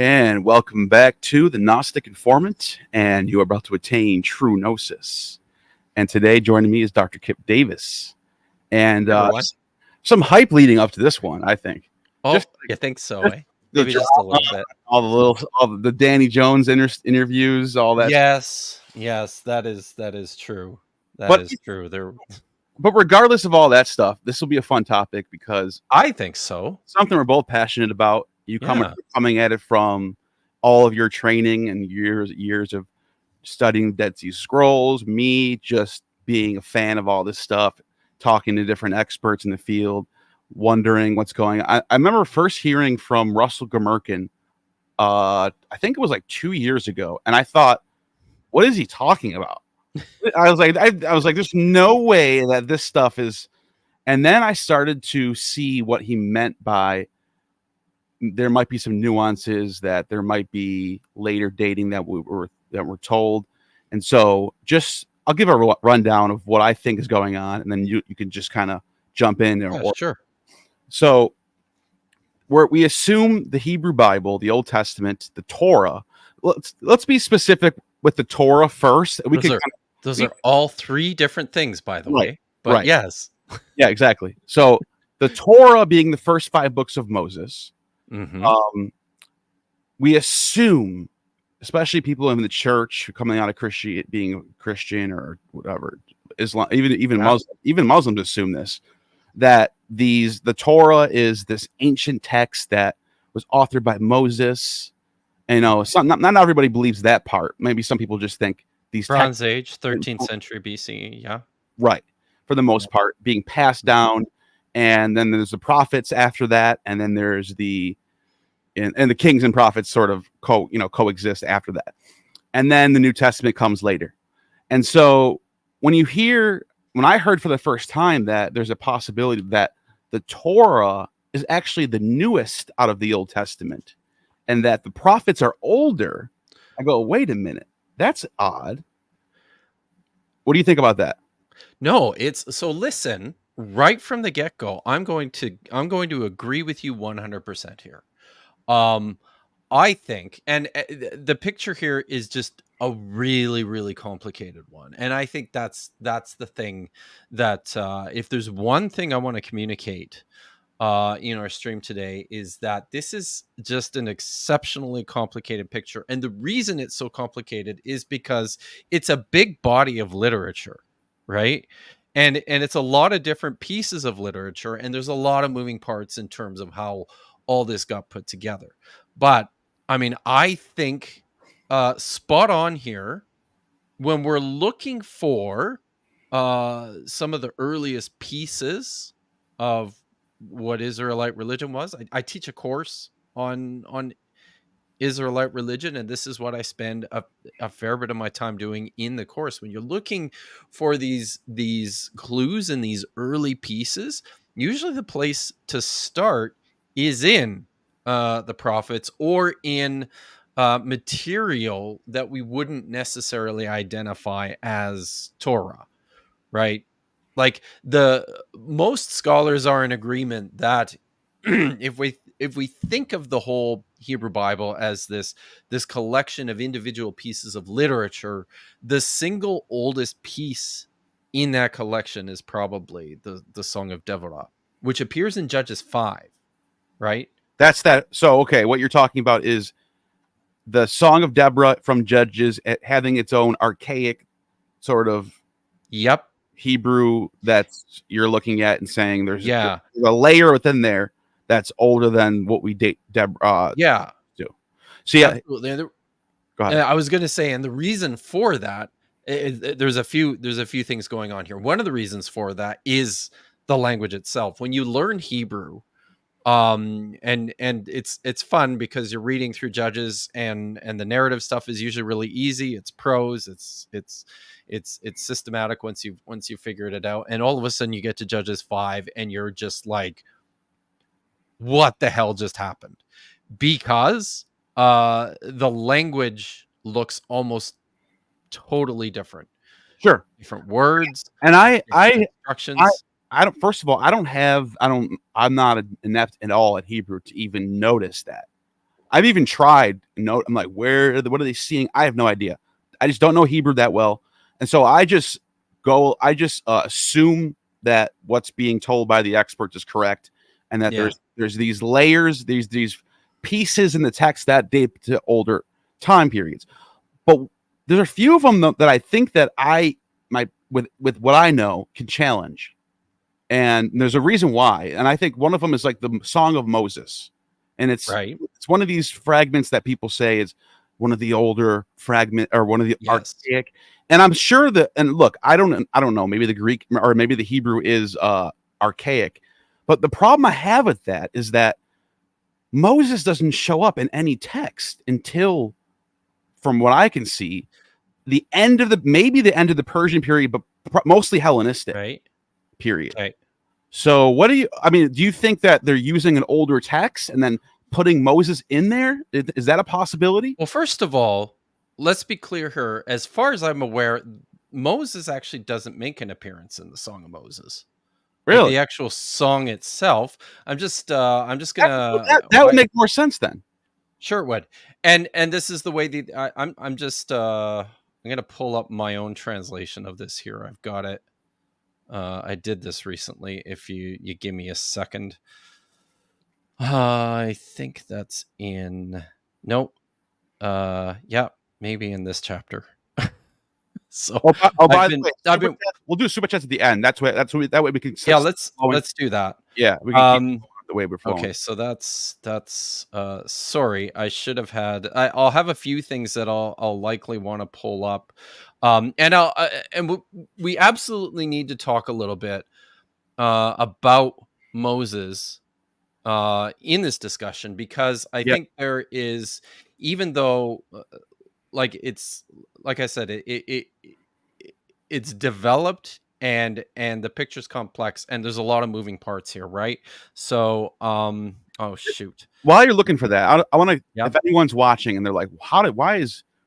And welcome back to the Gnostic Informant, and you are about to attain true gnosis. And today joining me is Dr. Kipp Davis. And some hype leading up to this one, I think. Oh, you think so, eh? Maybe just a little bit. All the Danny Jones interviews, all that. Yes, that is true. That is true. But regardless of all that stuff, this will be a fun topic because I think so. Something we're both passionate about. You coming at it from all of your training and years of studying Dead Sea Scrolls, me just being a fan of all this stuff, talking to different experts in the field, wondering what's going on. I remember first hearing from Russell Gmerkin, I think it was like 2 years ago, and I thought, what is he talking about? I was like, there's no way that this stuff is. And then I started to see what he meant by there might be some nuances, that there might be later dating that we're told. And so I'll give a rundown of what I think is going on, and then you can just kind of jump in. Sure. So we assume the Hebrew Bible, the Old Testament, the Torah. Let's be specific with the Torah first. Those are all three different things, by the way. But right. Yes. Yeah, exactly. So the Torah being the first 5 books of Moses. Mm-hmm. We assume, especially people in the church coming out of being a Christian or whatever, Islam, even Muslims assume this, that the Torah is this ancient text that was authored by Moses. And not everybody believes that part. Maybe some people just think these Bronze Age, 13th century BCE, yeah. Right. For the most part, being passed down. And then there's the prophets after that, and then there's the kings and prophets sort of coexist after that, and then the New Testament comes later. And so when I heard for the first time that there's a possibility that the Torah is actually the newest out of the Old Testament, and that the prophets are older, I go, wait a minute, that's odd. What do you think about that? No, so listen. Right from the get-go, I'm going to agree with you 100% here. I think, and the picture here is just a really, really complicated one, and I think that's the thing that if there's one thing I want to communicate in our stream today, is that this is just an exceptionally complicated picture, and the reason it's so complicated is because it's a big body of literature, right? And it's a lot of different pieces of literature, and there's a lot of moving parts in terms of how all this got put together. But I mean, I think spot on here when we're looking for some of the earliest pieces of what Israelite religion was. I teach a course on Israelite religion, and this is what I spend a fair bit of my time doing in the course. When you're looking for these clues and these early pieces, usually the place to start is in the prophets, or in material that we wouldn't necessarily identify as Torah, right? Like most scholars are in agreement that if we think of the whole Hebrew Bible as this collection of individual pieces of literature, the single oldest piece in that collection is probably the Song of Deborah, which appears in Judges 5, right? That's that. So, okay, what you're talking about is the Song of Deborah from Judges having its own archaic sort of Hebrew that's you're looking at and saying there's a layer within there that's older than what we date Deborah. Do. So yeah, absolutely. Go ahead. I was going to say, and the reason for that, there's a few things going on here. One of the reasons for that is the language itself. When you learn Hebrew, and it's fun because you're reading through Judges, and the narrative stuff is usually really easy. It's prose. It's systematic once you figured it out, and all of a sudden you get to Judges 5 and you're just like, what the hell just happened? Because the language looks almost totally different. Sure. Different words. And instructions. First of all, I'm not inept at all at Hebrew to even notice that. I've even tried. I'm like, what are they seeing? I have no idea. I just don't know Hebrew that well, and so I just assume that what's being told by the experts is correct, and that there's these layers, these pieces in the text that date to older time periods. But there's a few of them that I think that I might, with what I know, can challenge, and there's a reason why. And I think one of them is like the Song of Moses, and it's one of these fragments that people say is one of the older fragment or one of the archaic. And I'm sure that, and look, I don't know, maybe the Greek or maybe the Hebrew is archaic, but the problem I have with that is that Moses doesn't show up in any text until, from what I can see, the end of the Persian period, but mostly Hellenistic period. Right. So do you think that they're using an older text and then putting Moses in there? Is that a possibility? Well, first of all, let's be clear here. As far as I'm aware, Moses actually doesn't make an appearance in the Song of Moses. Really? Like the actual song itself. I'm just gonna. That would make more sense then. Sure, it would. And this is the way I'm gonna pull up my own translation of this here. I've got it. I did this recently. If you give me a second. I think that's in. Nope. Maybe in this chapter. So, by the way, we'll do super chats at the end. That way we can. Yeah, let's do that. Yeah, we can keep the way we're flowing. Okay, so that's. Sorry, I should have had. I'll have a few things that I'll likely want to pull up, and we absolutely need to talk a little bit about Moses in this discussion, because I think there is, even though like I said, it's developed and the picture's complex and there's a lot of moving parts here, right? So oh shoot, while you're looking for that, I want to, if anyone's watching and they're like,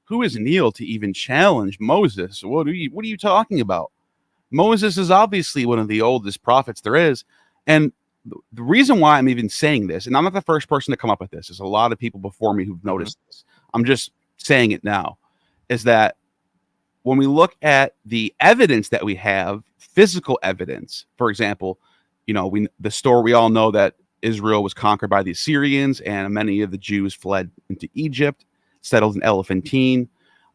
who is Neil to even challenge Moses? What are you talking about? Moses is obviously one of the oldest prophets there is, and the reason why I'm even saying this, and I'm not the first person to come up with this, there's a lot of people before me who've noticed this, I'm just saying it now, is that when we look at the evidence that we have, physical evidence, for example, the story, we all know that Israel was conquered by the Assyrians and many of the Jews fled into Egypt, settled in Elephantine.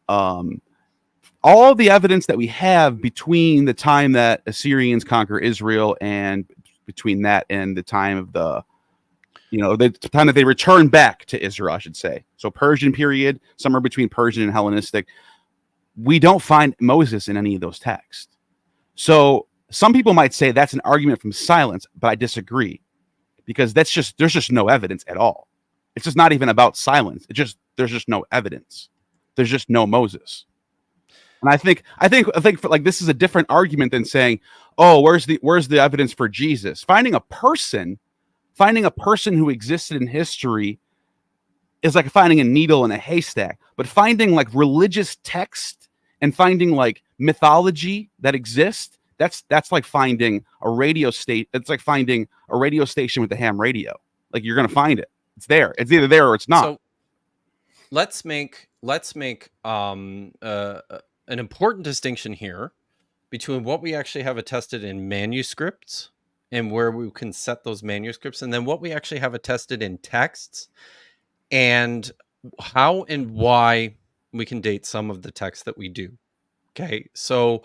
All the evidence that we have between the time that Assyrians conquer Israel and between that and the time of the time that they return back to Israel, I should say. So Persian period, somewhere between Persian and Hellenistic, we don't find Moses in any of those texts. So some people might say that's an argument from silence, but I disagree, because there's just no evidence at all. It's just not even about silence. There's just no evidence. There's just no Moses. And I think like this is a different argument than saying, oh, where's the evidence for Jesus? Finding a person who existed in history is like finding a needle in a haystack. But finding like religious text and finding like mythology that exists, that's like finding a radio state. It's like finding a radio station with a ham radio. Like, you're gonna find it. It's there. It's either there or it's not. So let's make an important distinction here between what we actually have attested in manuscripts and where we can set those manuscripts, and then what we actually have attested in texts, and how and why we can date some of the texts that we do. Okay, so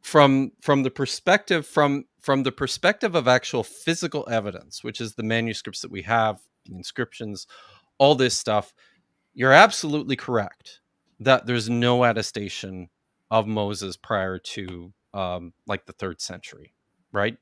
from the perspective of actual physical evidence, which is the manuscripts that we have, the inscriptions, all this stuff, you're absolutely correct that there's no attestation of Moses prior to like the 3rd century, right?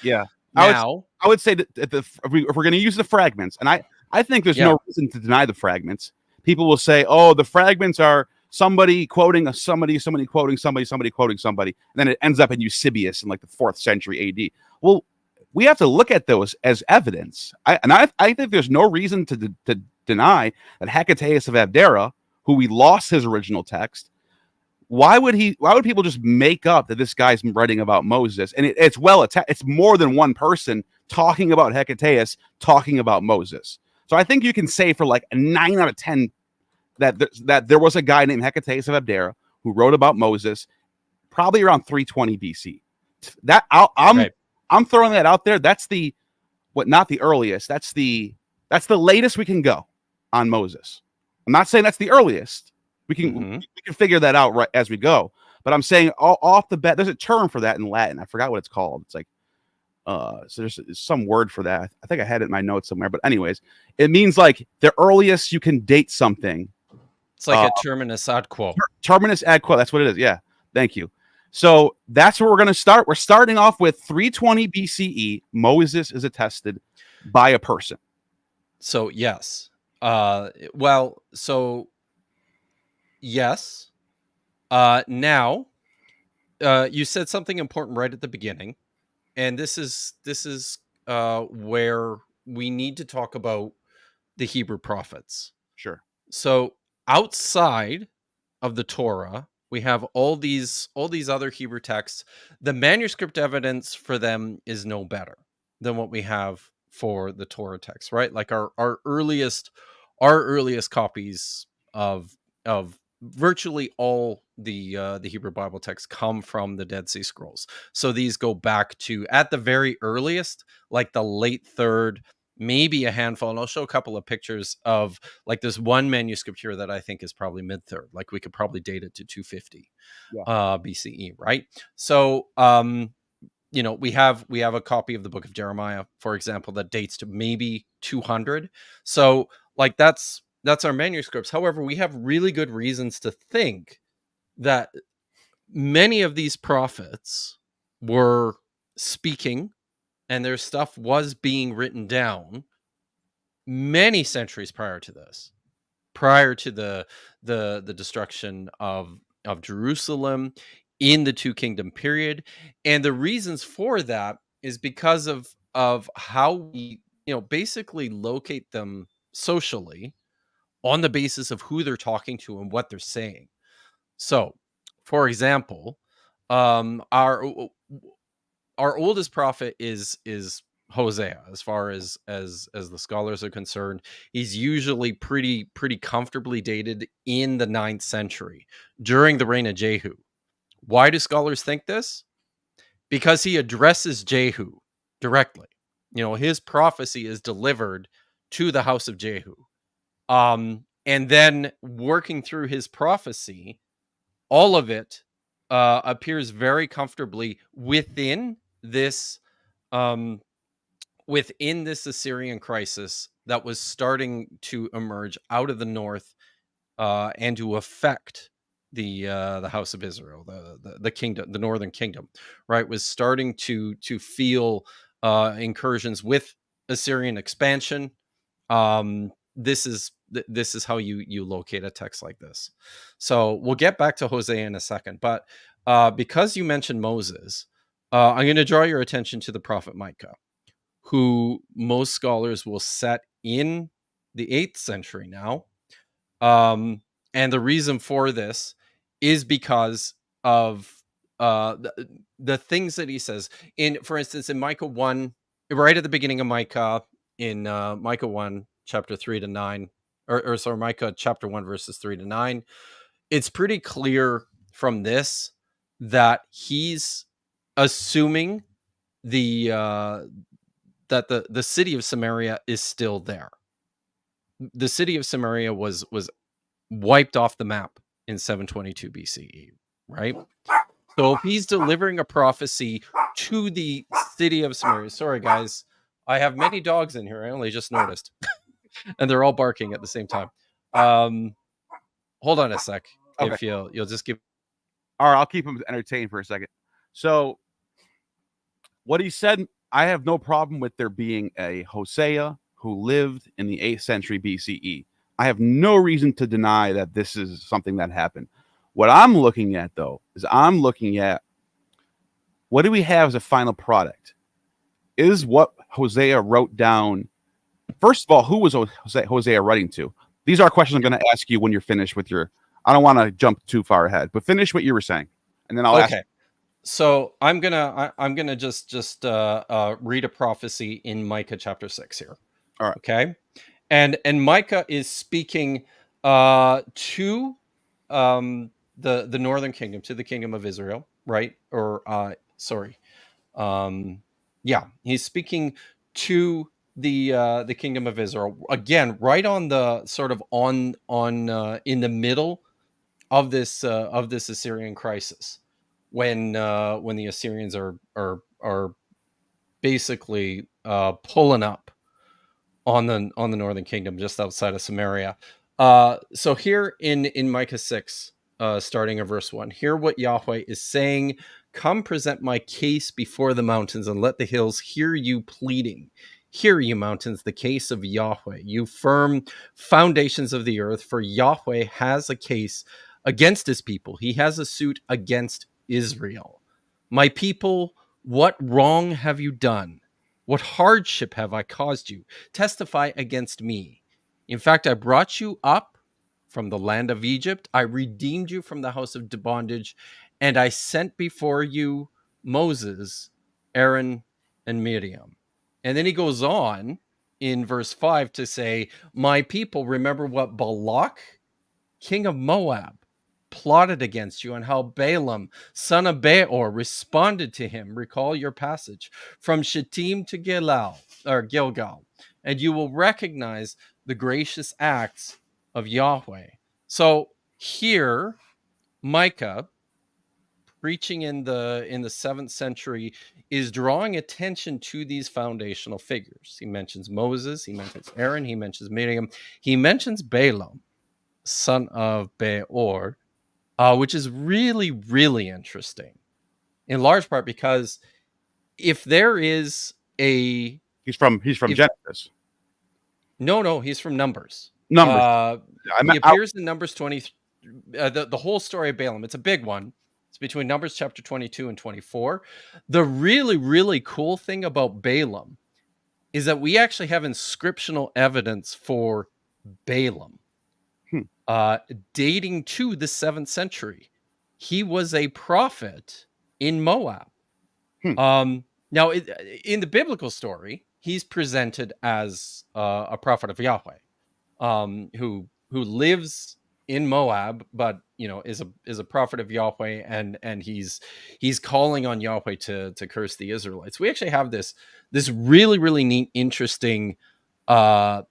Yeah. Now, I would say that if we're going to use the fragments, and I think there's no reason to deny the fragments. People will say, oh, the fragments are somebody quoting somebody quoting somebody quoting somebody, and then it ends up in Eusebius in like the 4th century AD. Well, we have to look at those as evidence. I think there's no reason to deny that Hecataeus of Abdera, who we lost his original text, why would people just make up that this guy's writing about Moses? And it's more than one person talking about Hecataeus, talking about Moses. So I think you can say for like a 9 out of 10 that there was a guy named Hecataeus of Abdera who wrote about Moses probably around 320 BC. I'm throwing that out there. That's not the earliest. That's the latest we can go on Moses. I'm not saying that's the earliest. We can figure that out right as we go. But I'm saying off the bat, there's a term for that in Latin. I forgot what it's called. It's like so there's some word for that. I think I had it in my notes somewhere. But anyways, it means like the earliest you can date something. It's like a terminus ad quo. Terminus ad quo. That's what it is. Yeah. Thank you. So that's where we're going to start. We're starting off with 320 BCE. Moses is attested by a person. So yes. Yes. Now, you said something important right at the beginning, and this is where we need to talk about the Hebrew prophets. Sure. So outside of the Torah, we have all these other Hebrew texts. The manuscript evidence for them is no better than what we have for the Torah text, right? Like our earliest copies of virtually all the Hebrew Bible texts come from the Dead Sea Scrolls. So these go back to, at the very earliest, like the late 3rd, maybe a handful, and I'll show a couple of pictures of like this one manuscript here that I think is probably mid 3rd. Like we could probably date it to 250 BCE, right? So we have a copy of the book of Jeremiah, for example, that dates to maybe 200. So like that's our manuscripts. However, we have really good reasons to think that many of these prophets were speaking and their stuff was being written down many centuries prior to this, prior to the destruction of Jerusalem in the Two Kingdom period. And the reasons for that is because of how we basically locate them socially on the basis of who they're talking to and what they're saying. So, for example, our oldest prophet is Hosea. As far as the scholars are concerned, he's usually pretty comfortably dated in the 9th century during the reign of Jehu. Why do scholars think this? Because he addresses Jehu directly. His prophecy is delivered to the house of Jehu. And then working through his prophecy, all of it appears very comfortably within this Assyrian crisis that was starting to emerge out of the north and to affect the house of Israel, the kingdom, the northern kingdom, right, was starting to feel incursions with Assyrian expansion. This is how you locate a text like this. So we'll get back to Hosea in a second, but because you mentioned Moses, I'm going to draw your attention to the prophet Micah, who most scholars will set in the 8th century now. And the reason for this is because of the things that he says. For instance, in Micah 1, right at the beginning of Micah, in Micah 1, chapter 3 to 9, or sorry, Micah chapter 1, verses 3 to 9, it's pretty clear from this that he's assuming that the city of Samaria is still there. The city of Samaria was wiped off the map in 722 BCE, right? So if he's delivering a prophecy to the city of Samaria, sorry guys, I have many dogs in here. I only just noticed, and they're all barking at the same time. Hold on a sec. Okay. If you'll just give. All right, I'll keep him entertained for a second. So what he said, I have no problem with there being a Hosea who lived in the 8th century BCE. I have no reason to deny that this is something that happened. What I'm looking at, though, is I'm looking at what do we have as a final product? Is what Hosea wrote down? First of all, who was Hosea writing to? These are questions I'm going to ask you when you're finished with your. I don't want to jump too far ahead, but finish what you were saying, and then I'll ask. So I'm gonna just read a prophecy in Micah chapter 6 here. All right. Okay. And Micah is speaking to the northern kingdom, to the kingdom of Israel, right? Or sorry, yeah, he's speaking to the kingdom of Israel again, right on the sort of on in the middle of this Assyrian crisis, when the Assyrians are basically pulling up on the northern kingdom just outside of Samaria. So here in Micah 6, starting at verse 1, hear what Yahweh is saying. Come present my case before the mountains, and let the hills hear you pleading. Hear, you mountains, the case of Yahweh, you firm foundations of the earth, for Yahweh has a case against his people. He has a suit against Israel. My people, what wrong have you done? What hardship have I caused you? Testify against me. In fact, I brought you up from the land of Egypt. I redeemed you from the house of bondage, and I sent before you Moses, Aaron, and Miriam. And then he goes on in verse 5 to say, my people, remember what Balak, king of Moab, plotted against you, and how Balaam, son of Beor, responded to him. Recall your passage from Shittim to Gilgal, and you will recognize the gracious acts of Yahweh. So here, Micah, preaching in the 7th century, is drawing attention to these foundational figures. He mentions Moses, he mentions Aaron, he mentions Miriam, he mentions Balaam, son of Beor, which is really, really interesting, in large part because if there is a... He's from Genesis. No, he's from Numbers. Numbers. He appears in Numbers 20. The whole story of Balaam, it's a big one. It's between Numbers chapter 22 and 24. The really, really cool thing about Balaam is that we actually have inscriptional evidence for Balaam. Dating to the 7th century. He was a prophet in Moab. Now, in the biblical story, he's presented as a prophet of Yahweh, who lives in Moab, but is a prophet of Yahweh, and he's calling on Yahweh to curse the Israelites. We actually have this really, really neat, interesting. Sorry,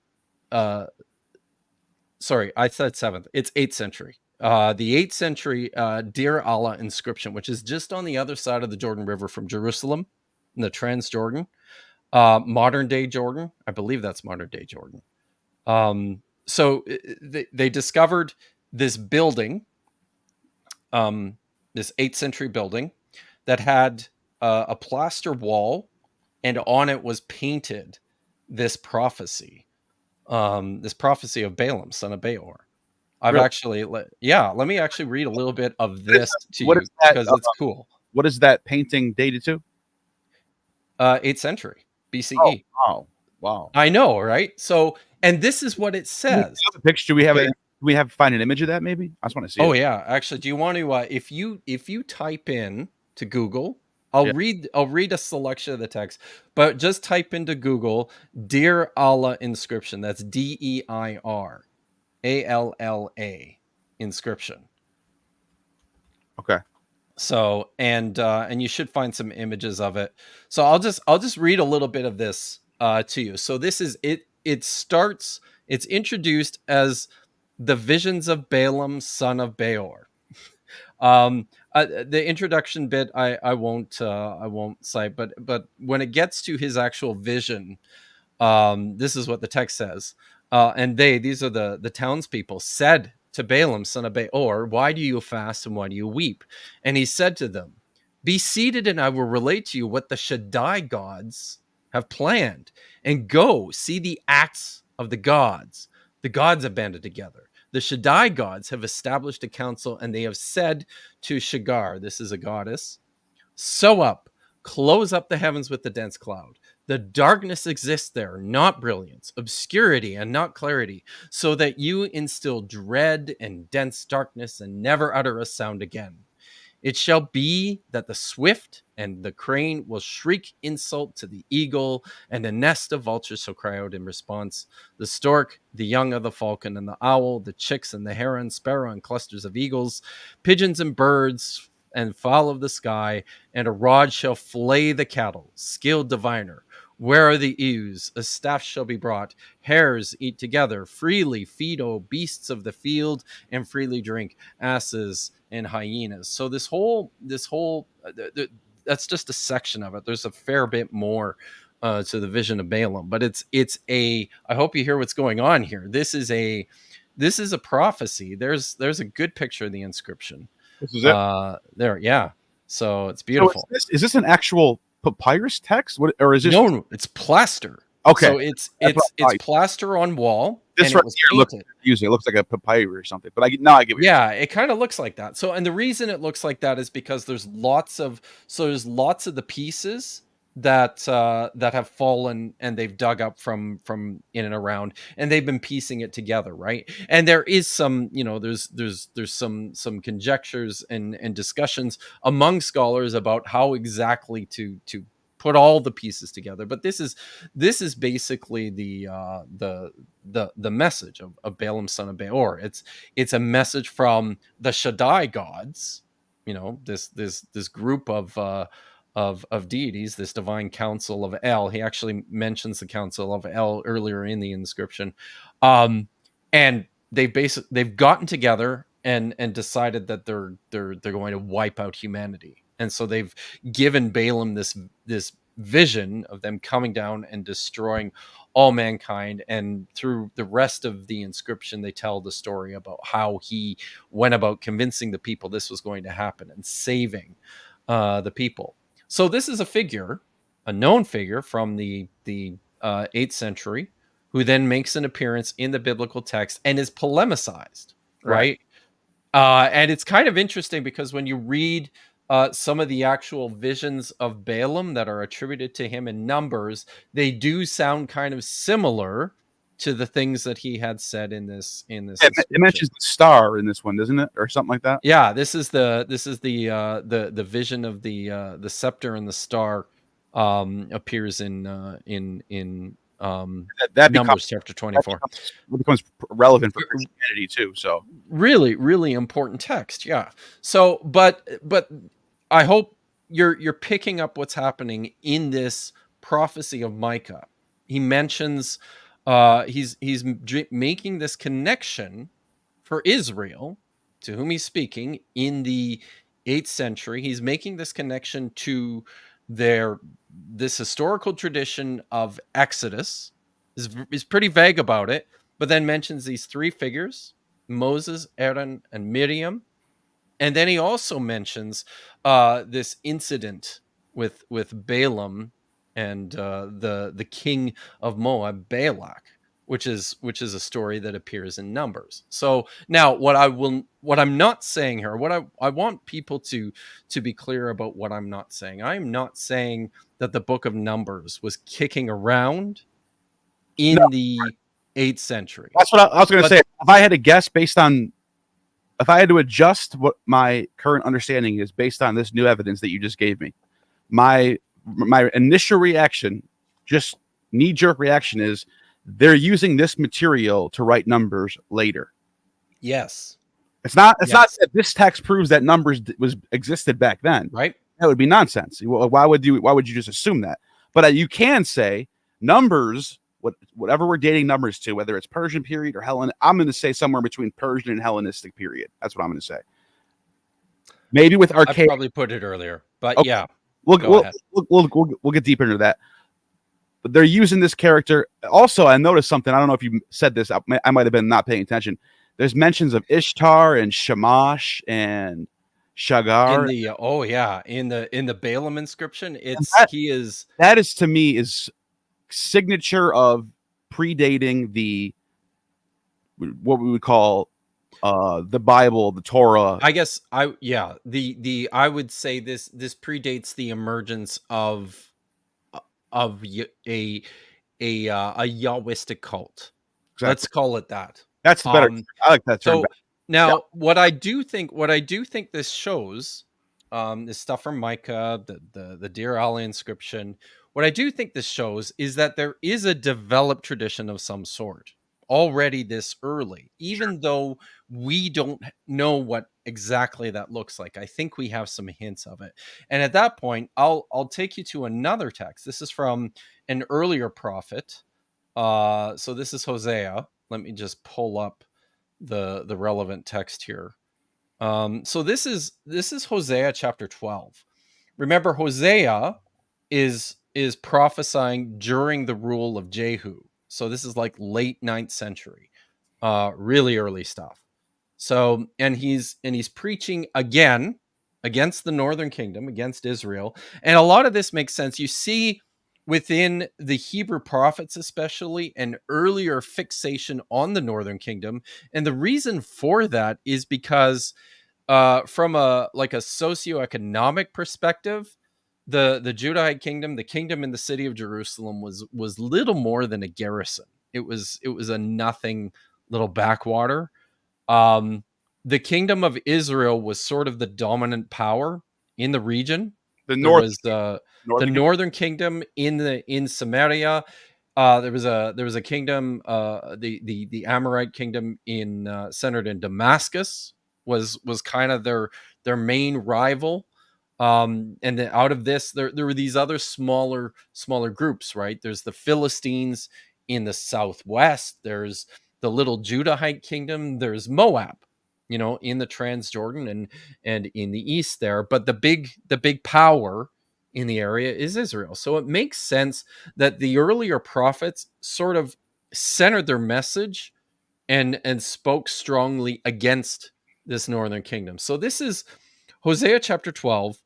I said 7th. It's 8th century. The 8th century Deir Alla inscription, which is just on the other side of the Jordan River from Jerusalem, in the Transjordan, modern day Jordan. I believe that's modern day Jordan. So they discovered this building, this 8th century building that had a plaster wall, and on it was painted this prophecy. This prophecy of Balaam, son of Beor. I've really? Actually, let me actually read a little bit of this to you because it's cool. What is that painting dated to? 8th century BCE. Oh, wow. I know, right? So, and this is what it says. The picture, do we have find an image of that maybe? I just want to see it. Yeah. Actually, do you want to, if you type in to Google, I'll read a selection of the text, but just type into Google Deir Alla inscription. That's DeirAlla inscription. Okay. So and you should find some images of it. So I'll just read a little bit of this to you. So this is it. It's introduced as the visions of Balaam, son of Beor. The introduction bit I won't cite, but when it gets to his actual vision, this is what the text says. And these are the townspeople, said to Balaam, son of Beor, why do you fast and why do you weep? And he said to them, be seated and I will relate to you what the Shaddai gods have planned, and go see the acts of the gods. The gods have banded together. The Shaddai gods have established a council, and they have said to Shagar, this is a goddess, sew up, close up the heavens with the dense cloud. The darkness exists there, not brilliance, obscurity and not clarity, so that you instill dread and dense darkness and never utter a sound again. It shall be that the swift and the crane will shriek insult to the eagle, and a nest of vultures shall cry out in response. The stork, the young of the falcon and the owl, the chicks and the heron, sparrow and clusters of eagles, pigeons and birds and fowl of the sky, and a rod shall flay the cattle, skilled diviner. Where are the ewes? A staff shall be brought. Hares eat together. Freely feed, O beasts of the field, and freely drink, asses and hyenas. So this whole that's just a section of it. There's a fair bit more to the vision of Balaam, but it's a. I hope you hear what's going on here. This is a prophecy. There's a good picture of the inscription. This is it. There, yeah. So it's beautiful. So is this an actual papyrus text? What, or is this? No, it's plaster. Okay, so it's plaster on wall. This right here looks confusing. It looks like a papyrus or something. But now I get. Yeah, it kind of looks like that. So, and the reason it looks like that is because there's lots of the pieces that have fallen and they've dug up from in and around, and they've been piecing it together, right? And there is some, there's some conjectures and discussions among scholars about how exactly to put all the pieces together. But this is basically the message of Balaam, son of Beor. It's a message from the Shaddai gods, this group of deities, this divine council of El. He actually mentions the council of El earlier in the inscription, and they've gotten together and decided that they're going to wipe out humanity. And so they've given Balaam this vision of them coming down and destroying all mankind. And through the rest of the inscription, they tell the story about how he went about convincing the people this was going to happen and saving the people. So this is a known figure from the 8th century, who then makes an appearance in the biblical text and is polemicized, right? And it's kind of interesting because when you read some of the actual visions of Balaam that are attributed to him in Numbers, they do sound kind of similar to the things that he had said in this. It mentions the star in this one, doesn't it, or something like that? Yeah, this is the vision of the scepter and the star appears in Numbers chapter 24. That becomes relevant for Christianity too. So really, really important text. Yeah. So, but I hope you're picking up what's happening in this prophecy of Micah. He mentions he's making this connection for Israel, to whom he's speaking in the 8th century. He's making this connection to this historical tradition of Exodus. Is pretty vague about it, but then mentions these three figures: Moses, Aaron, and Miriam. And then he also mentions this incident with Balaam and the king of Moab, Balak, which is a story that appears in Numbers. So now what I'm not saying here, what I want people to be clear about what I'm not saying. I am not saying that the book of Numbers was kicking around in the 8th century. That's what I was going to say. If I had to guess if I had to adjust what my current understanding is based on this new evidence that you just gave me, my initial reaction, just knee-jerk reaction, is they're using this material to write Numbers later. Yes. It's not that this text proves that Numbers existed back then. Right. That would be nonsense. Why would you just assume that? But you can say Numbers, whatever we're dating Numbers to, whether it's Persian period or Hellen, I'm going to say somewhere between Persian and Hellenistic period. That's what I'm going to say. Maybe with archaic. I probably put it earlier, but okay. Yeah, we'll get deeper into that. But they're using this character. Also, I noticed something. I don't know if you said this. I might have been not paying attention. There's mentions of Ishtar and Shamash and Shagar. In the Balaam inscription, that is to me is signature of predating what we would call the Bible, the Torah. I guess I would say this predates the emergence of a Yahwistic cult. Exactly. Let's call it that. That's better. I like that term. So now, what I do think this shows This stuff from Micah, the Deir Alla inscription. What I do think this shows is that there is a developed tradition of some sort already this early, even though we don't know what exactly that looks like. I think we have some hints of it. And at that point, I'll take you to another text. This is from an earlier prophet. So this is Hosea. Let me just pull up the relevant text here. So this is Hosea chapter 12. Remember, Hosea is prophesying during the rule of Jehu. So this is like late 9th century, really early stuff. So and he's preaching again against the northern kingdom, against Israel, and a lot of this makes sense. You see within the Hebrew prophets, especially, an earlier fixation on the northern kingdom, and the reason for that is because from a socioeconomic perspective, the Judahite kingdom, the kingdom in the city of Jerusalem, was little more than a garrison. It was a nothing little backwater. The kingdom of Israel was sort of the dominant power in the region. The northern kingdom in Samaria. There was a kingdom, the Amorite kingdom centered in Damascus was kind of their main rival. And then out of this, there were these other smaller groups, right? There's the Philistines in the southwest. There's the little Judahite kingdom. There's Moab, in the Transjordan and in the east there. But the big power in the area is Israel. So it makes sense that the earlier prophets sort of centered their message and spoke strongly against this northern kingdom. So this is Hosea chapter 12,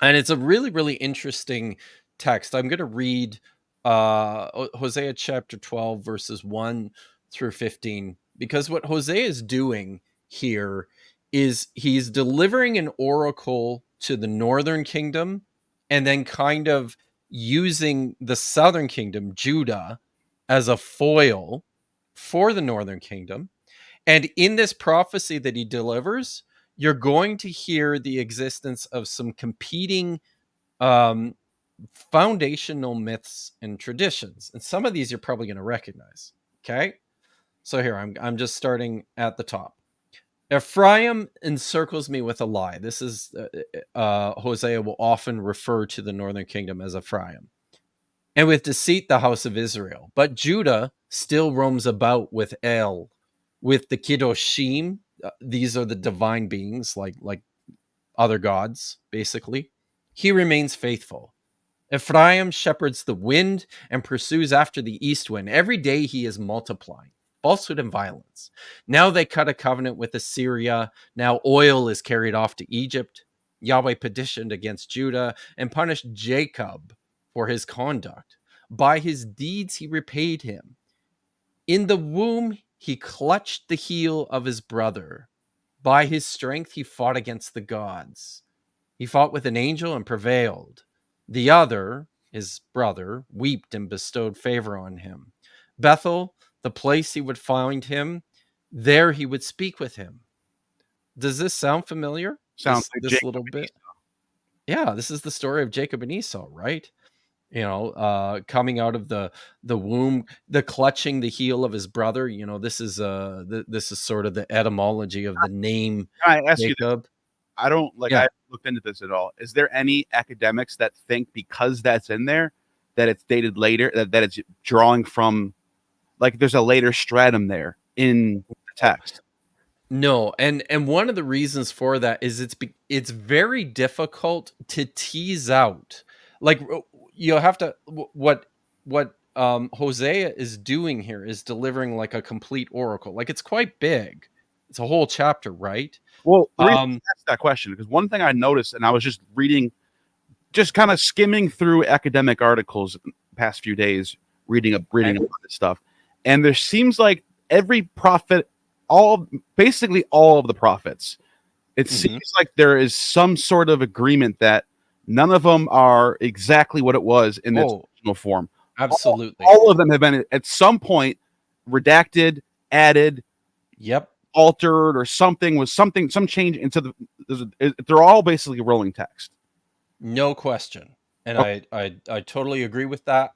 and it's a really, really interesting text. I'm going to read Hosea chapter 12, verses 1 through 15, because what Hosea is doing here is he's delivering an oracle to the northern kingdom and then kind of using the southern kingdom, Judah, as a foil for the northern kingdom. And in this prophecy that he delivers, you're going to hear the existence of some competing foundational myths and traditions. And some of these you're probably going to recognize. Okay? So here, I'm just starting at the top. Ephraim encircles me with a lie. This is Hosea will often refer to the northern kingdom as Ephraim. And with deceit, the house of Israel. But Judah still roams about with El, with the Kiddoshim. These are the divine beings, like other gods, basically. He remains faithful. Ephraim shepherds the wind and pursues after the east wind. Every day he is multiplying. Falsehood and violence. Now they cut a covenant with Assyria. Now oil is carried off to Egypt. Yahweh petitioned against Judah and punished Jacob for his conduct. By his deeds he repaid him. In the womb he clutched the heel of his brother. By his strength he fought against the gods. He fought with an angel and prevailed. The other, his brother, wept and bestowed favor on him. Bethel, the place he would find him, there he would speak with him. Does this sound familiar? Sounds like this little bit. Yeah, this is the story of Jacob and Esau, right? Coming out of the womb, the clutching the heel of his brother. This is sort of the etymology of the name Jacob. I don't I haven't looked into this at all. Is there any academics that think because that's in there that it's dated later, that it's drawing from, there's a later stratum there in the text? No, and one of the reasons for that is it's very difficult to tease out. You'll have to what Hosea is doing here is delivering like a complete oracle. It's quite big. It's a whole chapter, right? Well, the reason I asked that question, because one thing I noticed, and I was just reading, just kind of skimming through academic articles the past few days, reading about this stuff, and there seems like every prophet, basically all of the prophets, it seems like there is some sort of agreement that none of them are exactly what it was in its original form. Absolutely. All of them have been at some point redacted, added. Yep. altered or something, some change into they're all basically rolling text. No question. And I totally agree with that.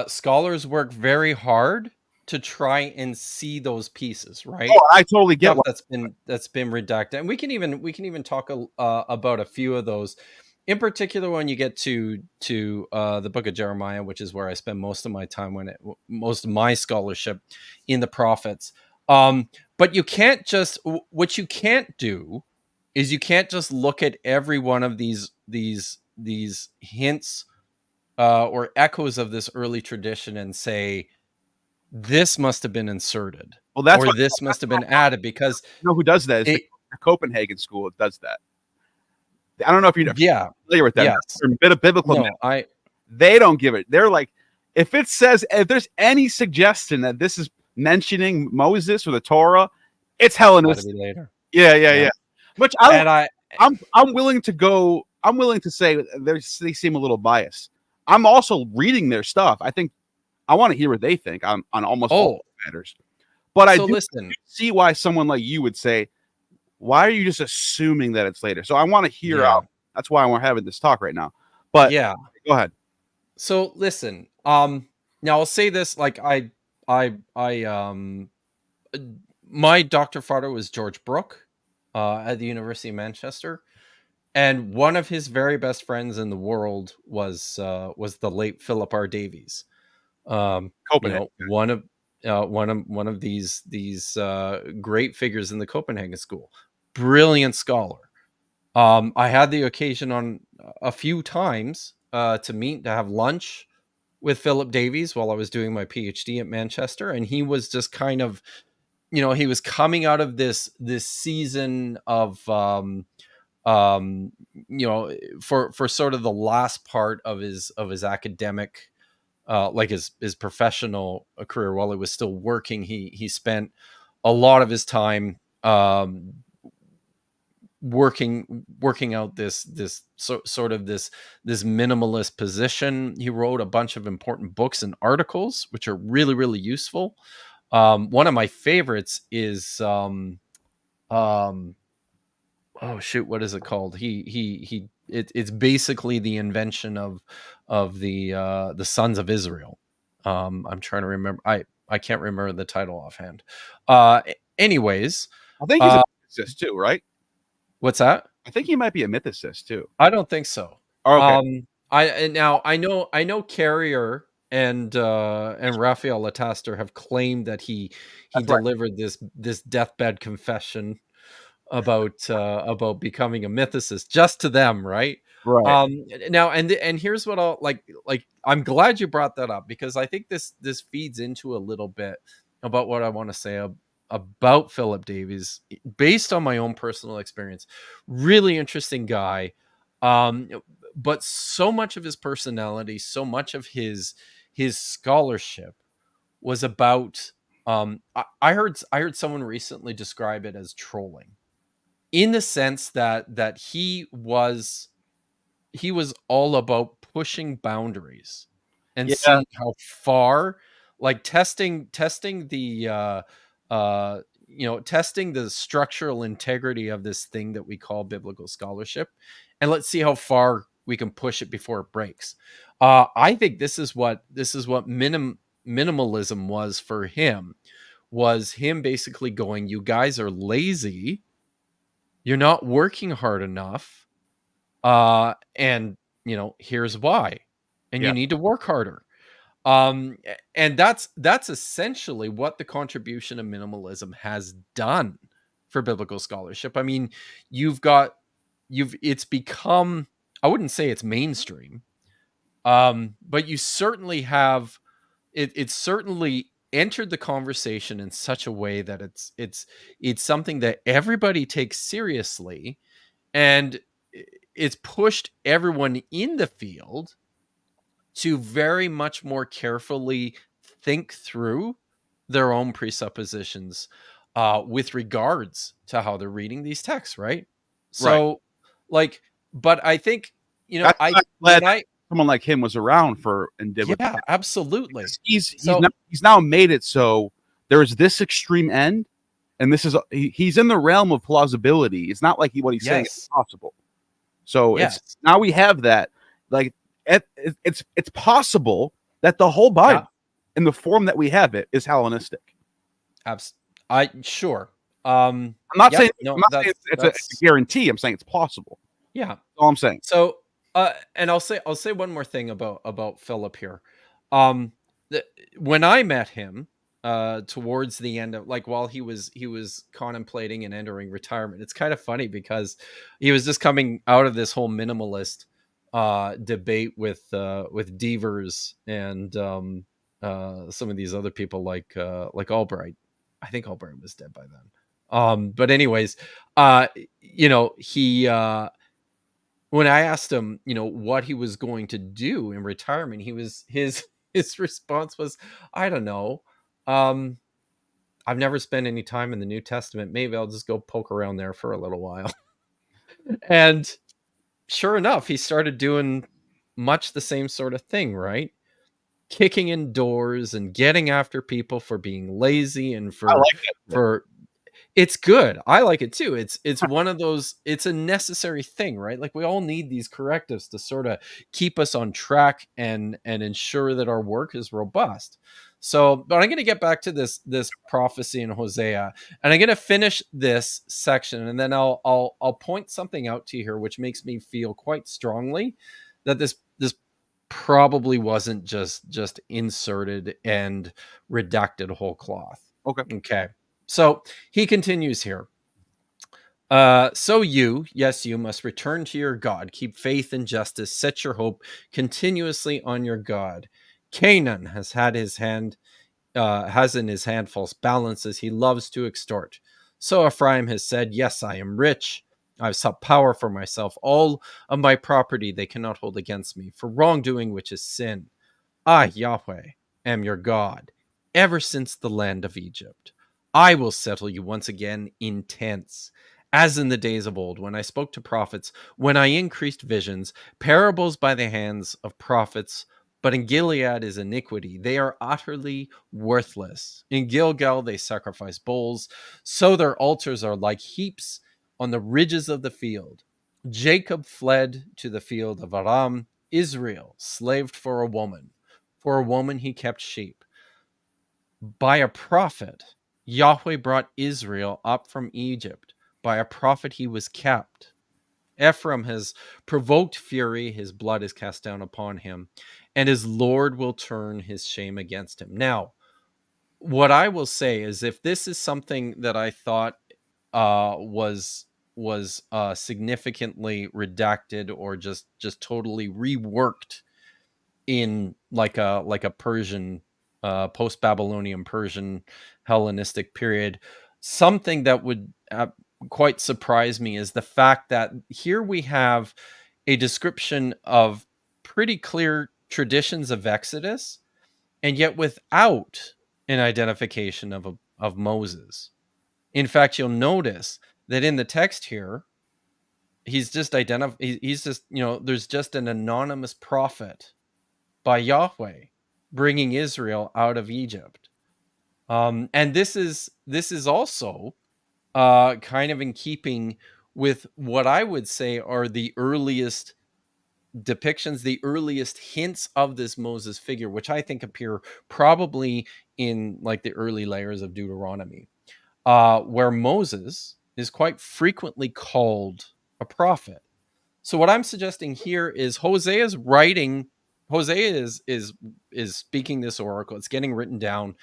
Scholars work very hard to try and see those pieces, right? Oh, I totally get Stuff that's been redacted, and we can even talk about a few of those. In particular, when you get to the book of Jeremiah, which is where I spend most of my time most of my scholarship in the prophets. But you can't just, what you can't do is you can't just look at every one of these hints or echoes of this early tradition and say, this must have been inserted, well, this must have been added, because you know who does that is the Copenhagen school. It does that. I don't know if you're familiar with them. Yes. They're a bit of biblical. No, they don't give it. They're like, if there's any suggestion that this is mentioning Moses or the Torah, it's Hellenistic. Later. Yeah. Which I'm willing to go. I'm willing to say they seem a little biased. I'm also reading their stuff. I think I want to hear what they think on almost all matters. But I do see why someone like you would say, why are you just assuming that it's later? So I want to hear out. That's why we're having this talk right now. But go ahead. So listen, now I'll say this, like my doctor father was George Brooke at the University of Manchester, and one of his very best friends in the world was the late Philip R. Davies. Copenhagen. One of these great figures in the Copenhagen school, brilliant scholar. I had the occasion on a few times to have lunch with Philip Davies while I was doing my PhD at Manchester, and he was just kind of, he was coming out of this season of for sort of the last part of his academic, like his professional career. While he was still working, he spent a lot of his time working out this minimalist position. He wrote a bunch of important books and articles, which are really, really useful. One of my favorites is oh shoot, what is it called? It's basically the invention of the sons of Israel. I'm trying to remember. I can't remember the title offhand. Anyways, I think he's a mythicist too, right? What's that? I think he might be a mythicist too. I don't think so. Okay. I know Carrier and Raphael Lataster have claimed that he delivered this deathbed confession about becoming a mythicist just to them, right? Right. Now and here's what I'll like I'm glad you brought that up, because I think this feeds into a little bit about what I want to say about Philip Davies based on my own personal experience. Really interesting guy, but so much of his personality, so much of his scholarship was about I heard someone recently describe it as trolling, in the sense that he was all about pushing boundaries and seeing how far, like testing the testing the structural integrity of this thing that we call biblical scholarship, and let's see how far we can push it before it breaks. I think this is what minimalism was for him. Was him basically going, you guys are lazy, you're not working hard enough, and here's why, and you need to work harder. And that's essentially what the contribution of minimalism has done for biblical scholarship. I mean, it's become, I wouldn't say it's mainstream, but you certainly have it's certainly entered the conversation in such a way that it's something that everybody takes seriously, and it's pushed everyone in the field to very much more carefully think through their own presuppositions with regards to how they're reading these texts, right? So, but I think, I'm glad someone like him was around for Endeavor. Yeah, absolutely. He's now made it so there is this extreme end, And this is he's in the realm of plausibility. It's not like what he's saying is possible. So it's now we have that. Like it's possible that the whole Bible, in the form that we have it, is Hellenistic. Sure. I'm not saying it's a guarantee. I'm saying it's possible. Yeah, that's all I'm saying. So, and I'll say one more thing about Philip here. When I met him, towards the end of, like, while he was contemplating and entering retirement, it's kind of funny because he was just coming out of this whole minimalist debate with Devers and some of these other people like Albright. I think Albright was dead by then. But anyways, he when I asked him, what he was going to do in retirement, his response was, I don't know. I've never spent any time in the New Testament. Maybe I'll just go poke around there for a little while. And sure enough, he started doing much the same sort of thing, right? Kicking in doors and getting after people for being lazy and for it's good. I like it too. It's one of those, it's a necessary thing, right? Like, we all need these correctives to sort of keep us on track and ensure that our work is robust. So, but I'm going to get back to this prophecy in Hosea, and I'm going to finish this section, and then I'll point something out to you here, which makes me feel quite strongly that this probably wasn't just inserted and redacted whole cloth. Okay. So he continues here. So you must return to your God. Keep faith and justice. Set your hope continuously on your God. Canaan has in his hand false balances. He loves to extort. So Ephraim has said, yes, I am rich. I've sought power for myself. All of my property they cannot hold against me for wrongdoing, which is sin. I, Yahweh, am your God, ever since the land of Egypt. I will settle you once again in tents, as in the days of old, when I spoke to prophets, when I increased visions, parables by the hands of prophets. But in Gilead is iniquity. They are utterly worthless. In Gilgal they sacrifice bulls, so their altars are like heaps on the ridges of the field. Jacob fled to the field of Aram. Israel slaved for a woman. For a woman he kept sheep. By a prophet Yahweh brought Israel up from Egypt. By a prophet he was kept. Ephraim has provoked fury. His blood is cast down upon him, and his Lord will turn his shame against him. Now, what I will say is, if this is something that I thought was significantly redacted or just totally reworked in like a Persian, post-Babylonian Persian Hellenistic period, something that would quite surprise me is the fact that here we have a description of pretty clear traditions of Exodus, and yet without an identification of Moses. In fact, you'll notice that in the text here, he's just there's just an anonymous prophet by Yahweh bringing Israel out of Egypt. And this is also kind of in keeping with what I would say are the earliest depictions, the earliest hints of this Moses figure, which I think appear probably in like the early layers of Deuteronomy, where Moses is quite frequently called a prophet. So what I'm suggesting here is Hosea is speaking this oracle. It's getting written down,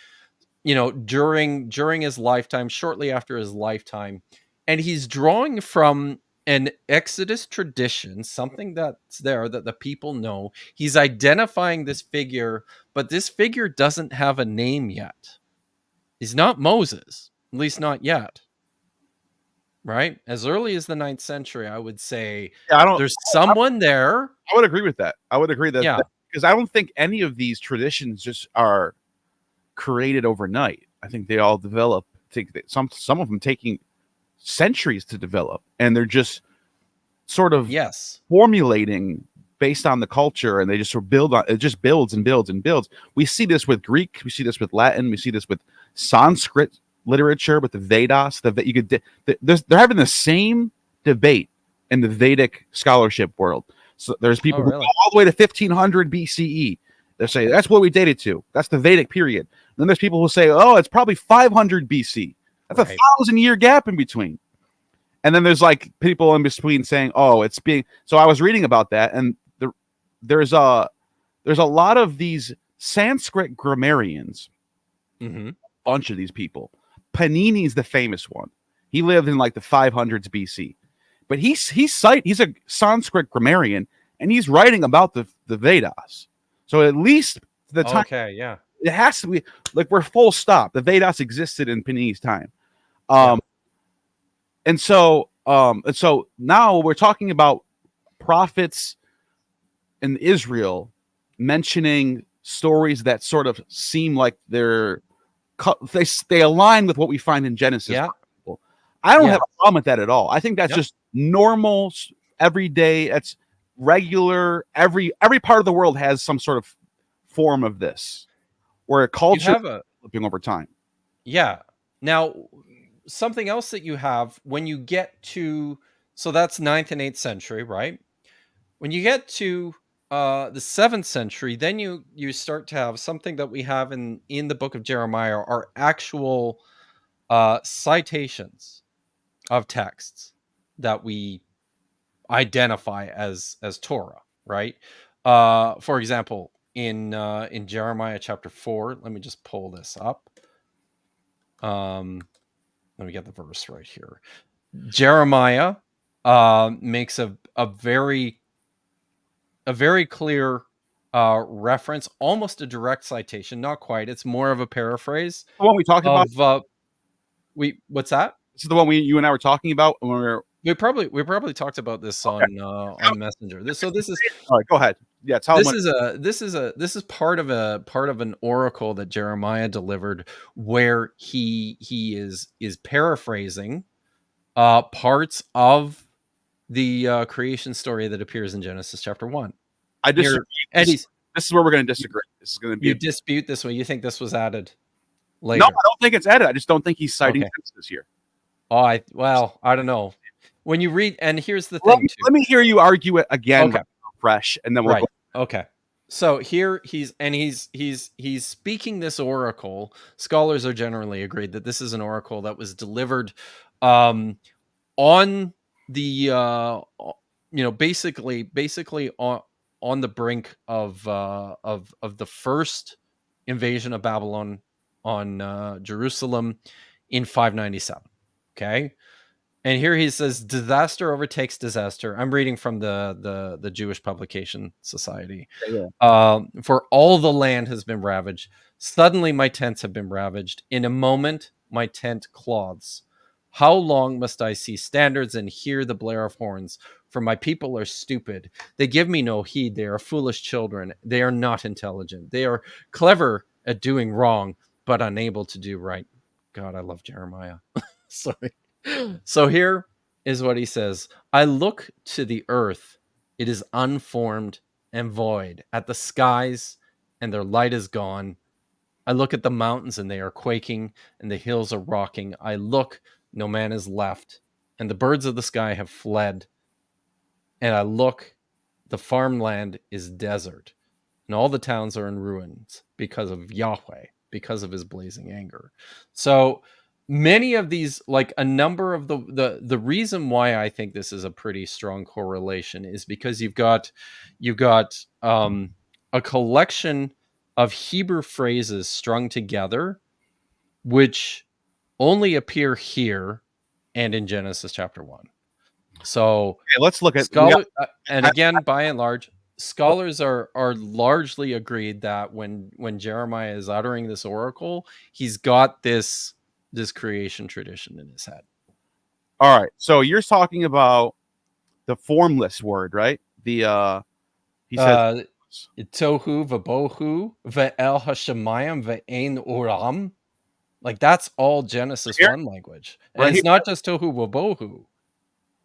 during his lifetime, shortly after his lifetime, and he's drawing from an Exodus tradition, something that's there that the people know. He's identifying this figure, but this figure doesn't have a name yet. He's not Moses, at least not yet. Right? As early as the 9th century, I would say there's someone there. I would agree with that. I would agree that because I don't think any of these traditions just are created overnight. I think they all develop. I think that some of them taking centuries to develop, and they're just sort of formulating based on the culture, and they just sort of build on it. Just builds and builds and builds. We see this with Greek. We see this with Latin. We see this with Sanskrit. literature with the Vedas. They're having the same debate in the Vedic scholarship world. So there's people who go all the way to 1500 BCE. They say that's what we dated to. That's the Vedic period. And then there's people who say, oh, it's probably 500 BC. That's a 1,000-year gap in between. And then there's like people in between saying, oh, it's being. So I was reading about that, and there's a lot of these Sanskrit grammarians. Mm-hmm. A bunch of these people. Panini's the famous one. He lived in like the 500s BC, but he's a Sanskrit grammarian, and he's writing about the Vedas. So at least the time, it has to be like we're full stop. The Vedas existed in Panini's time, and so now we're talking about prophets in Israel mentioning stories that sort of seem like they align with what we find in Genesis. Yeah. I don't have a problem with that at all. I think that's just normal, everyday. That's regular. Every part of the world has some sort of form of this, where a culture is flipping over time. Yeah. Now, something else that you have when you get to, so that's 9th and 8th century, right? When you get to the 7th century, then you start to have something that we have in the book of Jeremiah are actual citations of texts that we identify as Torah, right? For example, in Jeremiah chapter 4, let me just pull this up. Let me get the verse right here. Jeremiah makes a very clear reference, almost a direct citation, not quite. It's more of a paraphrase. The one we talked about. What's that? This is the one you and I were talking about when we probably talked about this on Messenger. This is all right. Go ahead. Yeah, this is part of an oracle that Jeremiah delivered, where he is paraphrasing parts of the creation story that appears in Genesis chapter 1. I disagree. This is where we're going to disagree. This is going to be dispute this one. You think this was added later? No, I don't think it's added. I just don't think he's citing Genesis here. Oh, I don't know. When you read, and here's the thing. Let me hear you argue it again, fresh, and then we'll go. Okay. So here he's speaking this oracle. Scholars are generally agreed that this is an oracle that was delivered on the basically on the brink of the first invasion of Babylon on Jerusalem in 597. Okay. And here he says, disaster overtakes disaster. I'm reading from the Jewish Publication Society. For all the land has been ravaged. Suddenly my tents have been ravaged. In a moment, my tent cloths. How long must I see standards and hear the blare of horns? For my people are stupid. They give me no heed. They are foolish children. They are not intelligent. They are clever at doing wrong, but unable to do right. God, I love Jeremiah. Sorry. So here is what he says. I look to the earth. It is unformed and void. At the skies, and their light is gone. I look at the mountains, and they are quaking, and the hills are rocking. I look, no man is left, and the birds of the sky have fled. And I look, the farmland is desert, and all the towns are in ruins because of Yahweh, because of his blazing anger. So many of these, like a number of the reason why I think this is a pretty strong correlation is because you've got a collection of Hebrew phrases strung together, which only appear here and in Genesis chapter 1. So let's look at and again, by and large, scholars are largely agreed that when Jeremiah is uttering this oracle, he's got this creation tradition in his head. All right. So you're talking about the formless word, right? He says tohu v'bohu ve'el hashemayim ve'ein uram. Like that's all Genesis 1 language. And it's not just tohu v'bohu,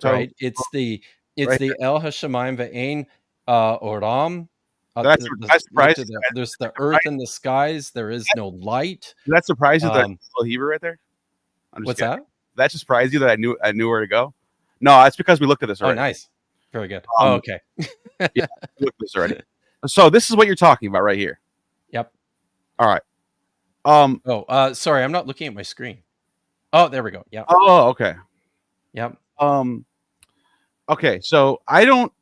right? It's the el hashemayim ve'ein uram. That's surprising. There's the earth and the skies. There is no light. That's surprising. That's Hebrew right there. I'm just What's kidding. that? That just surprised you that I knew where to go? No, that's because we looked at this Oh, already. nice. Very good. Oh, okay. Yeah, we looked at this already. So this is what you're talking about right here. Yep. All right. Sorry, I'm not looking at my screen. Oh, there we go. Yeah. Oh, okay. Yep. Okay, so I don't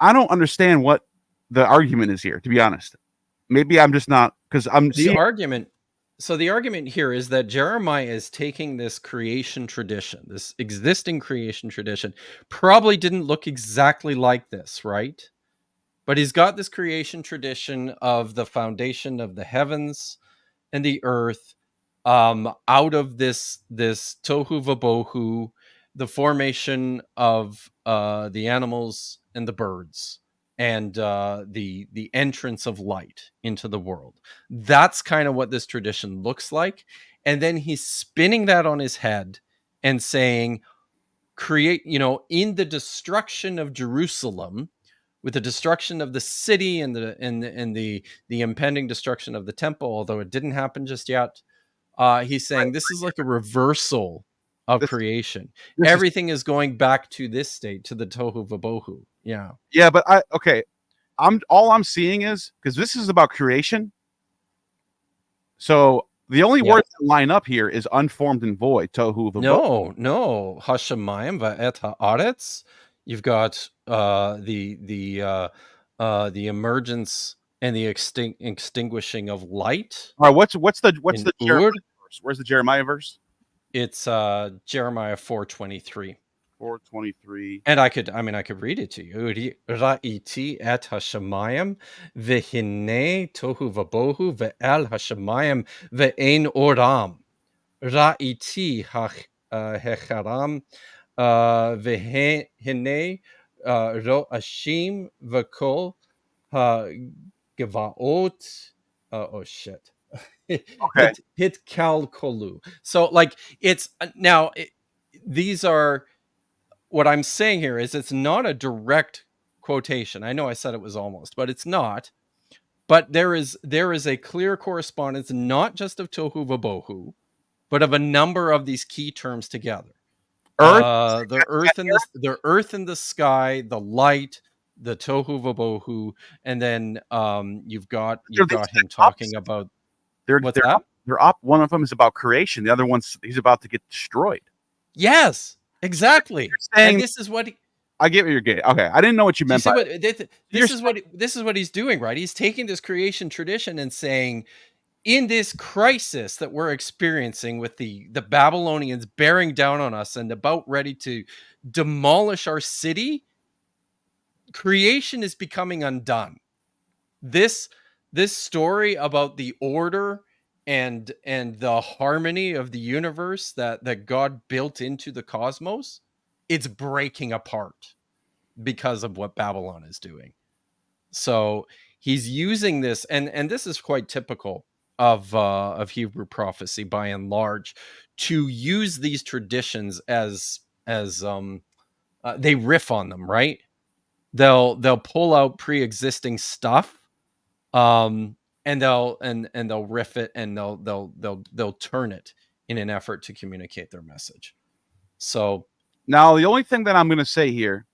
understand what the argument is here, to be honest. Maybe I'm just not, because I'm the argument. So the argument here is that Jeremiah is taking this creation tradition, this existing creation tradition, probably didn't look exactly like this, right? But he's got this creation tradition of the foundation of the heavens and the earth, out of this tohu vabohu, the formation of the animals and the birds, and the entrance of light into the world. That's kind of what this tradition looks like. And then he's spinning that on his head and saying, create, in the destruction of Jerusalem, with the destruction of the city and the impending destruction of the temple, although it didn't happen just yet, he's saying this is like a reversal of creation. Everything is going back to this state, to the tohu vabohu. Yeah. Yeah, but I'm seeing is, because this is about creation. So the only words that line up here is unformed and void, tohu vabohu. No, hashemayim va'et haaretz. You've got the emergence and the extinguishing of light. All right, what's the Jeremiah verse? Where's the Jeremiah verse? It's Jeremiah 4:23. 4:23. And I could read it to you. Ra'iti et hashemayim v'hinei tohu vabohu ve'el hashemayim ve'ein oram. Ra'iti hecharam v'hinei ro'ashim v'kol ha'gevaot. Oh shit. Okay. Hit kal kolu. So like it's now these are, what I'm saying here is it's not a direct quotation. I know I said it was almost, but it's not. But there is a clear correspondence, not just of tohu vabohu, but of a number of these key terms together. The earth and the sky, the light, the tohu vabohu, and then you've got him talking about what's that? They're up. One of them is about creation. The other one's he's about to get destroyed. Yes, exactly. And this is what I get what you're getting. Okay, I didn't know what you meant by this is what he's doing, right? He's taking this creation tradition and saying, in this crisis that we're experiencing with the Babylonians bearing down on us and about ready to demolish our city, creation is becoming undone. This story about the order and the harmony of the universe that God built into the cosmos, it's breaking apart because of what Babylon is doing. So he's using this, and this is quite typical of Hebrew prophecy by and large, to use these traditions as they riff on them, right? They'll pull out pre-existing stuff, and they'll riff it, and they'll turn it in an effort to communicate their message. So now the only thing that I'm going to say here,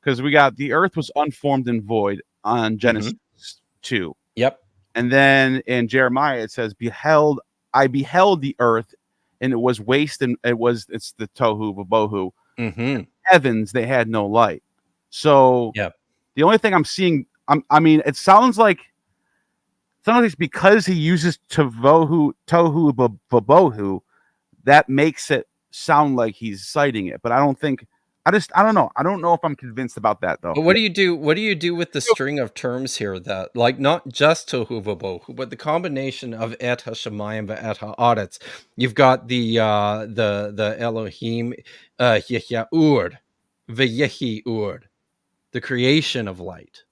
because we got the earth was unformed and void on Genesis 2. Yep. And then in Jeremiah it says, I beheld the earth, and it was waste, and it's the tohu vabohu. Heavens, they had no light. So the only thing I'm seeing, it sounds like it's because he uses tohu vabohu, that makes it sound like he's citing it. But I don't know. I don't know if I'm convinced about that though. But what do you do with the string of terms here that, like, not just tohu vabohu, but the combination of et hashemayim ve'et haaretz? You've got the Elohim yehya'ur ve'yehi-ur, the creation of light.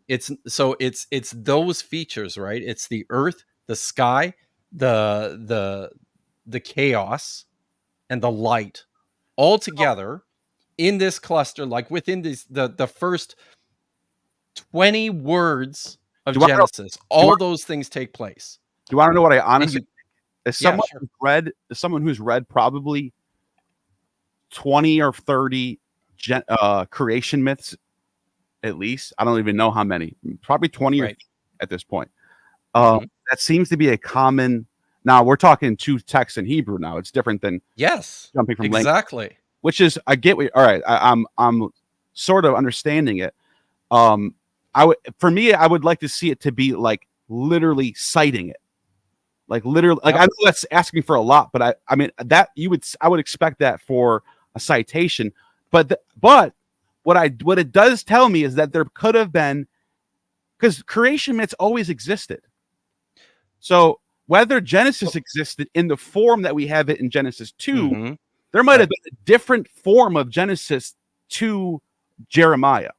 It's those features, right? It's the earth, the sky, the chaos, and the light all together in this cluster, like within the first 20 words of Genesis. All those things take place. Do you want to know what I honestly think? As someone who's read probably 20 or 30 creation myths, at least. I don't even know how many. Probably 20 or at this point. That seems to be a common. Now we're talking two texts in Hebrew. Now it's different than jumping from language, which is I get. All right, I'm sort of understanding it. I would like to see it to be like literally citing it. Like literally, like I know that's asking for a lot, but I mean that I would expect that for a citation. But what it does tell me is that there could have been, because creation myths always existed. So whether Genesis existed in the form that we have it in Genesis 2, there might have been a different form of Genesis to Jeremiah.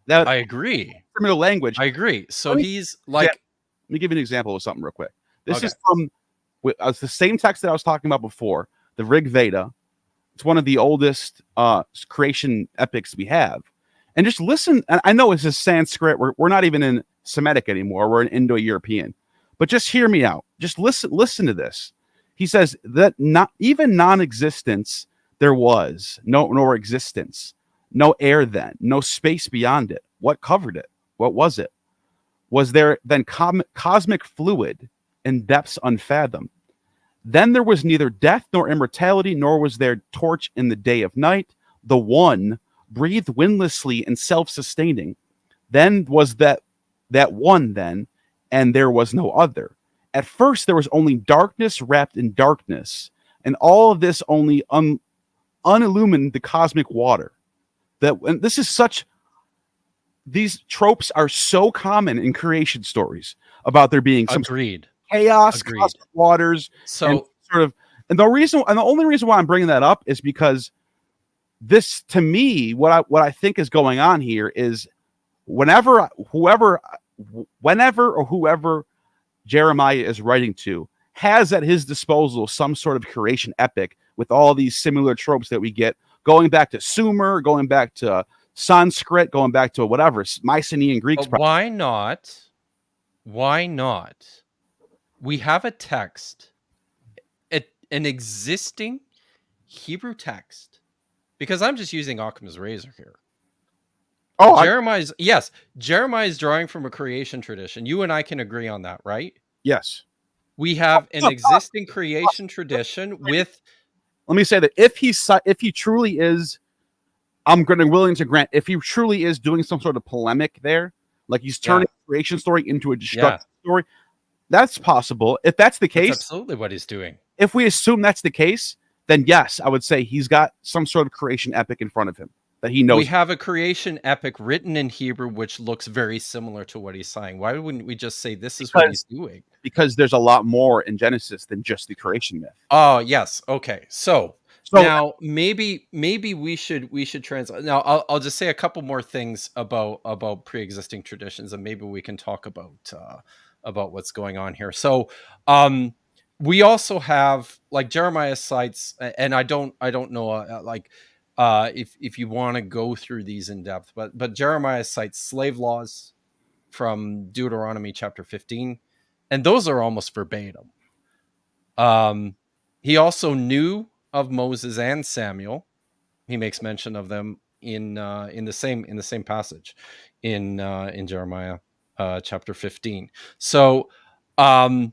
That I agree. Similar language. I agree. So he's like, let me give you an example of something real quick. This is from the same text that I was talking about before, the Rig Veda. It's one of the oldest creation epics we have. And just listen. And I know it's a Sanskrit. We're not even in Semitic anymore. We're in Indo-European. But just hear me out. Just listen to this. He says that not even non-existence there was, nor existence, no air then, no space beyond it. What covered it? What was it? Was there then cosmic fluid in depths unfathomed? Then there was neither death nor immortality, nor was there torch in the day of night. The one breathed windlessly and self-sustaining. Then was that one then, and there was no other. At first there was only darkness wrapped in darkness, and all of this only unillumined the cosmic water. And this is such. These tropes are so common in creation stories about there being some chaos, cosmic waters. So and the only reason why I'm bringing that up is because this, to me, what I think is going on here is whenever Jeremiah is writing to has at his disposal some sort of creation epic with all these similar tropes that we get, going back to Sumer, going back to Sanskrit, going back to whatever, Mycenaean Greeks. Why not? We have a text, an existing Hebrew text, because I'm just using Occam's razor here. Jeremiah's drawing from a creation tradition. You and I can agree on that, right? Yes. We have an existing creation tradition with. Let me say that if he truly is, I'm willing to grant, if he truly is doing some sort of polemic there, like he's turning a creation story into a destruction story, that's possible. If that's the case, that's absolutely what he's doing. If we assume that's the case, then yes, I would say he's got some sort of creation epic in front of him that he knows. We have a creation epic written in Hebrew, which looks very similar to what he's saying. Why wouldn't we just say this is what he's doing? Because there's a lot more in Genesis than just the creation myth. Oh, yes. Okay. So now maybe we should translate. Now I'll just say a couple more things about pre-existing traditions, and maybe we can talk about what's going on here. So we also have, like, Jeremiah cites, and I don't know if you want to go through these in depth, but Jeremiah cites slave laws from Deuteronomy chapter 15, and those are almost verbatim. He also knew of Moses and Samuel. He makes mention of them in the same passage in Jeremiah chapter 15. So now,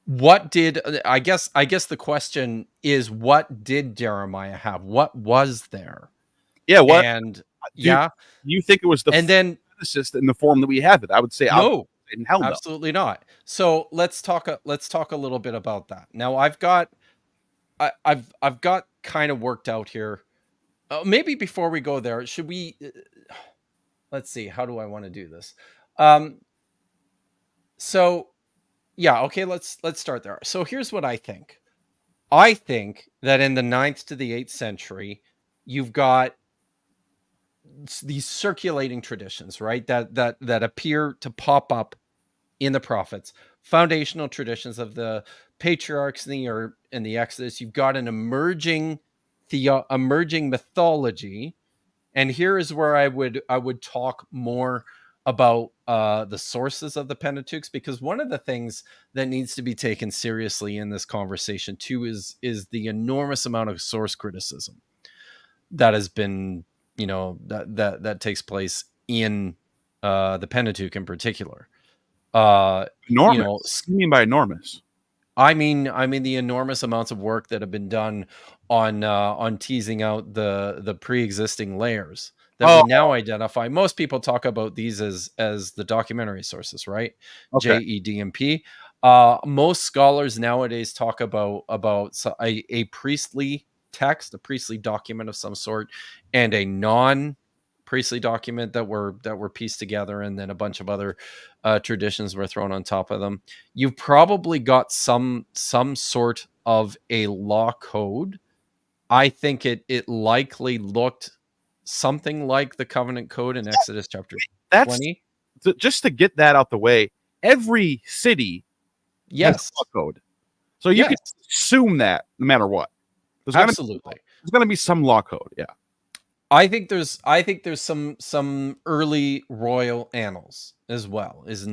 what did I guess the question is, what did Jeremiah have? What was there? Yeah, what? And do you think it was the Genesis in the form that we have it? I would say no. Hell no. Absolutely not. So let's talk a little bit about that. Now I've got kind of worked out here. Maybe before we go there, should we? Let's see. How do I want to do this? So yeah, okay. Let's start there. So here's what I think. I think that in the 9th to the 8th century, you've got these circulating traditions, right? That appear to pop up in the prophets, foundational traditions of the patriarchs in the Exodus. You've got an emerging mythology, and here is where I would talk more about the sources of the Pentateuch, because one of the things that needs to be taken seriously in this conversation too is the enormous amount of source criticism that has been, that takes place in the Pentateuch in particular. Enormous. What do you mean by enormous? I mean the enormous amounts of work that have been done on teasing out the pre-existing layers that we now identify. Most people talk about these as the documentary sources, right? Okay. JEDMP. Most scholars nowadays talk about a priestly text, a priestly document of some sort, and a non-priestly document that were pieced together, and then a bunch of other traditions were thrown on top of them. You've probably got some sort of a law code. I think it likely looked something like the covenant code in Exodus chapter 20. Just to get that out the way, every city has a law code. So you can assume that no matter what. There's going to be some law code. Yeah. I think there's some early royal annals as well. Is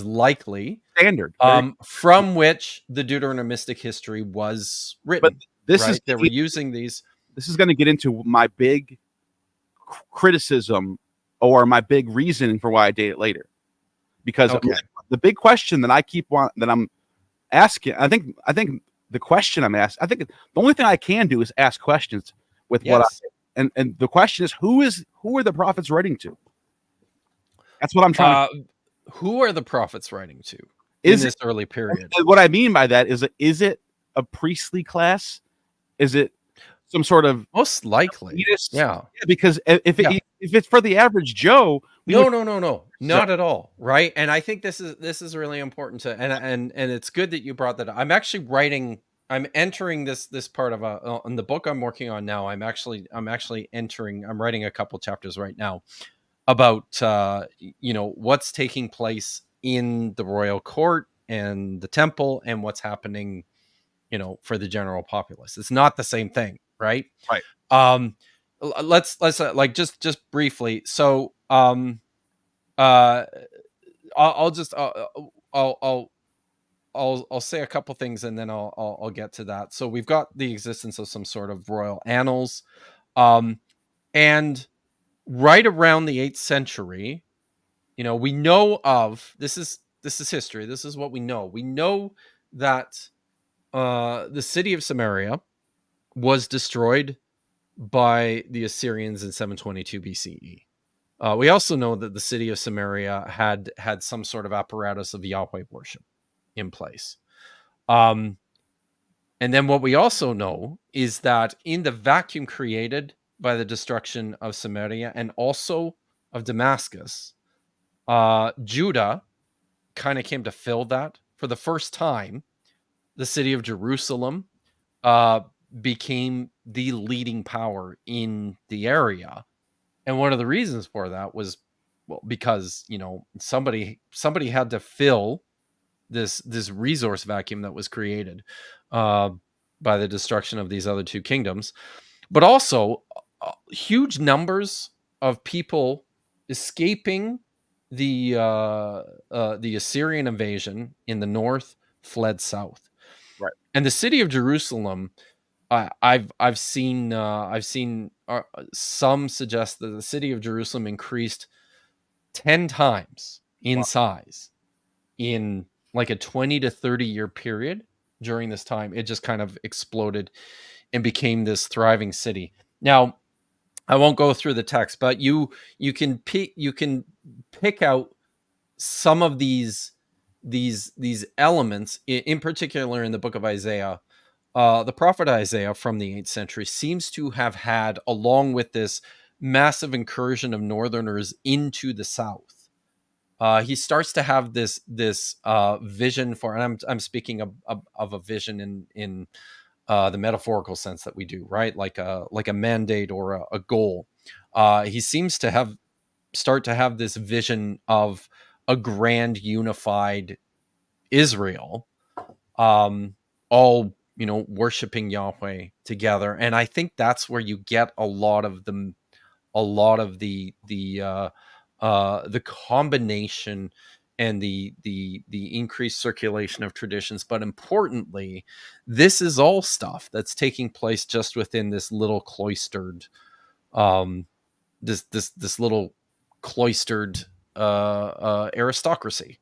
likely standard from which the Deuteronomistic history was written. But they were using these. This is going to get into my big criticism or my big reasoning for why I date it later, because the big question that I'm asking, I think the question I'm asking, I think the only thing I can do is ask questions with what I. And the question is, who are the prophets writing to? That's what I'm trying to. Who are the prophets writing to in this early period? What I mean by that is it a priestly class? Is it some sort of most likely? Yeah, because if it's for the average Joe, no, not at all, right? And I think this is really important to and it's good that you brought that up. I'm entering this part of in the book I'm working on now. I'm writing a couple chapters right now about what's taking place in the royal court and the temple, and what's happening for the general populace. It's not the same thing, right? Let's like just briefly. So I'll say a couple things, and then I'll get to that. So we've got the existence of some sort of royal annals, and right around the 8th century, we know of this is history. This is what we know. We know that the city of Samaria was destroyed by the Assyrians in 722 BCE. We also know that the city of Samaria had some sort of apparatus of Yahweh worship in place. And then what we also know is that in the vacuum created by the destruction of Samaria and also of Damascus, Judah kind of came to fill that. For the first time, the city of Jerusalem became the leading power in the area. And one of the reasons for that was, because somebody had to fill this resource vacuum that was created by the destruction of these other two kingdoms, but also huge numbers of people escaping the Assyrian invasion in the north fled south. Right. And the city of Jerusalem, I've seen some suggest that the city of Jerusalem increased 10 times in size in like a 20 to 30 year period. During this time, it just kind of exploded and became this thriving city. Now, I won't go through the text, but you can pick out some of these elements, in particular in the book of Isaiah. The prophet Isaiah from the 8th century seems to have had, along with this massive incursion of northerners into the south, he starts to have this vision for, and I'm speaking of a vision in the metaphorical sense that we do, right? Like a mandate or a goal. He seems to start to have this vision of a grand unified Israel, all worshiping Yahweh together. And I think that's where you get a lot of the the combination and the increased circulation of traditions. But importantly, this is all stuff that's taking place just within this little cloistered, this little cloistered aristocracy.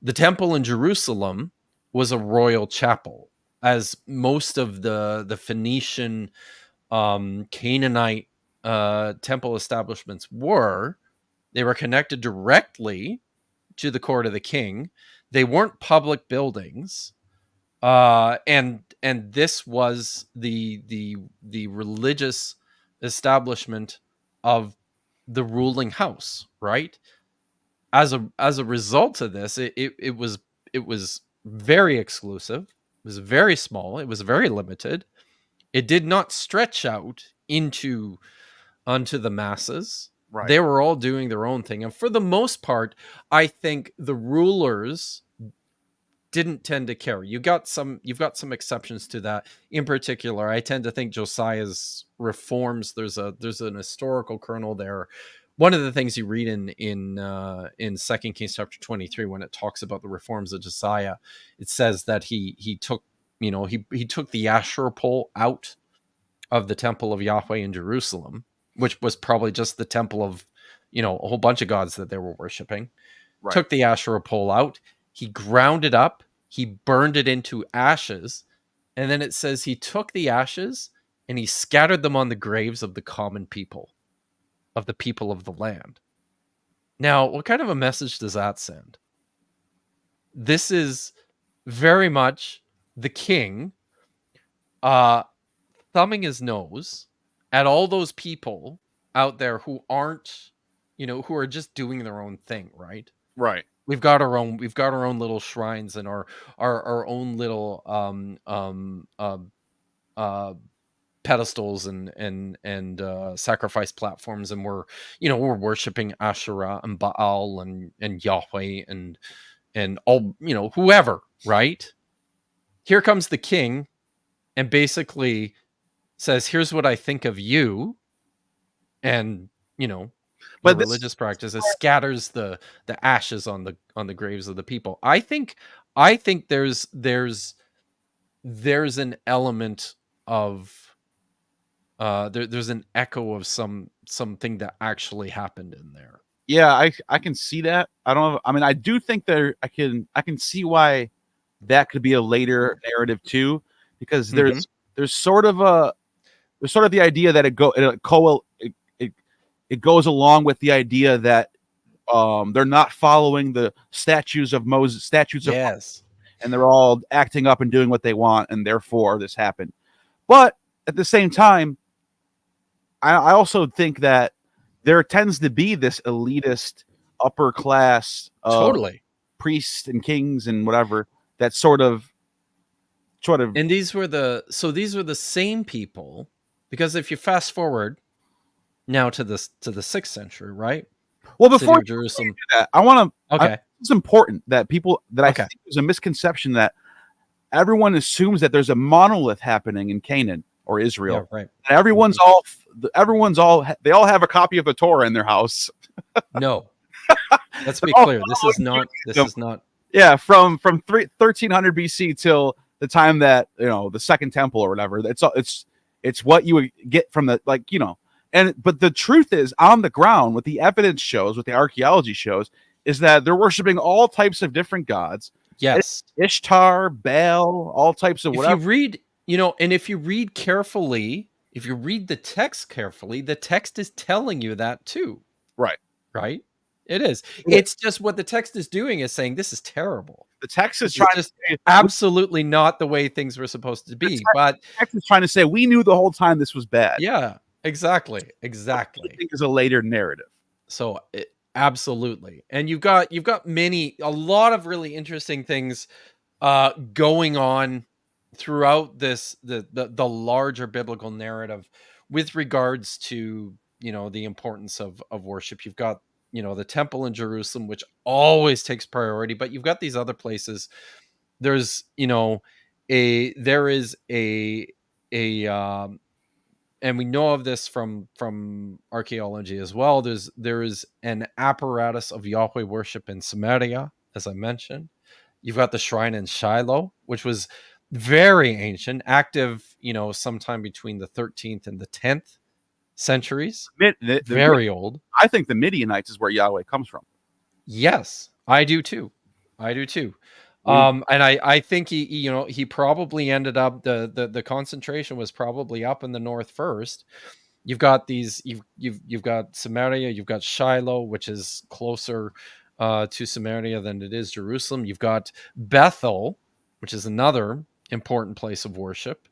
The temple in Jerusalem was a royal chapel, as most of the Phoenician, Canaanite temple establishments were. They were connected directly to the court of the king. They weren't public buildings, and this was the religious establishment of the ruling house, right? As a result of this, it was very exclusive. It was very small. It was very limited. It did not stretch out onto the masses. Right. They were all doing their own thing, and for the most part, I think the rulers didn't tend to care. You've got some exceptions to that. In particular, I tend to think Josiah's reforms. There's an historical kernel there. One of the things you read in 2 Kings chapter 23, when it talks about the reforms of Josiah, it says that he took he took the Asherah pole out of the temple of Yahweh in Jerusalem, which was probably just the temple of a whole bunch of gods that they were worshiping. Right. Took the Asherah pole out. He ground it up. He burned it into ashes. And then it says he took the ashes and he scattered them on the graves of the common people, of the people of the land. Now, what kind of a message does that send? This is very much the king thumbing his nose at all those people out there who aren't, who are just doing their own thing, right? Right. We've got our own little shrines and our own little pedestals and sacrifice platforms, and we're worshiping Asherah and Baal and Yahweh and all, whoever, right? Here comes the king and basically says, here's what I think of you, and but religious practices, scatters the ashes on the graves of the people. I think there's an element of there's an echo of something that actually happened in there. Yeah, I can see that. I don't know. I mean, I do think I can see why that could be a later narrative too, because there's sort of the idea that it goes along with the idea that they're not following the statutes of Moses, and they're all acting up and doing what they want, and therefore this happened. But at the same time, I also think that there tends to be this elitist upper class priests and kings and whatever that sort of and these were the same people, because if you fast forward now to the 6th century, right? Well, before Jerusalem, I want to. Okay, it's important that I think there's a misconception that everyone assumes that there's a monolith happening in Canaan or Israel. Yeah, right. And everyone's they all have a copy of the Torah in their house. No, let's be clear. This is not. Yeah, from 1300 BC till the time that the Second Temple or whatever. It's what you would get from the but the truth is, on the ground, what the evidence shows, what the archaeology shows, is that they're worshiping all types of different gods. Yes, Ishtar, Baal, all types of whatever. If you read, and if you read carefully, if you read the text carefully, the text is telling you that too. Right. Right. It is. Yeah. It's just what the text is doing is saying this is terrible. The text is trying to say, absolutely not the way things were supposed to be. But the text is trying to say we knew the whole time this was bad. Yeah. Exactly. I think is a later narrative. So absolutely, and you've got a lot of really interesting things going on throughout the larger biblical narrative with regards to the importance of worship. You've got the temple in Jerusalem, which always takes priority, but you've got these other places. There's there is a and we know of this from archaeology as well. There is an apparatus of Yahweh worship in Samaria, as I mentioned. You've got the shrine in Shiloh, which was very ancient, active, sometime between the 13th and the 10th centuries. Very old. I think the Midianites is where Yahweh comes from. Yes, I do too. And I think he probably ended up, the concentration was probably up in the north first. You've got you've got Samaria, you've got Shiloh, which is closer to Samaria than it is Jerusalem. You've got Bethel, which is another important place of worship.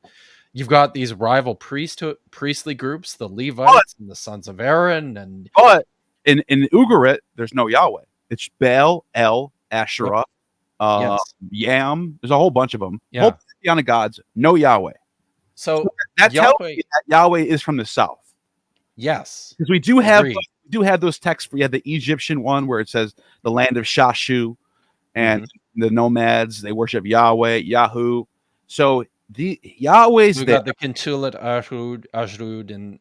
You've got these rival priestly groups, the Levites and the sons of Aaron, but in Ugarit, there's no Yahweh. It's Baal, El, Asherah, Yam. There's a whole bunch of them. Yeah. Whole pantheon of gods, no Yahweh. So that tells me that Yahweh is from the south. Yes, because we do have those texts. We have the Egyptian one where it says the land of Shashu, and the nomads, they worship Yahweh, Yahu. So the Yahweh's got the Kintulet Ashrud, and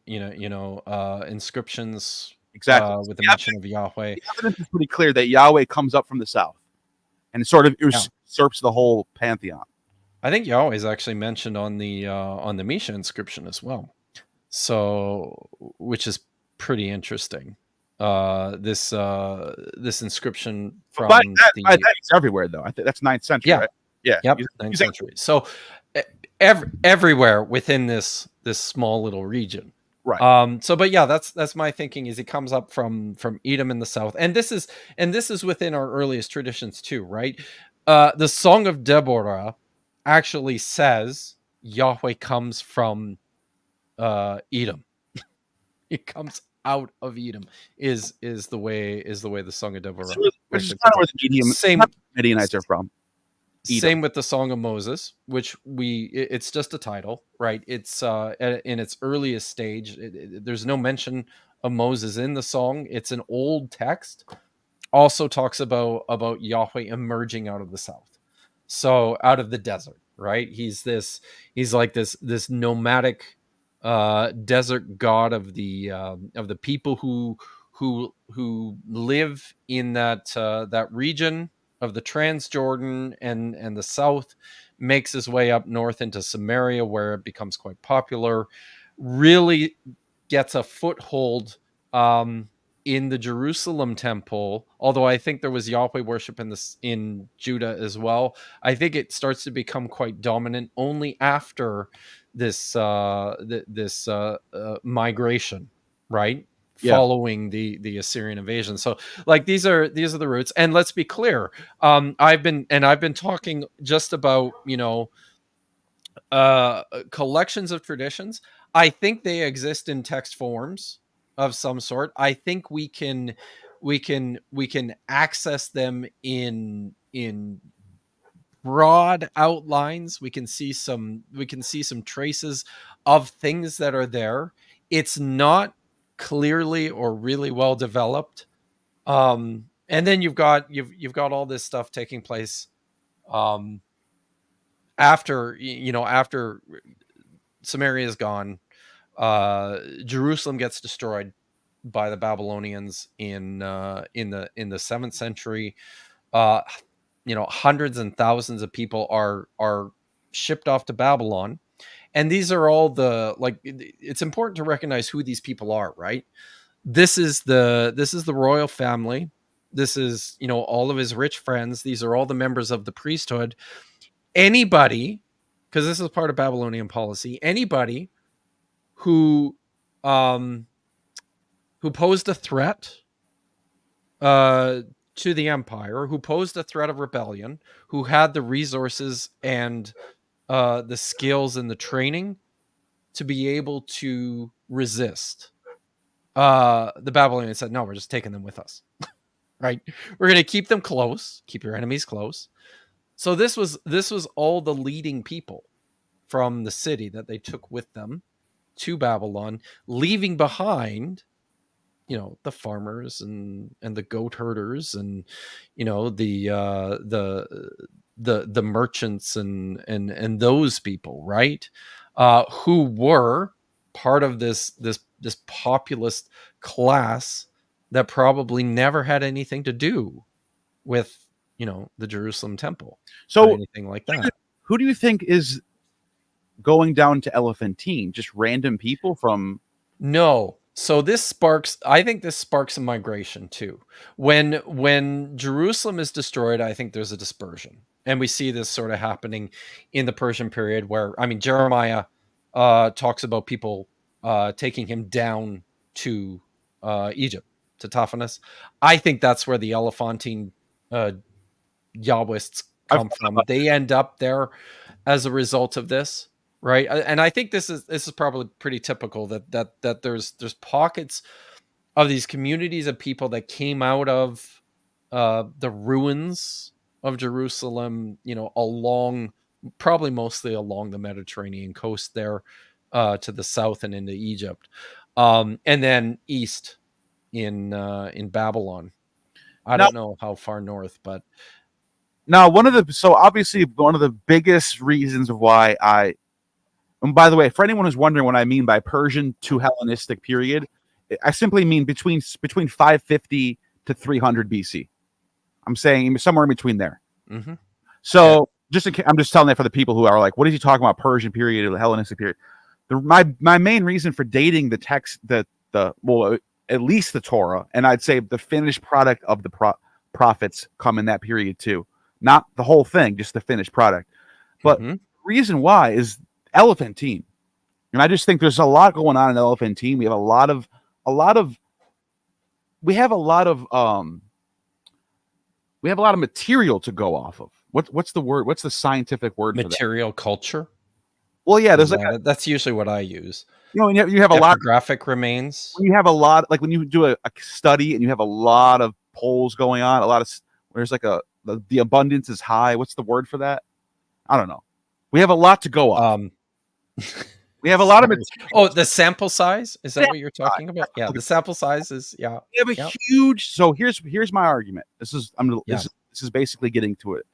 inscriptions. Exactly. With the mention of Yahweh. The evidence is pretty clear that Yahweh comes up from the south and sort of usurps the whole pantheon. I think Yahweh is actually mentioned on the Misha inscription as well. So, which is pretty interesting. This inscription from that's everywhere though. I think that's 9th century, right? Yeah. Yep, 9th century. So everywhere within this small little region. Right. But yeah, that's my thinking. Is it comes up from Edom in the south, and this is within our earliest traditions too, right? The Song of Deborah actually says Yahweh comes from Edom. It comes out of Edom. Is the way the Song of Deborah, which is kind of where the Midianites are from. Edom. Same with the Song of Moses, which it's just a title, right? It's in its earliest stage. There's no mention of Moses in the song. It's an old text. Also talks about Yahweh emerging out of the south, so out of the desert, right? He's like this nomadic desert god of the people who live in that region of the Transjordan and the south, makes his way up north into Samaria, where it becomes quite popular, really gets a foothold in the Jerusalem temple. Although I think there was Yahweh worship in Judah as well. I think it starts to become quite dominant only after this migration, right? Following the Assyrian invasion. So like these are the roots. And let's be clear, I've been talking just about collections of traditions. I think they exist in text forms of some sort. I think we can access them in broad outlines. We can see some traces of things that are there. It's not clearly or really well developed, and then you've got all this stuff taking place after Samaria is gone. Jerusalem gets destroyed by the Babylonians in the 7th century. Hundreds and thousands of people are shipped off to Babylon. And these are all it's important to recognize who these people are, right? This is the royal family. This is, all of his rich friends. These are all the members of the priesthood. Anybody, because this is part of Babylonian policy, anybody who posed a threat to the empire, who posed a threat of rebellion, who had the resources and the skills and the training to be able to resist. The Babylonians said, no, we're just taking them with us. Right? We're going to keep them close, keep your enemies close. So this was all the leading people from the city that they took with them to Babylon, leaving behind, the farmers and the goat herders and, the merchants and those people, right? Who were part of this populist class that probably never had anything to do with, the Jerusalem temple or anything like that. Who do you think is going down to Elephantine? Just random people from? No. So I think this sparks a migration too. When Jerusalem is destroyed, I think there's a dispersion. And we see this sort of happening in the Persian period where, Jeremiah talks about people taking him down to Egypt, to Taphanes. I think that's where the Elephantine Yahwists come from. They end up there as a result of this. Right. And I think this is probably pretty typical that there's pockets of these communities of people that came out of the ruins of Jerusalem, probably mostly along the Mediterranean coast there to the south and into Egypt. And then east in Babylon. I don't know how far north, but now obviously one of the biggest reasons of why and by the way, for anyone who's wondering what I mean by Persian to Hellenistic period, I simply mean between 550 to 300 BC. I'm saying somewhere in between there. Mm-hmm. So I'm just telling that for the people who are like, what is he talking about, Persian period or the Hellenistic period? My main reason for dating the text, at least the Torah, and I'd say the finished product of the prophets come in that period too. Not the whole thing, just the finished product. But the reason why is Elephantine, and I just think there's a lot going on in Elephantine. We have a lot of material to go off of. What's the word? What's the scientific word? Material culture. Well, yeah, there's that's usually what I use. You have a lot of graphic remains. When you have a lot, like when you do a study and you have a lot of polls going on, there's like the abundance is high. What's the word for that? I don't know. We have a lot to go off. We have a lot of material. Oh, the sample size? Is that what you're talking about? Yeah, the sample size is We have a huge. So here's my argument. This is basically getting to it.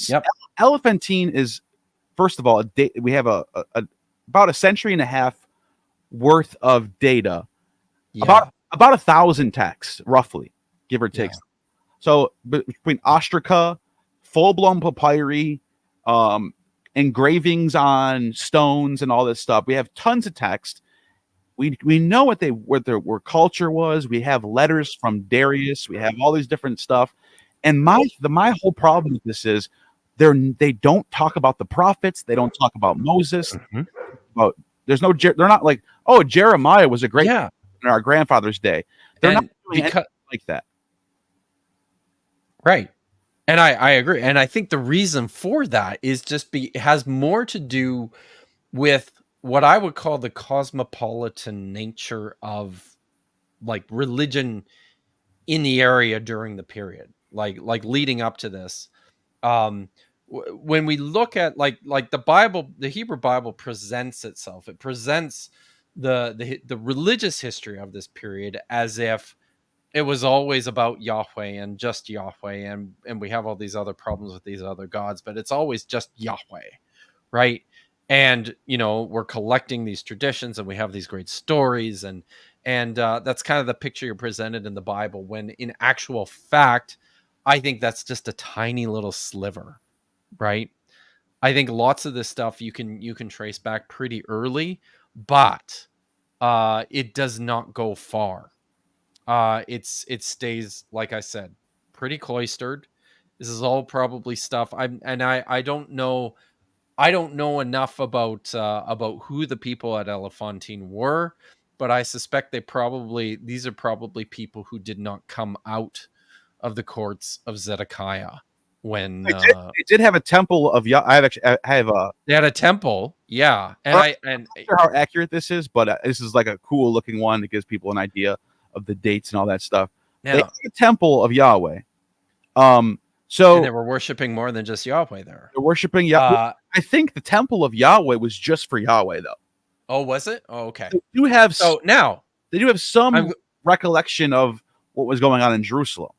Yep. Elephantine is, first of all, we have about a century and a half worth of data, about 1,000 texts, roughly, give or take. Yeah. So between ostraca, full-blown papyri, engravings on stones and all this stuff, we have tons of text. We know what their culture was. We have letters from Darius. We have all these different stuff. And my whole problem with this is they don't talk about the prophets. They don't talk about Moses. They're not like, oh, Jeremiah was a great in our grandfather's day. They're not doing anything like that. Right. And I agree. And I think the reason for that is it has more to do with what I would call the cosmopolitan nature of like religion in the area during the period, like leading up to this. When we look at like the Bible, the Hebrew Bible presents itself. It presents the religious history of this period as if it was always about Yahweh and just Yahweh, and we have all these other problems with these other gods, but it's always just Yahweh, right? And we're collecting these traditions, and we have these great stories, and that's kind of the picture you're presented in the Bible. When in actual fact, I think that's just a tiny little sliver, right? I think lots of this stuff you can trace back pretty early, but it does not go far. It stays, like I said, pretty cloistered. This is all probably stuff I don't know enough about who the people at Elephantine were, but I suspect these are probably people who did not come out of the courts of Zedekiah when they did have a temple of Yah. They had a temple, yeah. And I'm not sure how accurate this is, but this is like a cool looking one that gives people an idea of the dates and all that stuff. Yeah. They had a temple of Yahweh. So and they were worshiping more than just Yahweh there. They're worshiping Yahweh. I think the temple of Yahweh was just for Yahweh, though. Oh, was it? Oh, okay. They do have some recollection of what was going on in Jerusalem.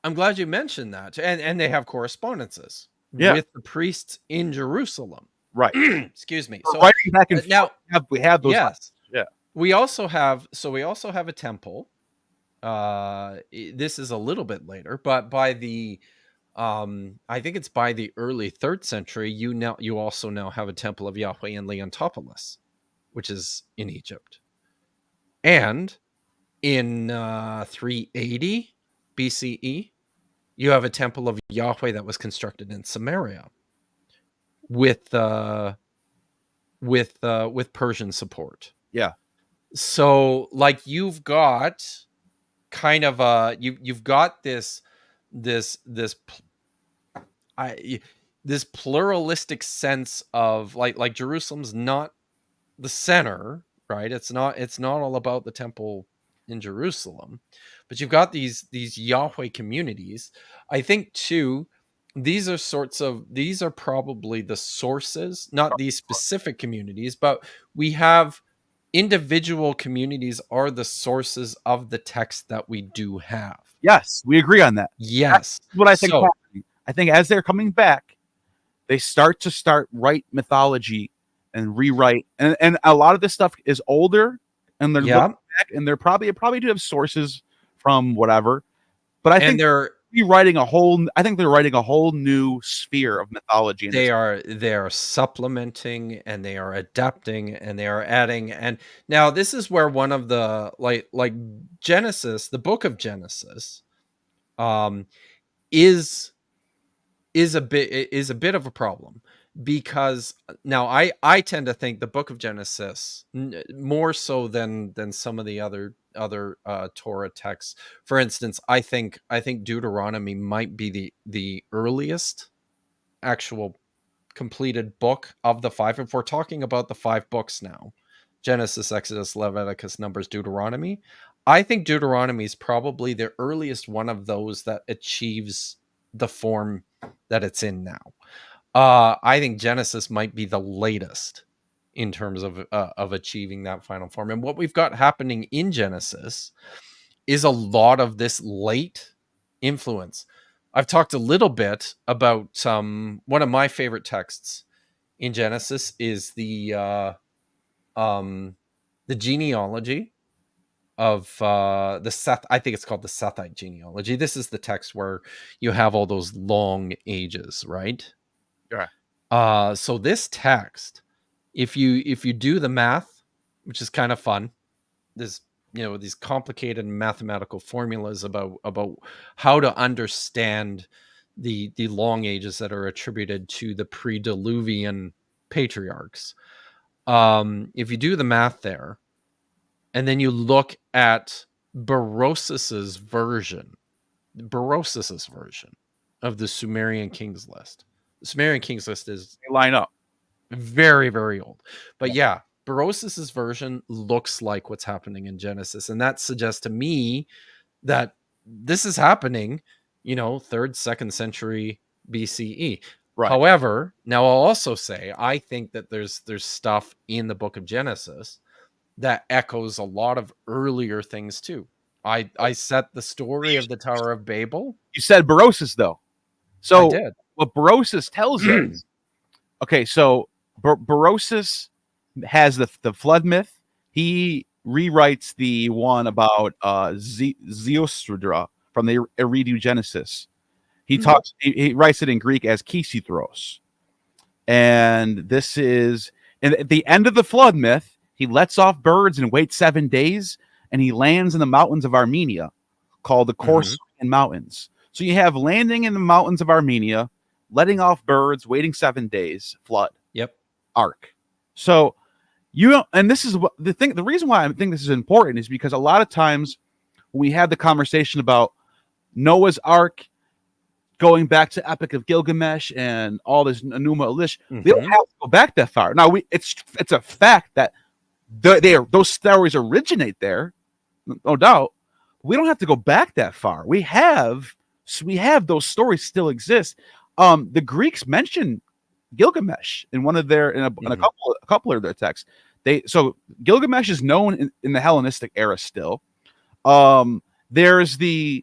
I'm glad you mentioned that. And they have correspondences with the priests in Jerusalem. Right. Excuse me. So writing back and now we have those. Yes. we also have a temple. This is a little bit later, but by the I think it's by the early 3rd century, you also now have a temple of Yahweh in Leontopolis, which is in Egypt. And in 380 BCE, you have a temple of Yahweh that was constructed in Samaria with Persian support. Yeah. So like you've got kind of you've got this pluralistic sense of like Jerusalem's not the center, right? It's not all about the temple in Jerusalem, but you've got these Yahweh communities. I think too, these are probably the sources, not these specific communities, but we have individual communities are the sources of the text that we do have. Yes, we agree on that. Yes. That's what I think. So, I think as they're coming back, they start write mythology and rewrite, and a lot of this stuff is older, and they're looking back, and they're probably do have sources from whatever, but I think they're rewriting I think they're writing a whole new sphere of mythology. They are supplementing, and they are adapting, and they are adding. And now this is where one of the like Genesis, the book of Genesis, is a bit of a problem, because now I tend to think the book of Genesis more so than some of the other Torah texts. For instance, I think Deuteronomy might be the earliest actual completed book of the 5. If we're talking about the 5 books now, Genesis, Exodus, Leviticus, Numbers, Deuteronomy, I think Deuteronomy is probably the earliest one of those that achieves the form that it's in now. I think Genesis might be the latest in terms of achieving that final form. And what we've got happening in Genesis is a lot of this late influence. I've talked a little bit about one of my favorite texts in Genesis is the genealogy of the Seth. I think it's called the Sethite genealogy. This is the text where you have all those long ages, right? Yeah. So this text, if you do the math, which is kind of fun, there's these complicated mathematical formulas about how to understand the long ages that are attributed to the pre-Diluvian patriarchs. If you do the math there, and then you look at Berosus's version of the Sumerian Kings List. The Sumerian Kings List is they line up very, very old, but yeah. Berosus's version looks like what's happening in Genesis, and that suggests to me that this is happening, 3rd, 2nd century BCE. Right. However, now I'll also say I think that there's stuff in the book of Genesis that echoes a lot of earlier things too. I set the story of the Tower of Babel. You said Berosus though, so I did. What Berosus tells us. Okay, so Berosus has the flood myth. He rewrites the one about Zeostradra from the Eridu Genesis. He talks. He writes it in Greek as Kisithros, and this is at the end of the flood myth. He lets off birds and waits 7 days, and he lands in the mountains of Armenia, called the Corcyraean Mountains. So you have landing in the mountains of Armenia, letting off birds, waiting 7 days, flood. Yep. Ark. So and this is what the thing. The reason why I think this is important is because a lot of times when we had the conversation about Noah's Ark going back to Epic of Gilgamesh and all this Enuma Elish, they don't have to go back that far. Now it's a fact that those stories originate there, no doubt. We don't have to go back that far. We have those stories still exist. The Greeks mention Gilgamesh in one of their in a couple of their texts. So Gilgamesh is known in the Hellenistic era still. There's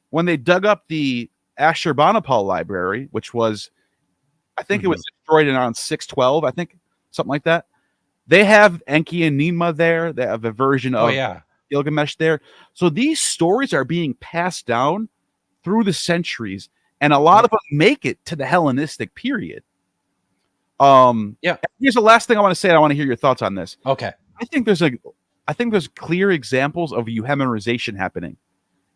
when they dug up the Ashurbanipal library, which was, I think it was destroyed in around 612, I think, something like that. They have Enki and Nima there. They have a version Oh of yeah. Gilgamesh there. So these stories are being passed down through the centuries, and a lot of them make it to the Hellenistic period. Yeah. Here's the last thing I want to say. I want to hear your thoughts on this. Okay. I think there's clear examples of euhemerization happening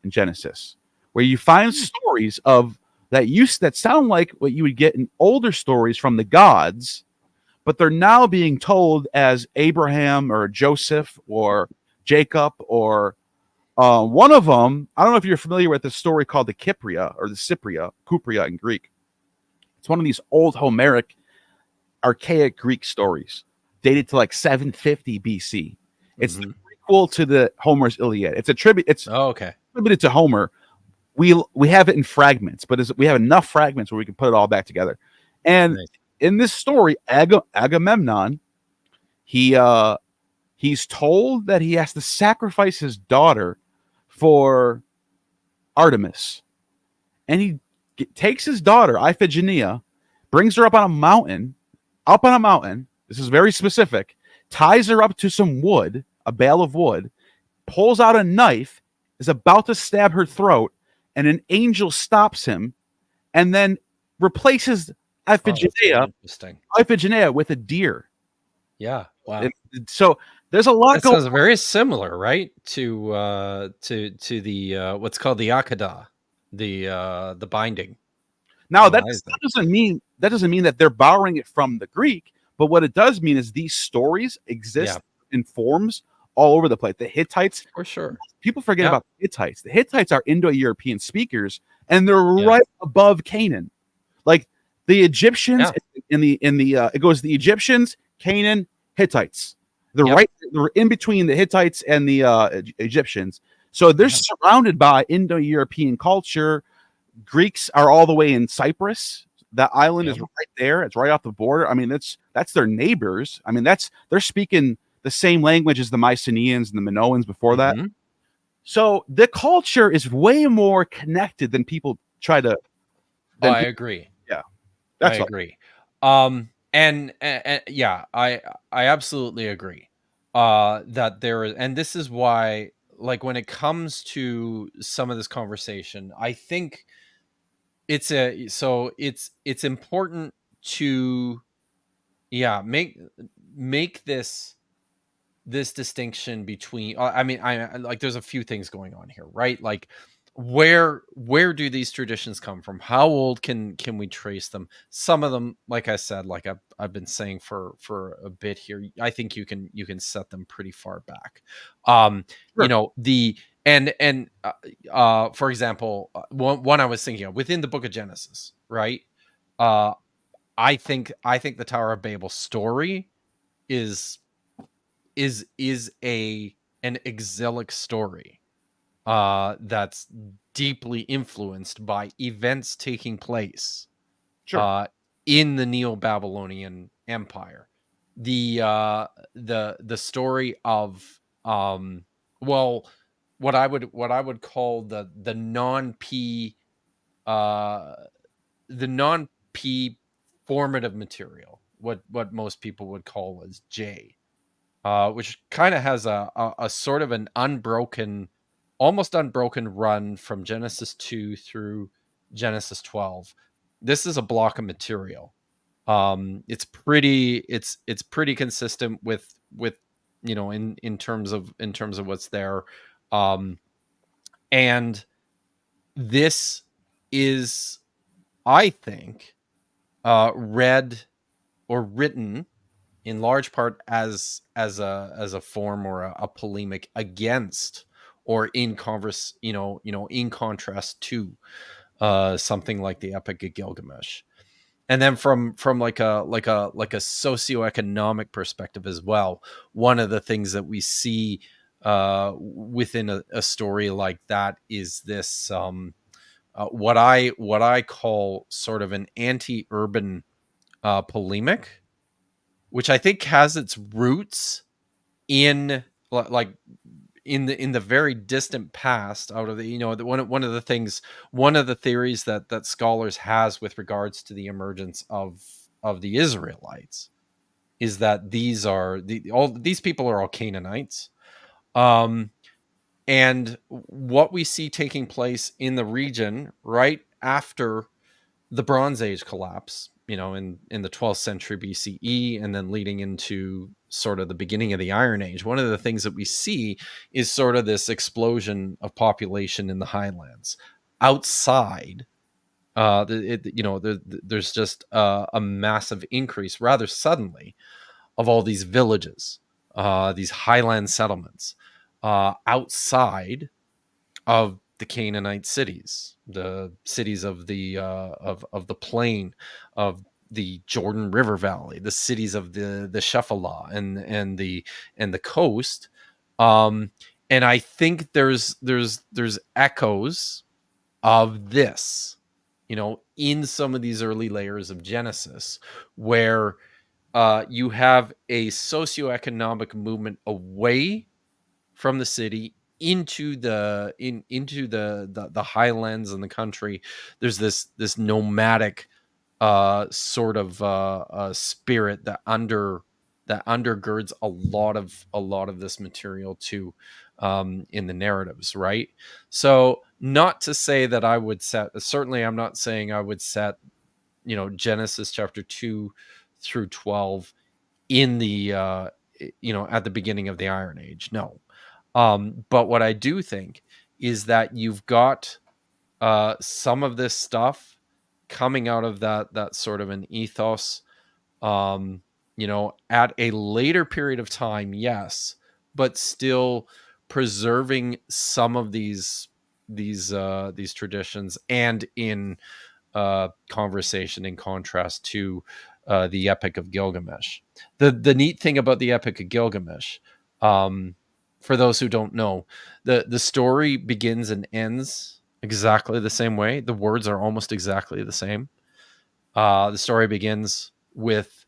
in Genesis, where you find stories of that sound like what you would get in older stories from the gods, but they're now being told as Abraham or Joseph or Jacob or one of them. I don't know if you're familiar with the story called the Kypria or the Kupria in Greek. It's one of these old Homeric, archaic Greek stories dated to like 750 BC. It's the prequel to the Homer's Iliad. It's a tribute. It's attributed to Homer. We have it in fragments, but we have enough fragments where we can put it all back together. And in this story, Agamemnon, he's told that he has to sacrifice his daughter for Artemis, and he takes his daughter Iphigenia, brings her up on a mountain. This is very specific. Ties her up to some wood, a bale of wood, pulls out a knife, is about to stab her throat, and an angel stops him, and then replaces Iphigenia with a deer. Yeah. Wow. So there's a lot. That sounds very similar, right? To the what's called the Akada, the binding. Now that doesn't mean that they're borrowing it from the Greek, but what it does mean is these stories exist in forms all over the place. The Hittites, for sure. People forget about the Hittites. The Hittites are Indo-European speakers, and they're right above Canaan. Like the Egyptians it goes the Egyptians, Canaan, Hittites. They're in between the Hittites and the Egyptians. So they're surrounded by Indo-European culture. Greeks are all the way in Cyprus. That island is right there. It's right off the border. I mean, that's their neighbors. I mean, they're speaking the same language as the Mycenaeans and the Minoans before that. So the culture is way more connected than people try to. I agree. Yeah, I agree. And yeah, I absolutely agree. That there is, and this is why, like, when it comes to some of this conversation, I think it's important to make this distinction between I mean I like there's a few things going on here, right? Like where do these traditions come from? How old can we trace them? Some of them, like I said, like I've been saying for a bit here, I think you can set them pretty far back. You know, for example, one I was thinking of within the book of Genesis, right? I think the Tower of Babel story is an exilic story that's deeply influenced by events taking place in the Neo-Babylonian Empire. The story of what I would call the non-P formative material, what most people would call as J. Which kind of has a sort of an almost unbroken run from Genesis 2 through Genesis 12. This is a block of material. It's pretty consistent with you know in terms of what's there, and this is, I think, read or written in large part as a form or a polemic against or in in contrast to something like the Epic of Gilgamesh. And then from like a socioeconomic perspective as well, one of the things that we see within a story like that is this what I call sort of an anti-urban polemic, which I think has its roots in like in the very distant past, out of the one of the theories that scholars has with regards to the emergence of the Israelites is that all these people are all Canaanites. And what we see taking place in the region right after the Bronze Age collapse, in the 12th century BCE, and then leading into sort of the beginning of the Iron Age, one of the things that we see is sort of this explosion of population in the highlands outside. There's just a massive increase rather suddenly of all these villages, these highland settlements outside of the Canaanite cities, the cities of the plain, of the Jordan River Valley, the cities of the Shephelah and the coast. And I think there's echoes of this, in some of these early layers of Genesis, where you have a socioeconomic movement away from the city into the highlands and the country. There's this nomadic sort of spirit that undergirds a lot of this material too, in the narratives, right? So not to say that I would certainly I'm not saying I would set Genesis chapter 2 through 12 in the at the beginning of the Iron Age. No. But what I do think is that you've got some of this stuff coming out of that sort of an ethos, at a later period of time, yes, but still preserving some of these traditions, and in conversation in contrast to the Epic of Gilgamesh. The neat thing about the Epic of Gilgamesh, for those who don't know, the story begins and ends exactly the same way. The words are almost exactly the same. The story begins with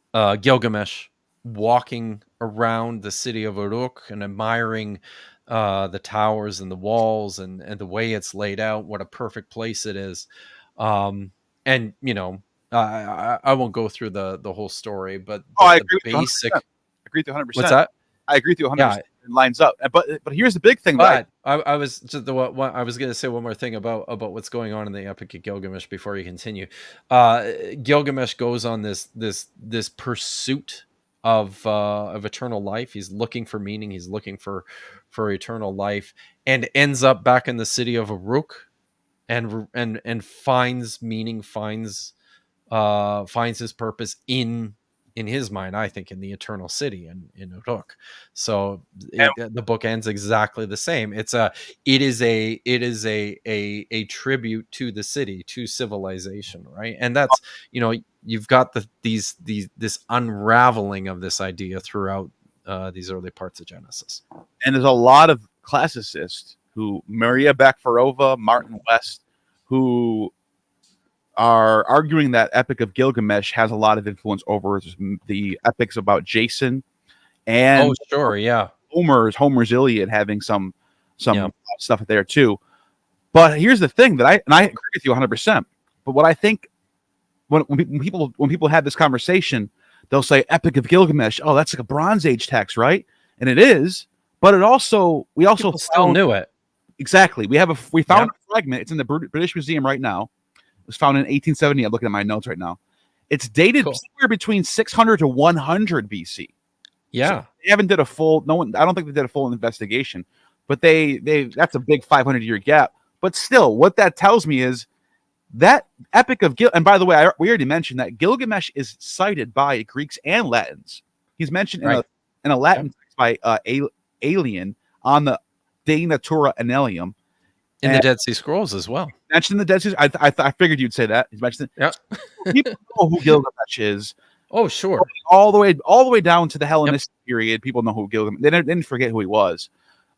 Gilgamesh walking around the city of Uruk and admiring the towers and the walls and the way it's laid out. What a perfect place it is. And I won't go through the whole story, but I the agree with basic. I agree with you 100%. What's that? I agree with you 100%. Yeah. It lines up. But here's the big thing. But I was just I was going to say one more thing about what's going on in the Epic of Gilgamesh before you continue. Gilgamesh goes on this pursuit of eternal life. He's looking for meaning. He's looking for eternal life, and ends up back in the city of Uruk, and finds meaning, finds his purpose in his mind, I think, in the eternal city in Uruk. So the book ends exactly the same. It is a tribute to the city, to civilization, right? And that's, you've got this unraveling of this idea throughout these early parts of Genesis. And there's a lot of classicists Maria Bakhfarova, Martin West, who are arguing that Epic of Gilgamesh has a lot of influence over the epics about Jason, and Homer's Iliad having some stuff there too. But here's the thing that I agree with you 100%. But what I think when people have this conversation, they'll say Epic of Gilgamesh. Oh, that's like a Bronze Age text, right? And it is. But we also still knew it. Exactly. We found a fragment. It's in the British Museum right now. It was found in 1870. I'm looking at my notes right now. It's dated somewhere between 600 to 100 BC. Yeah. So they haven't did a full. No one. I don't think they did a full investigation. But they that's a big 500-year gap. But still, what that tells me is that Epic of Gilgamesh. And by the way, we already mentioned that Gilgamesh is cited by Greeks and Latins. He's mentioned in a Latin text by Alien on the De Natura Annalium. In the Dead Sea Scrolls as well. Mentioned in the Dead Sea. I figured you'd say that. He's mentioned it. Yeah. People know who Gilgamesh is. Oh, sure. All the way down to the Hellenistic period, people know who Gilgamesh. They didn't forget who he was.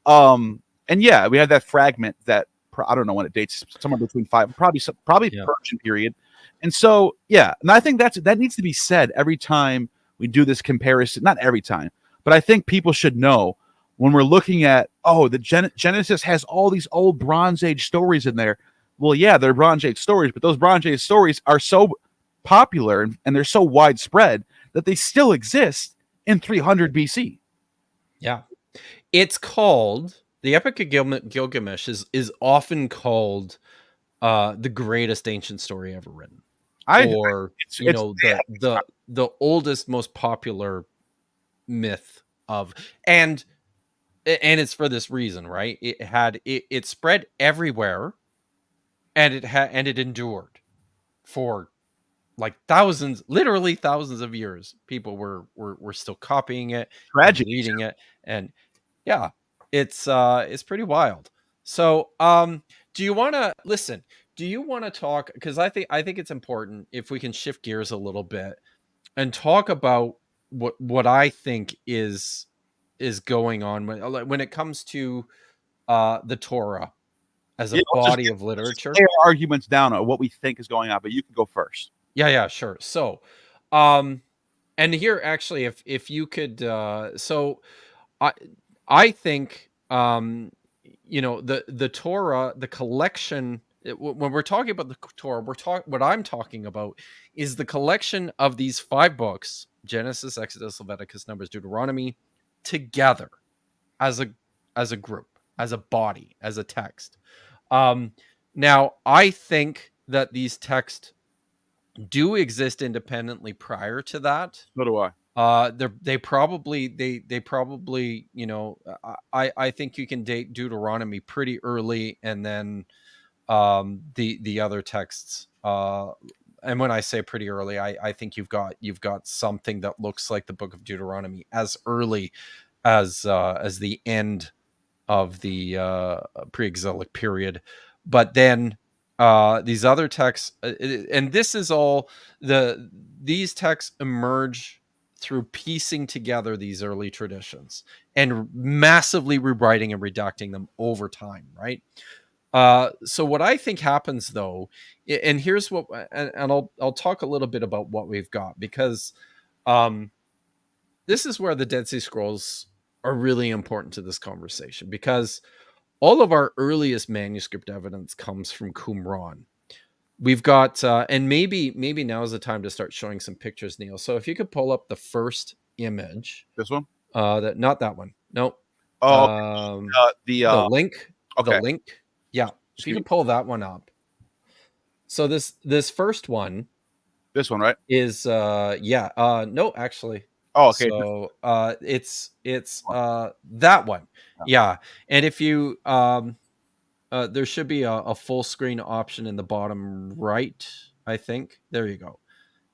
And yeah, we had that fragment that I don't know when it dates, somewhere between probably Persian period. And so yeah, and I think that needs to be said every time we do this comparison. Not every time, but I think people should know when we're looking at the Genesis has all these old Bronze Age stories in there. Well, yeah, they're Bronze Age stories, but those Bronze Age stories are so popular and they're so widespread that they still exist in 300 BC. Yeah. It's called, the Epic of Gilgamesh is often called the greatest ancient story ever written. The oldest, most popular myth of, and it's for this reason, right? It spread everywhere, and it endured for like literally thousands of years. People were still copying it, and reading it, and yeah, it's pretty wild. So, do you want to listen? Do you want to talk? Because I think it's important if we can shift gears a little bit and talk about what I think is going on when it comes to the Torah as a body of literature. Lay our arguments down on what we think is going on, but you can go first. Yeah, sure. So, and here actually, if you could, so I think, the Torah, the collection. When we're talking about the Torah, what I'm talking about is the collection of these 5 books: Genesis, Exodus, Leviticus, Numbers, Deuteronomy, together as a group, as a body, as a text. Now, I think that these texts do exist independently prior to that. So do I. They probably, I think you can date Deuteronomy pretty early, and then the other texts. And when I say pretty early, I think you've got something that looks like the book of Deuteronomy as early as the end of the pre-exilic period. But then these other texts, and this is all these texts emerge through piecing together these early traditions and massively rewriting and redacting them over time, right? So what I think happens, though, and here's what, and I'll talk a little bit about what we've got, because this is where the Dead Sea Scrolls are really important to this conversation, because all of our earliest manuscript evidence comes from Qumran. We've got, and maybe now is the time to start showing some pictures, Neil. So if you could pull up the first image. This one? Not that one. No. Oh, the link. Okay. The link. Yeah. If you can pull that one up. So this first one. This one, right? Is no, actually. Oh, okay. So it's that one. Yeah. And if you there should be a full screen option in the bottom right, I think. There you go.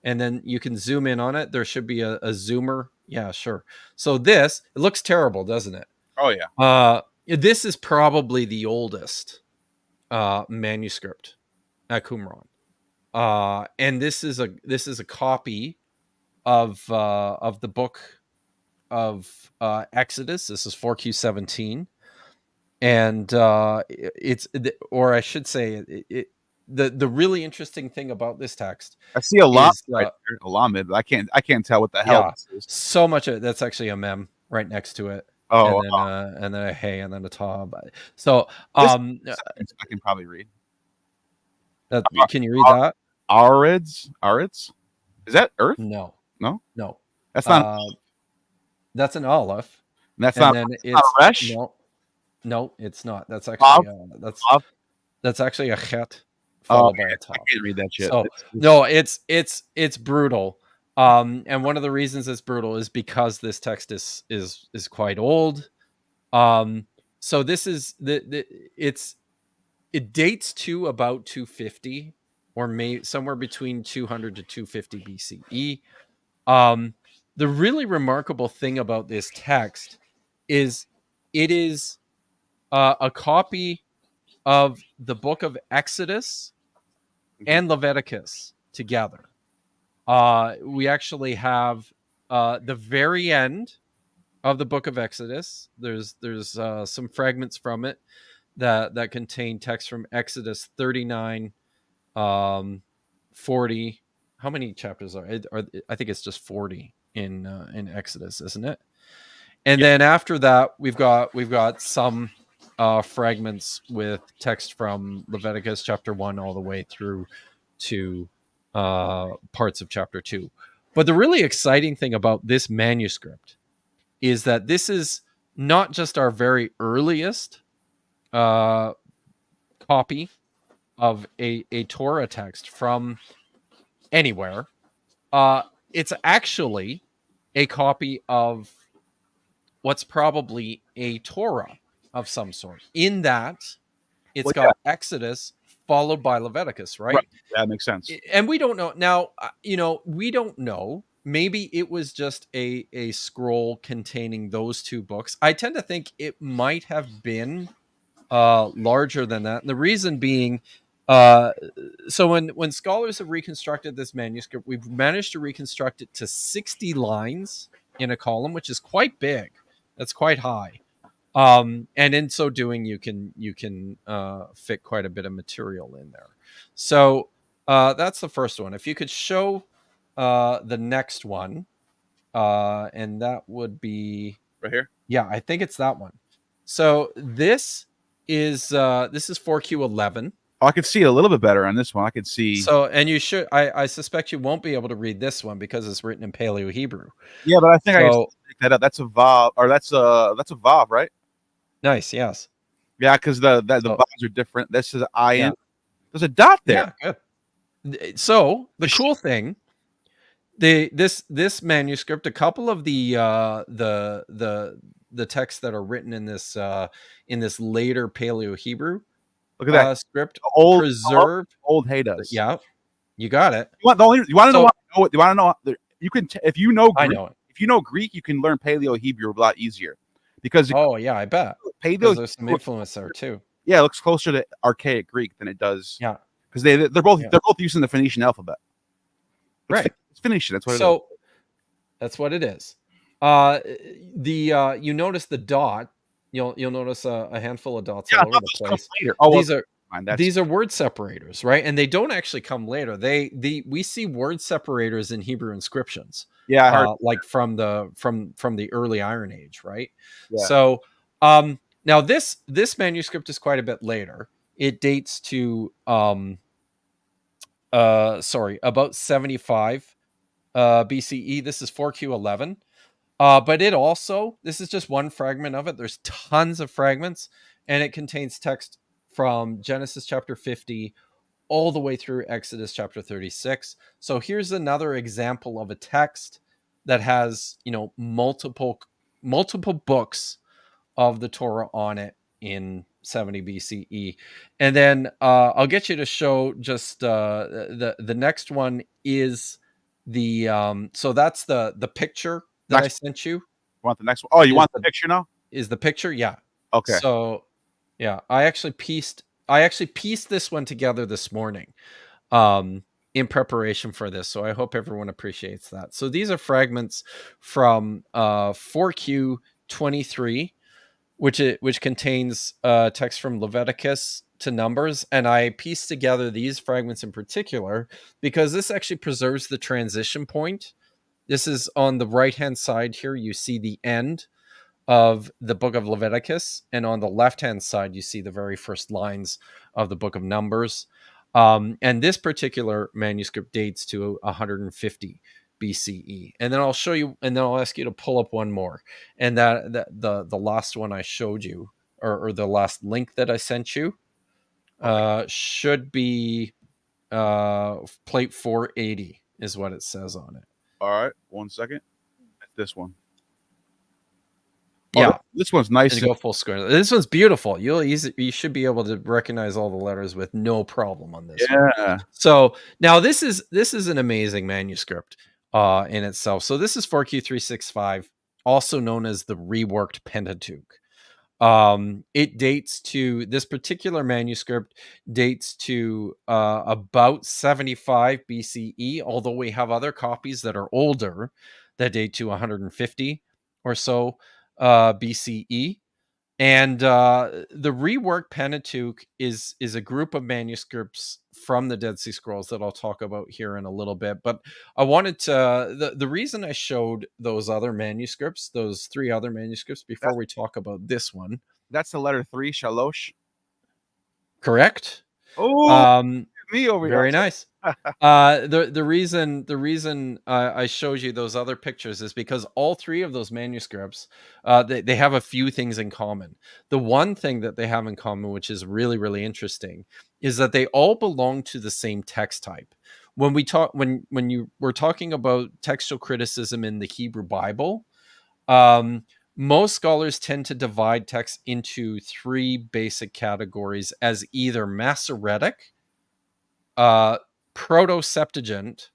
And then you can zoom in on it. There should be a zoomer. Yeah, sure. So it looks terrible, doesn't it? Oh yeah. This is probably the oldest manuscript at Qumran. And this is a copy of the book of Exodus. This is 4Q17. And or I should say, the really interesting thing about this text, I see a lot right there, a lamid, but I can't tell what the hell this is. So much of it, that's actually a mem right next to it. Oh, and then a hey, and then a taw. So I can probably read. Can you read that? Arids? Is that Earth? No. That's not. That's an Aleph. That's not. It's Resh. No, it's not. That's actually that's actually a chet followed by a taw. I can't read that shit. So, no, it's brutal. And one of the reasons it's brutal is because this text is quite old. So this is it dates to about 250, or maybe somewhere between 200 to 250 BCE. The really remarkable thing about this text is it is a copy of the book of Exodus and Leviticus together. We actually have the very end of the book of Exodus. There's some fragments from it that contain text from Exodus 39, 40. How many chapters are I think it's just 40 in Exodus, isn't it? And then after that, we've got some fragments with text from Leviticus chapter 1 all the way through to parts of chapter 2. But the really exciting thing about this manuscript is that this is not just our very earliest copy of a Torah text from anywhere. It's actually a copy of what's probably a Torah of some sort, in that it's got Exodus followed by Leviticus, right? That makes sense. And we don't know now. We don't know. Maybe it was just a scroll containing those two books. I tend to think it might have been larger than that. And the reason being, so when scholars have reconstructed this manuscript, we've managed to reconstruct it to 60 lines in a column, which is quite big. That's quite high. And in so doing, you can fit quite a bit of material in there. So that's the first one. If you could show the next one, and that would be right here. Yeah, I think it's that one. So this is 4Q11. Oh, I could see a little bit better on this one. I could see. So, and you should. I suspect you won't be able to read this one because it's written in Paleo Hebrew. Yeah, but I think I can pick that up. That's a vav, or that's a vav, right? Nice. Yes. Yeah, because the vowels are different. This is ayin. There's a dot there. Yeah, good. So the cool thing, this manuscript, a couple of the texts that are written in this later Paleo Hebrew, look at that script, old preserved old Haydas. Yeah, you got it. You want to know what? You want to know? You can if you know Greek, I know it. If you know Greek, you can learn Paleo Hebrew a lot easier because I bet Paleo there's some influence there too. Yeah, it looks closer to archaic Greek than it does. Yeah, because they're both using the Phoenician alphabet. Right. It's Phoenician. That's what it is. So that's what it is. You notice the dot. You'll notice a handful of dots all over the place. These are word separators, right? And they don't actually come later. We see word separators in Hebrew inscriptions. Yeah, I heard like from the early Iron Age, right? Yeah. So now this manuscript is quite a bit later. It dates to about 75 BCE. This is 4Q11. But this is just one fragment of it. There's tons of fragments, and it contains text from Genesis chapter 50 all the way through Exodus chapter 36. So here's another example of a text that has, multiple books of the Torah on it in 70 BCE. And then I'll get you to show just the next one is so that's the picture that I sent you. You want the next one? Oh, you want the picture now? Is the picture? Yeah. Okay. So yeah, I actually pieced this one together this morning in preparation for this. So I hope everyone appreciates that. So these are fragments from 4Q23, which contains text from Leviticus to Numbers, and I pieced together these fragments in particular because this actually preserves the transition point. This is on the right-hand side here. You see the end of the book of Leviticus, and on the left-hand side, you see the very first lines of the book of Numbers. And this particular manuscript dates to 150 BCE. And then I'll show you, and then I'll ask you to pull up one more. And the last one I showed you, or the last link that I sent you, should be plate 480 is what it says on it. All right, 1 second. This one. Yeah, this one's nice. And go full screen. This one's beautiful. You should be able to recognize all the letters with no problem on this. Yeah. One. So now this is an amazing manuscript in itself. So this is 4Q365, also known as the reworked Pentateuch. It dates to this particular manuscript dates to about 75 BCE, although we have other copies that are older that date to 150 or so BCE. And the reworked Pentateuch is a group of manuscripts from the Dead Sea Scrolls that I'll talk about here in a little bit. But I wanted to the reason I showed those other manuscripts, those three other manuscripts, before we talk about this one. That's the letter 3, shalosh. Correct. Oh, Me over here. Very nice. The reason I showed you those other pictures is because all three of those manuscripts, they have a few things in common. The one thing that they have in common, which is really, really interesting, is that they all belong to the same text type. When we talk, when you were talking about textual criticism in the Hebrew Bible, most scholars tend to divide texts into three basic categories as either Masoretic, Proto-Septuagint,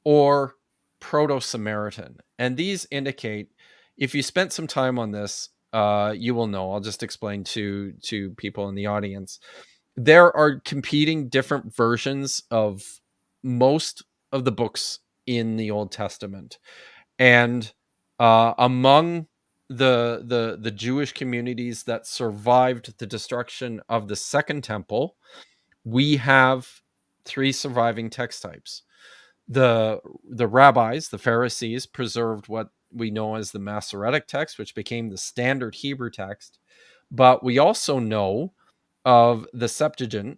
or Proto-Samaritan. And these indicate, if you spent some time on this, you will know. I'll just explain to people in the audience. There are competing different versions of most of the books in the Old Testament. And among the Jewish communities that survived the destruction of the Second Temple, we have three surviving text types. The rabbis, the Pharisees, preserved what we know as the Masoretic text, which became the standard Hebrew text. But we also know of the Septuagint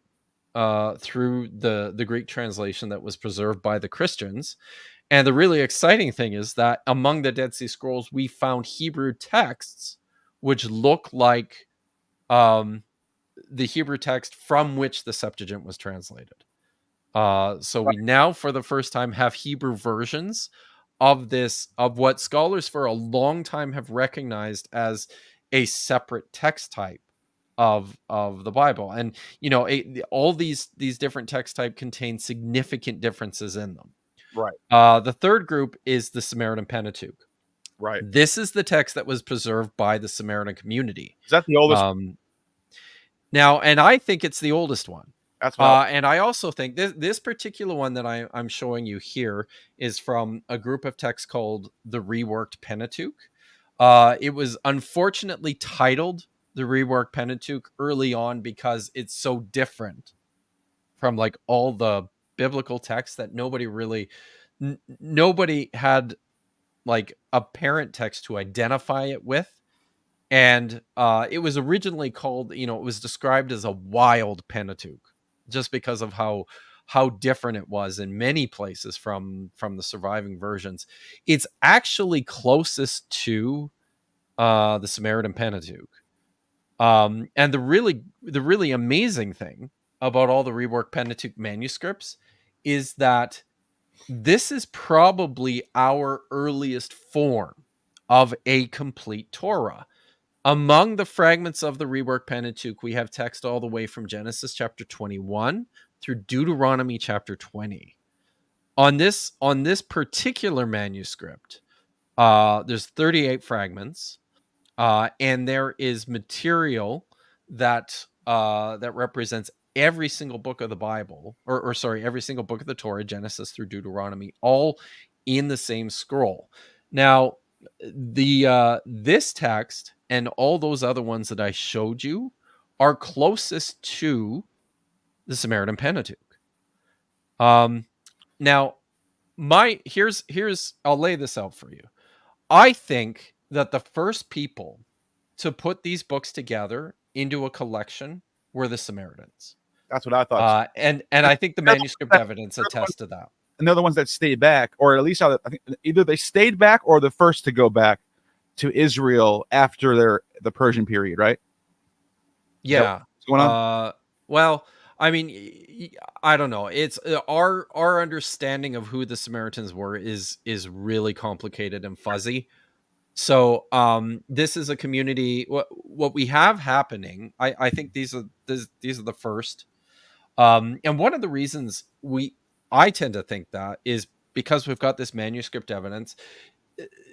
through the Greek translation that was preserved by the Christians. And the really exciting thing is that among the Dead Sea Scrolls, we found Hebrew texts which look like the Hebrew text from which the Septuagint was translated. So we now, for the first time, have Hebrew versions of this, of what scholars for a long time have recognized as a separate text type of the Bible. And all these different text type contain significant differences in them. Right. The third group is the Samaritan Pentateuch. Right. This is the text that was preserved by the Samaritan community. Is that the oldest? Now, and I think it's the oldest one. That's what and I also think this particular one that I'm showing you here is from a group of texts called the Reworked Pentateuch. It was unfortunately titled the Reworked Pentateuch early on because it's so different from like all the biblical texts that nobody had like a parent text to identify it with. And it was originally called, it was described as a wild Pentateuch, just because of how different it was in many places from the surviving versions. It's actually closest to the Samaritan Pentateuch. And the really amazing thing about all the reworked Pentateuch manuscripts is that this is probably our earliest form of a complete Torah. Among the fragments of the reworked Pentateuch, we have text all the way from Genesis chapter 21 through Deuteronomy chapter 20. On this particular manuscript, there's 38 fragments, and there is material that represents every single book of the Bible, or sorry, every single book of the Torah, Genesis through Deuteronomy, all in the same scroll. Now, this text and all those other ones that I showed you are closest to the Samaritan Pentateuch. Now, I'll lay this out for you. I think that the first people to put these books together into a collection were the Samaritans. That's what I thought. And I think the manuscript evidence attests to that. And they're the ones that stayed back, or at least I think either they stayed back or the first to go back to Israel after the Persian period, right? Yeah. What's going on? Well, I mean, I don't know. It's our understanding of who the Samaritans were is really complicated and fuzzy. So this is a community. What we have happening, I think these are the first. And one of the reasons I tend to think that is because we've got this manuscript evidence.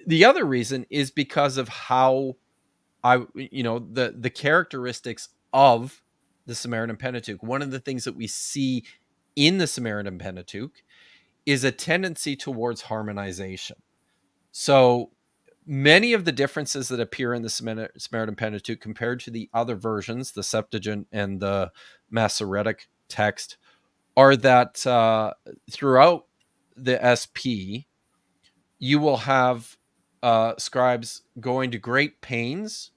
The other reason is because of how the characteristics of the Samaritan Pentateuch. One of the things that we see in the Samaritan Pentateuch is a tendency towards harmonization. So many of the differences that appear in the Samaritan Pentateuch compared to the other versions, the Septuagint and the Masoretic text, are that throughout the SP, you will have scribes going to great pains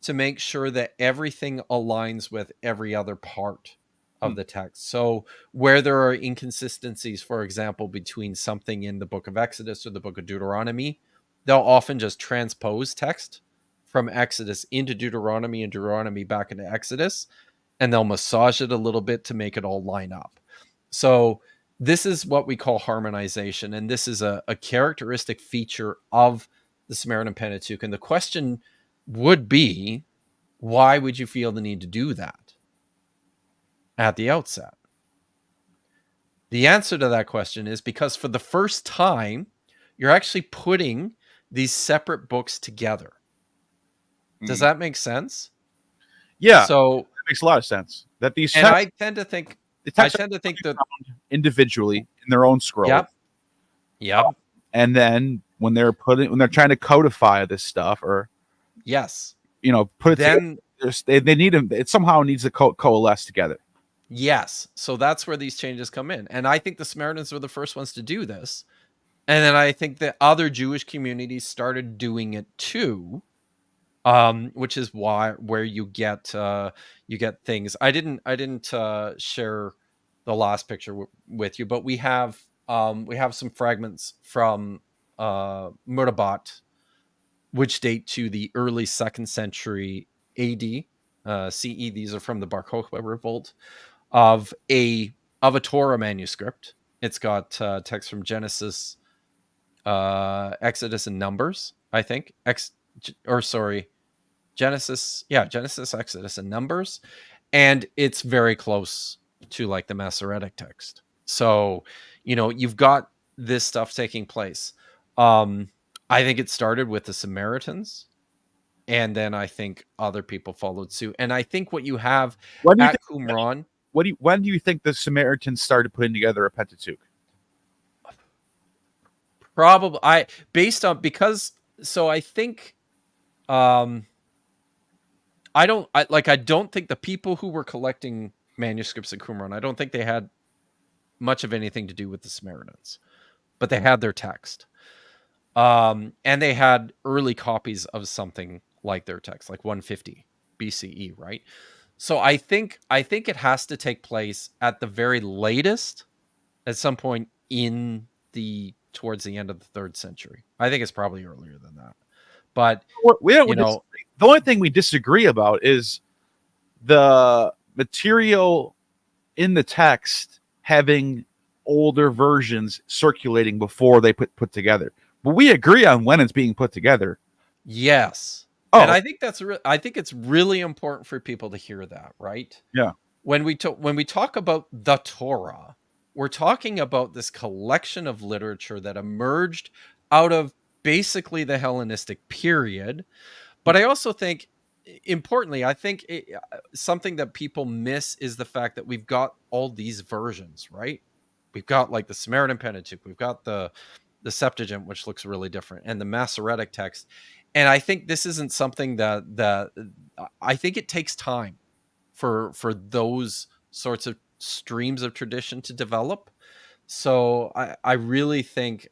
to make sure that everything aligns with every other part of the text. So where there are inconsistencies, for example, between something in the book of Exodus or the book of Deuteronomy, they'll often just transpose text from Exodus into Deuteronomy and Deuteronomy back into Exodus, and they'll massage it a little bit to make it all line up. So this is what we call harmonization, and this is a characteristic feature of the Samaritan Pentateuch. And the question would be, why would you feel the need to do that at the outset? The answer to that question is because for the first time, you're actually putting these separate books together. Does that make sense? Yeah. So it makes a lot of sense. That these and I tend to think that individually in their own scroll. Yep. And then when they're trying to codify this stuff, or put it then together, they need them. It somehow needs to coalesce together. Yes. So that's where these changes come in. And I think the Samaritans were the first ones to do this. And then I think that other Jewish communities started doing it too, which is where you get things. I didn't share the last picture with you, but we have some fragments from Murdabat, which date to the early 2nd century AD, CE. These are from the Bar Kokhba revolt of a Torah manuscript. It's got text from Genesis, Exodus, and Numbers, I think. Genesis, Exodus, and Numbers. And it's very close to like the Masoretic text. So, you've got this stuff taking place. I think it started with the Samaritans, and then I think other people followed suit. And I think what you have at Qumran... When do you think the Samaritans started putting together a Pentateuch? Probably, I think I don't think the people who were collecting manuscripts at Qumran, I don't think they had much of anything to do with the Samaritans, but they had their text. And they had early copies of something like their text, like 150 BCE, right? So I think it has to take place at the very latest, at some point towards the end of the 3rd century. I think it's probably earlier than that. But the only thing we disagree about is the material in the text having older versions circulating before they put together. But we agree on when it's being put together. Yes. And I think I think it's really important for people to hear that, right? Yeah. When we talk about the Torah, we're talking about this collection of literature that emerged out of basically the Hellenistic period. But I also think, importantly, something that people miss is the fact that we've got all these versions, right? We've got like the Samaritan Pentateuch, we've got the Septuagint, which looks really different, and the Masoretic text. And I think this isn't something that I think it takes time for those sorts of streams of tradition to develop. So I really think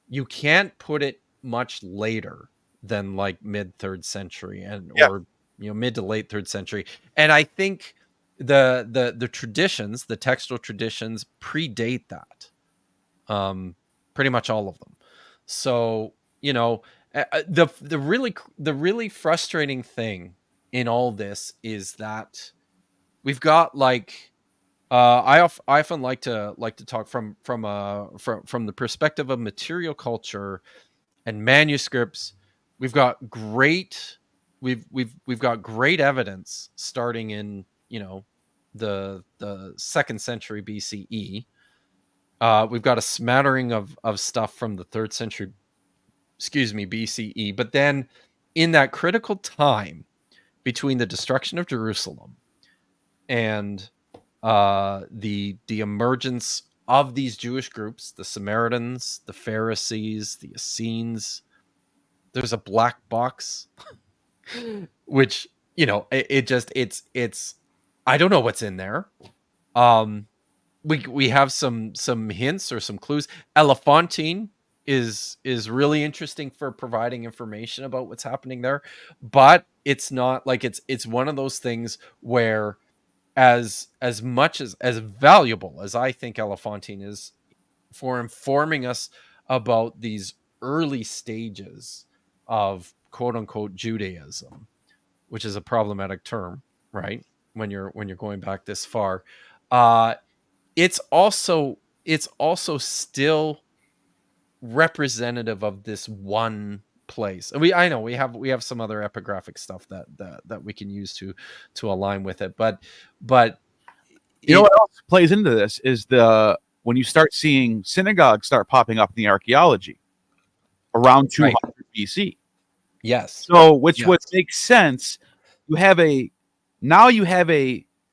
you can't put it much later than like mid 3rd century or mid to late 3rd century. And I think the traditions, the textual traditions, predate that. Pretty much all of them. So, the really frustrating thing in all this is that we've got like I often like to talk from the perspective of material culture and manuscripts. We've got great evidence starting in the 2nd century BCE. We've got a smattering of stuff from the 3rd century BCE, but then in that critical time between the destruction of Jerusalem and the emergence of these Jewish groups, the Samaritans, the Pharisees, the Essenes, there's a black box, which it's I don't know what's in there. We have some hints or some clues. Elephantine is really interesting for providing information about what's happening there, but it's not like it's one of those things where as much as valuable as I think Elephantine is for informing us about these early stages of quote unquote Judaism, which is a problematic term, right? When you're going back this far, it's also still representative of this one place. And I know we have some other epigraphic stuff that we can use to align with it, but you know what else plays into this is when you start seeing synagogues start popping up in the archaeology around 200 BC. Yes. So, which would make sense. You have a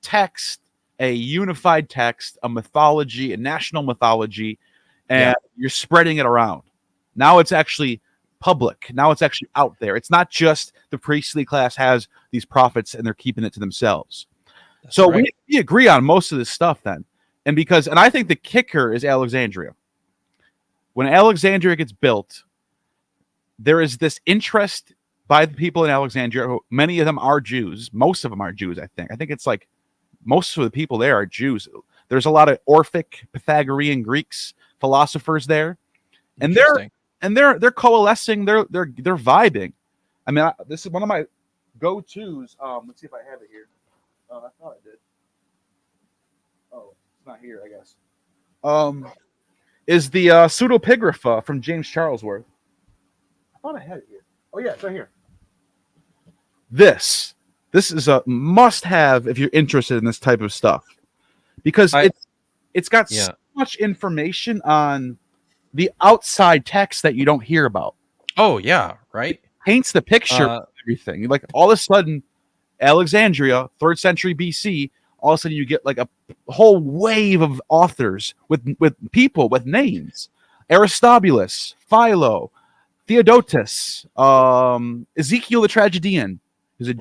text, a unified text, a mythology, a national mythology, and you're spreading it around. Now it's actually public. Now it's actually out there. It's not just the priestly class has these prophets and they're keeping it to themselves. That's so right. we agree on most of this stuff then. And I think the kicker is Alexandria. When Alexandria gets built, there is this interest by the people in Alexandria. Many of them are Jews. Most of them are Jews, I think. I think it's like most of the people there are Jews. There's a lot of Orphic, Pythagorean Greeks, philosophers there. And they're coalescing, they're vibing. I mean, this is one of my go-tos. Let's see if I have it here. I thought I did. Oh, it's not here, I guess. Is the pseudepigrapha from James Charlesworth. I thought I had it here. Oh yeah, it's right here. This is a must-have if you're interested in this type of stuff, because it's got so much information on the outside text that you don't hear about. Oh yeah, right. It paints the picture of everything. Like all of a sudden, Alexandria, 3rd century BC. All of a sudden, you get like a whole wave of authors with people with names: Aristobulus, Philo, Theodotus, Ezekiel the tragedian, who's a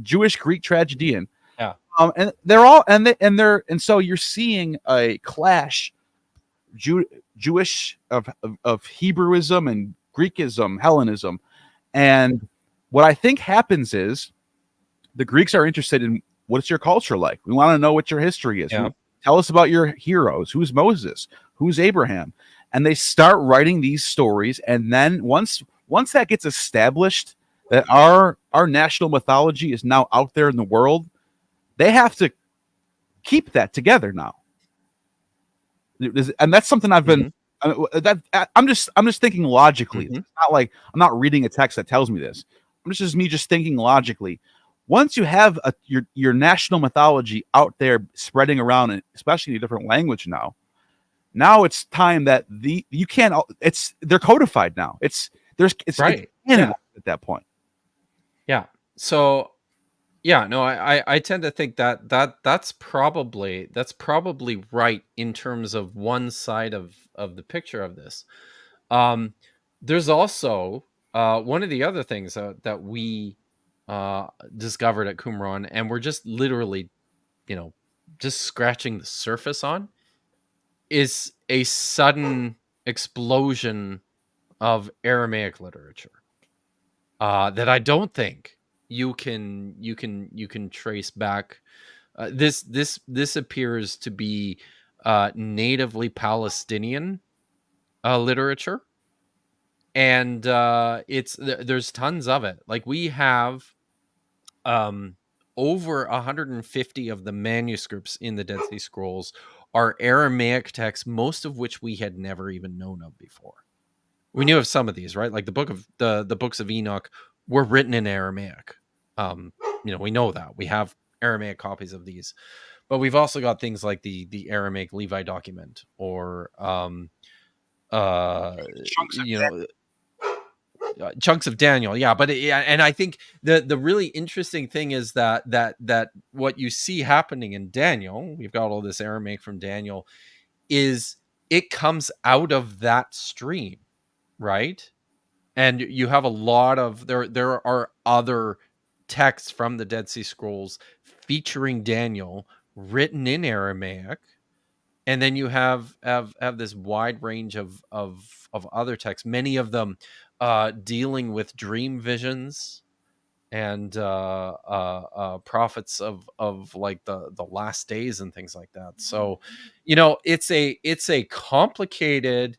Jewish Greek tragedian. Yeah. And they're all and so you're seeing a clash, Jewish of Hebrewism and Greekism, Hellenism, and what I think happens is the Greeks are interested in what's your culture like. We want to know what your history is. Yeah. Tell us about your heroes. Who's Moses? Who's Abraham? And they start writing these stories, and then once that gets established, that our national mythology is now out there in the world, they have to keep that together now. And that's something I've been I'm just thinking logically. It's not like I'm not reading a text that tells me this. I'm just thinking logically. Once you have your national mythology out there spreading around, and especially in a different language now it's time that they're codified now. It's right. It's at that point. Yeah. So no, I tend to think that's probably right in terms of one side of the picture of this. There's also one of the other things that we discovered at Qumran, and we're just literally, just scratching the surface on, is a sudden explosion of Aramaic literature that I don't think you can trace back. This appears to be natively Palestinian literature, and there's tons of it. Like we have over 150 of the manuscripts in the Dead Sea Scrolls are Aramaic texts, most of which we had never even known of before. We knew of some of these, right? Like the books of Enoch were written in Aramaic. We know that. We have Aramaic copies of these. But we've also got things like the Aramaic Levi document, or chunks of Daniel. Yeah, but and I think the really interesting thing is that what you see happening in Daniel, we've got all this Aramaic from Daniel, is it comes out of that stream, right? And you have a lot of there are other texts from the Dead Sea Scrolls featuring Daniel written in Aramaic, and then you have this wide range of other texts, many of them dealing with dream visions, and prophets of like the last days and things like that. So, it's a complicated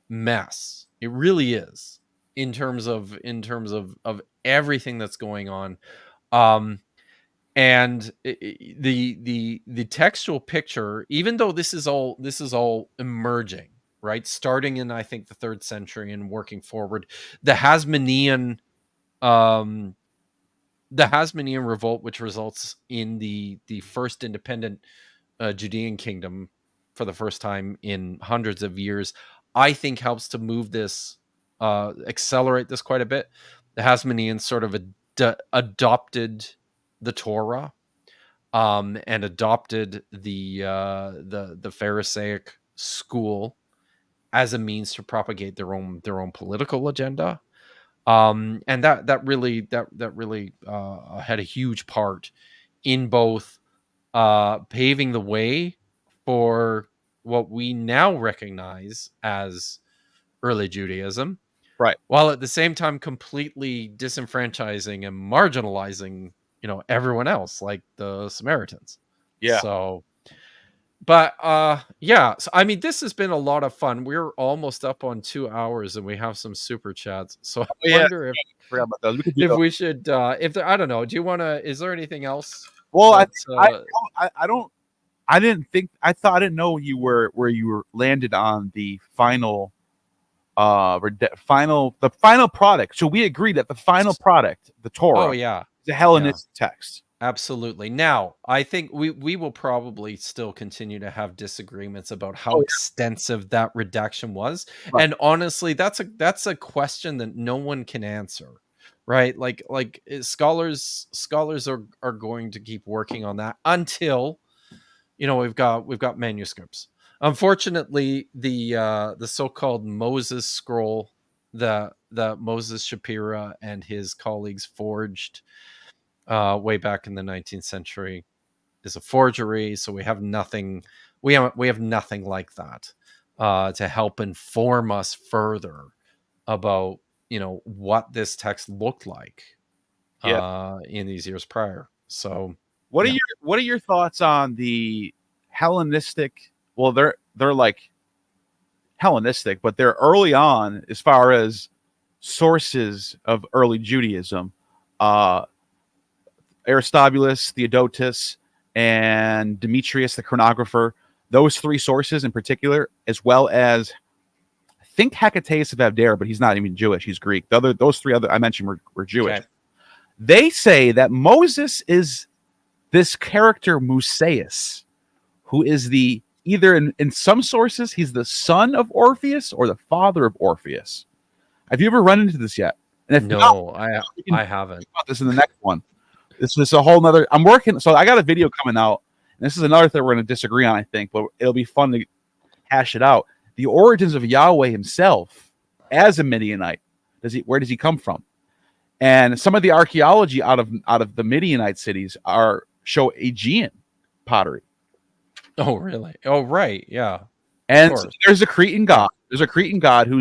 mess. It really is, in terms of everything that's going on. And the textual picture, even though this is all emerging, right, starting in, I think, the 3rd century and working forward, the Hasmonean um revolt, which results in the first independent Judean kingdom for the first time in hundreds of years, I think helps to move this, accelerate this quite a bit. The Hasmoneans sort of adopted the Torah, and adopted the Pharisaic school as a means to propagate their own political agenda. And that really had a huge part in both paving the way for what we now recognize as early Judaism, Right. while at the same time completely disenfranchising and marginalizing, everyone else, like the Samaritans. Yeah. So, but yeah, so I mean, this has been a lot of fun. We're almost up on 2 hours and we have some super chats. So I wonder if I forgot about those. We could do those. we should if there, I don't know, do you want to, is there anything else? Well, that, I didn't think, I didn't know you were where you were landed on the final the final product. So we agreed that the final product, the Torah, is a Hellenistic text. Absolutely. Now, I think we will probably still continue to have disagreements about how extensive that redaction was. Right. And honestly, that's a question that no one can answer, right? Like scholars are going to keep working on that until, we've got manuscripts. Unfortunately, the so-called Moses scroll that Moses Shapira and his colleagues forged way back in the 19th century is a forgery. So we have nothing. We have nothing like that to help inform us further about what this text looked like in these years prior. So what are your thoughts on the Hellenistic? Well, they're like Hellenistic, but they're early on as far as sources of early Judaism. Aristobulus, Theodotus, and Demetrius the chronographer. Those 3 sources in particular, as well as I think Hecataeus of Deir, but he's not even Jewish; he's Greek. Those 3 other I mentioned were Jewish. Okay. They say that Moses is this character Musaeus, who is either in some sources he's the son of Orpheus or the father of Orpheus. Have you ever run into this yet? And if no, I haven't. About this in the next one. This is a whole nother. I'm working, so I got a video coming out, and this is another thing we're going to disagree on, I think, but it'll be fun to hash it out. The origins of Yahweh himself as a Midianite. Where does he come from? And some of the archaeology out of the Midianite cities show Aegean pottery. Oh, really? Oh, right, yeah. And there's a Cretan god. There's a Cretan god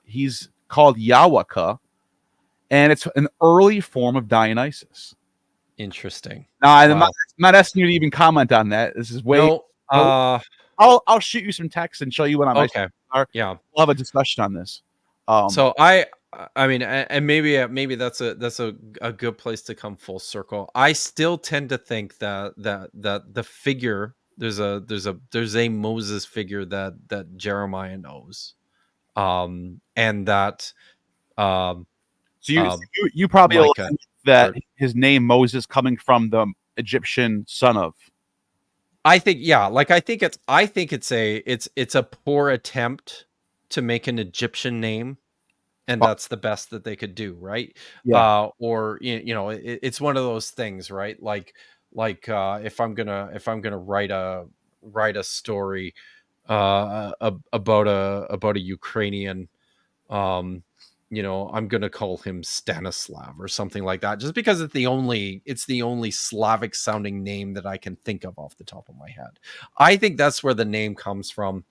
he's called Yahweh. And it's an early form of Dionysus. Interesting. Now, I'm not asking you to even comment on that. This is way. No, I'll shoot you some text and show you what I'm. Okay. Yeah, we'll have a discussion on this. So I mean, and maybe that's a good place to come full circle. I still tend to think that the figure there's a Moses figure that Jeremiah knows, and that So you probably Micah, that his name Moses coming from the Egyptian son of. I think it's a poor attempt to make an Egyptian name, and that's the best that they could do, right? Yeah. Or it's one of those things, right? Like if I'm gonna write a story about a Ukrainian, I'm gonna call him Stanislav or something like that, just because it's the only Slavic sounding name that I can think of off the top of my head. I think that's where the name comes from.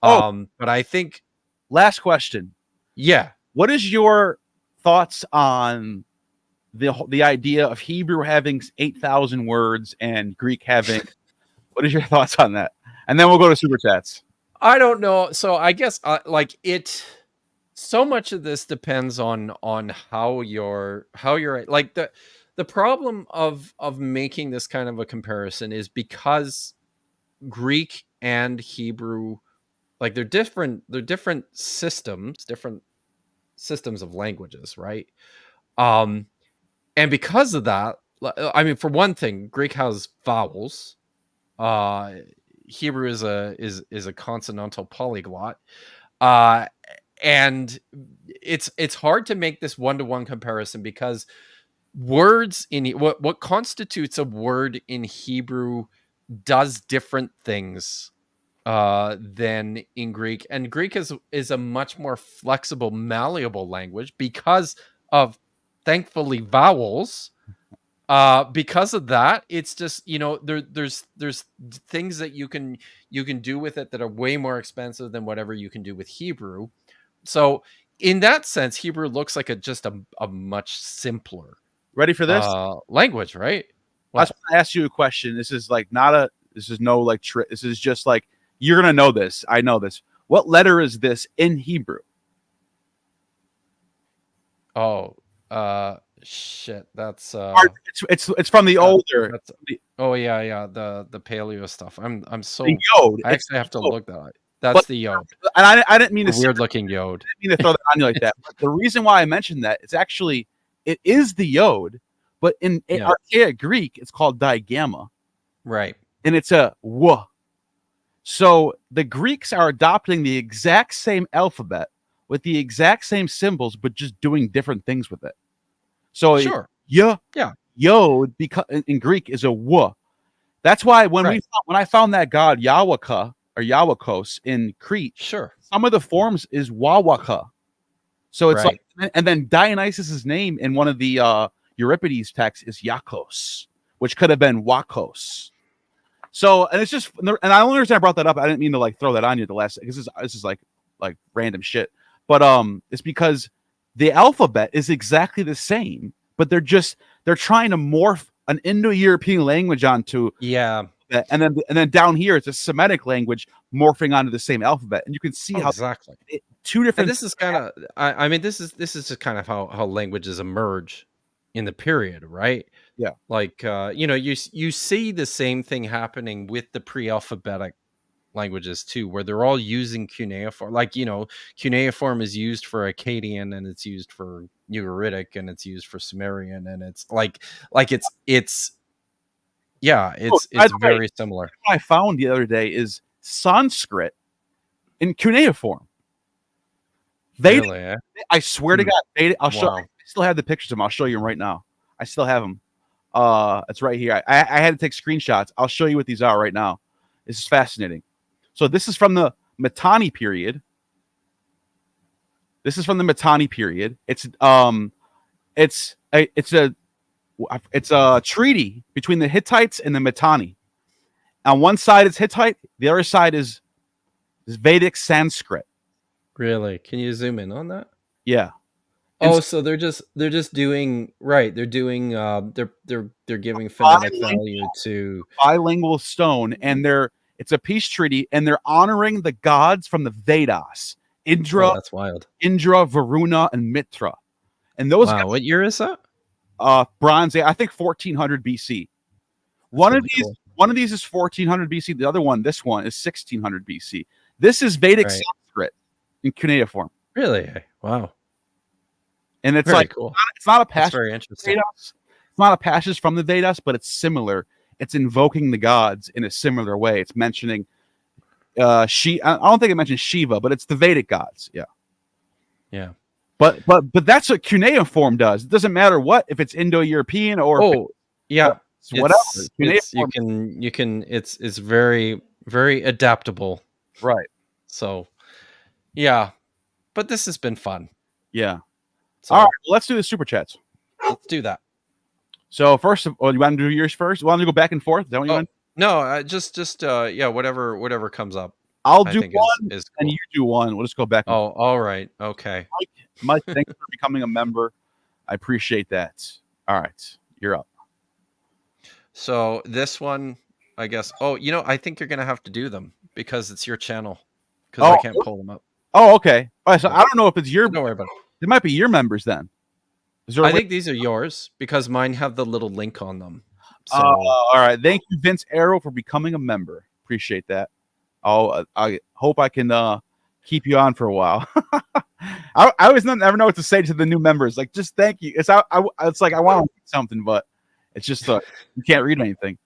But I think last question. Yeah. What is your thoughts on the idea of Hebrew having 8,000 words and Greek having. What is your thoughts on that? And then we'll go to super chats. I don't know. So I guess like it. So much of this depends on how you're like the problem of making this kind of a comparison is because Greek and Hebrew, like they're different systems of languages, right? And because of that, I mean, for one thing, Greek has vowels. Hebrew is a consonantal polyglot. And it's hard to make this one-to-one comparison because words in what constitutes a word in Hebrew does different things than in Greek, and Greek is a much more flexible, malleable language because of, thankfully, vowels. Because of that, it's just, there's things that you can do with it that are way more expensive than whatever you can do with Hebrew. So in that sense, Hebrew looks like just a much simpler Ready for this language, right? I just want to ask you a question. This is like this is no like trick. This is just like, you're gonna know this. I know this. What letter is this in Hebrew? Oh, shit. That's it's from the older. Oh yeah, the paleo stuff. I'm so yod. I actually have to look that up. That's the yod. And I didn't mean to weird looking yod. I didn't mean to throw that on you like that. But the reason why I mentioned that, it is the yod, but in Archaic Greek it's called digamma. Right. And it's a w. So the Greeks are adopting the exact same alphabet with the exact same symbols, but just doing different things with it. So sure. Yod because in Greek is a w. That's why when I found that god Yahweh or Yahwehos in Crete, sure, some of the forms is Wawaka. So it's like, and then Dionysus's name in one of the Euripides texts is Yakos, which could have been Wakos. So, and it's just, and I only understand I brought that up. I didn't mean to like throw that on you this is like random shit. But it's because the alphabet is exactly the same, but they're trying to morph an Indo-European language onto and then down here it's a Semitic language morphing onto the same alphabet, and you can see how exactly two different. And this is kind of, I mean, this is just kind of how languages emerge in the period, right? Yeah, like you see the same thing happening with the pre-alphabetic languages too, where they're all using cuneiform. Like, cuneiform is used for Akkadian, and it's used for Ugaritic, and it's used for Sumerian, and it's like it's very similar. What I found the other day is Sanskrit in cuneiform. Really? I swear to God, I'll show. I still have the pictures of them. I'll show you them right now. I still have them. It's right here. I had to take screenshots. I'll show you what these are right now. This is fascinating. So this is from the Mitanni period. It's a treaty between the Hittites and the Mitanni. On one side is Hittite, the other side is Vedic Sanskrit. Really? Can you zoom in on that? Yeah. So they're just doing right. They're doing they're giving phonetic value to bilingual stone, and it's a peace treaty, and they're honoring the gods from the Vedas. Indra, that's wild. Indra, Varuna, and Mitra. And those guys, what year is that? Bronze Age, I think 1400 BC. One of these is 1400 BC. The other one, this one, is 1600 BC. This is Vedic Sanskrit in cuneiform. Really? Wow. And it's very cool. It's not a passage. That's very interesting. It's not a passage from the Vedas, but it's similar. It's invoking the gods in a similar way. It's mentioning I don't think it mentions Shiva, but it's the Vedic gods. Yeah. Yeah. But that's what cuneiform does. It doesn't matter if it's Indo-European or whatever. You can it's very, very adaptable. Right. So yeah. But this has been fun. Yeah. So, all right, let's do the super chats. Let's do that. So first of all, you want to do yours first? You want to go back and forth? Is that what you want? No, just whatever comes up. I'll do one, is cool. And you do one. We'll just go back. All right. Okay. Mike, thanks for becoming a member. I appreciate that. All right, you're up. So this one, I guess. Oh, I think you're gonna have to do them because it's your channel. Because I can't pull them up. Oh, okay. All right, so I don't know if it's your. Don't worry about it. It might be your members then. Is there a I way? think these are yours because mine have the little link on them. So all right. Thank you, Vince Arrow, for becoming a member. Appreciate that. I hope I can keep you on for a while. I always never know what to say to the new members. Like, just thank you. It's like I want to read something, but it's just you can't read anything.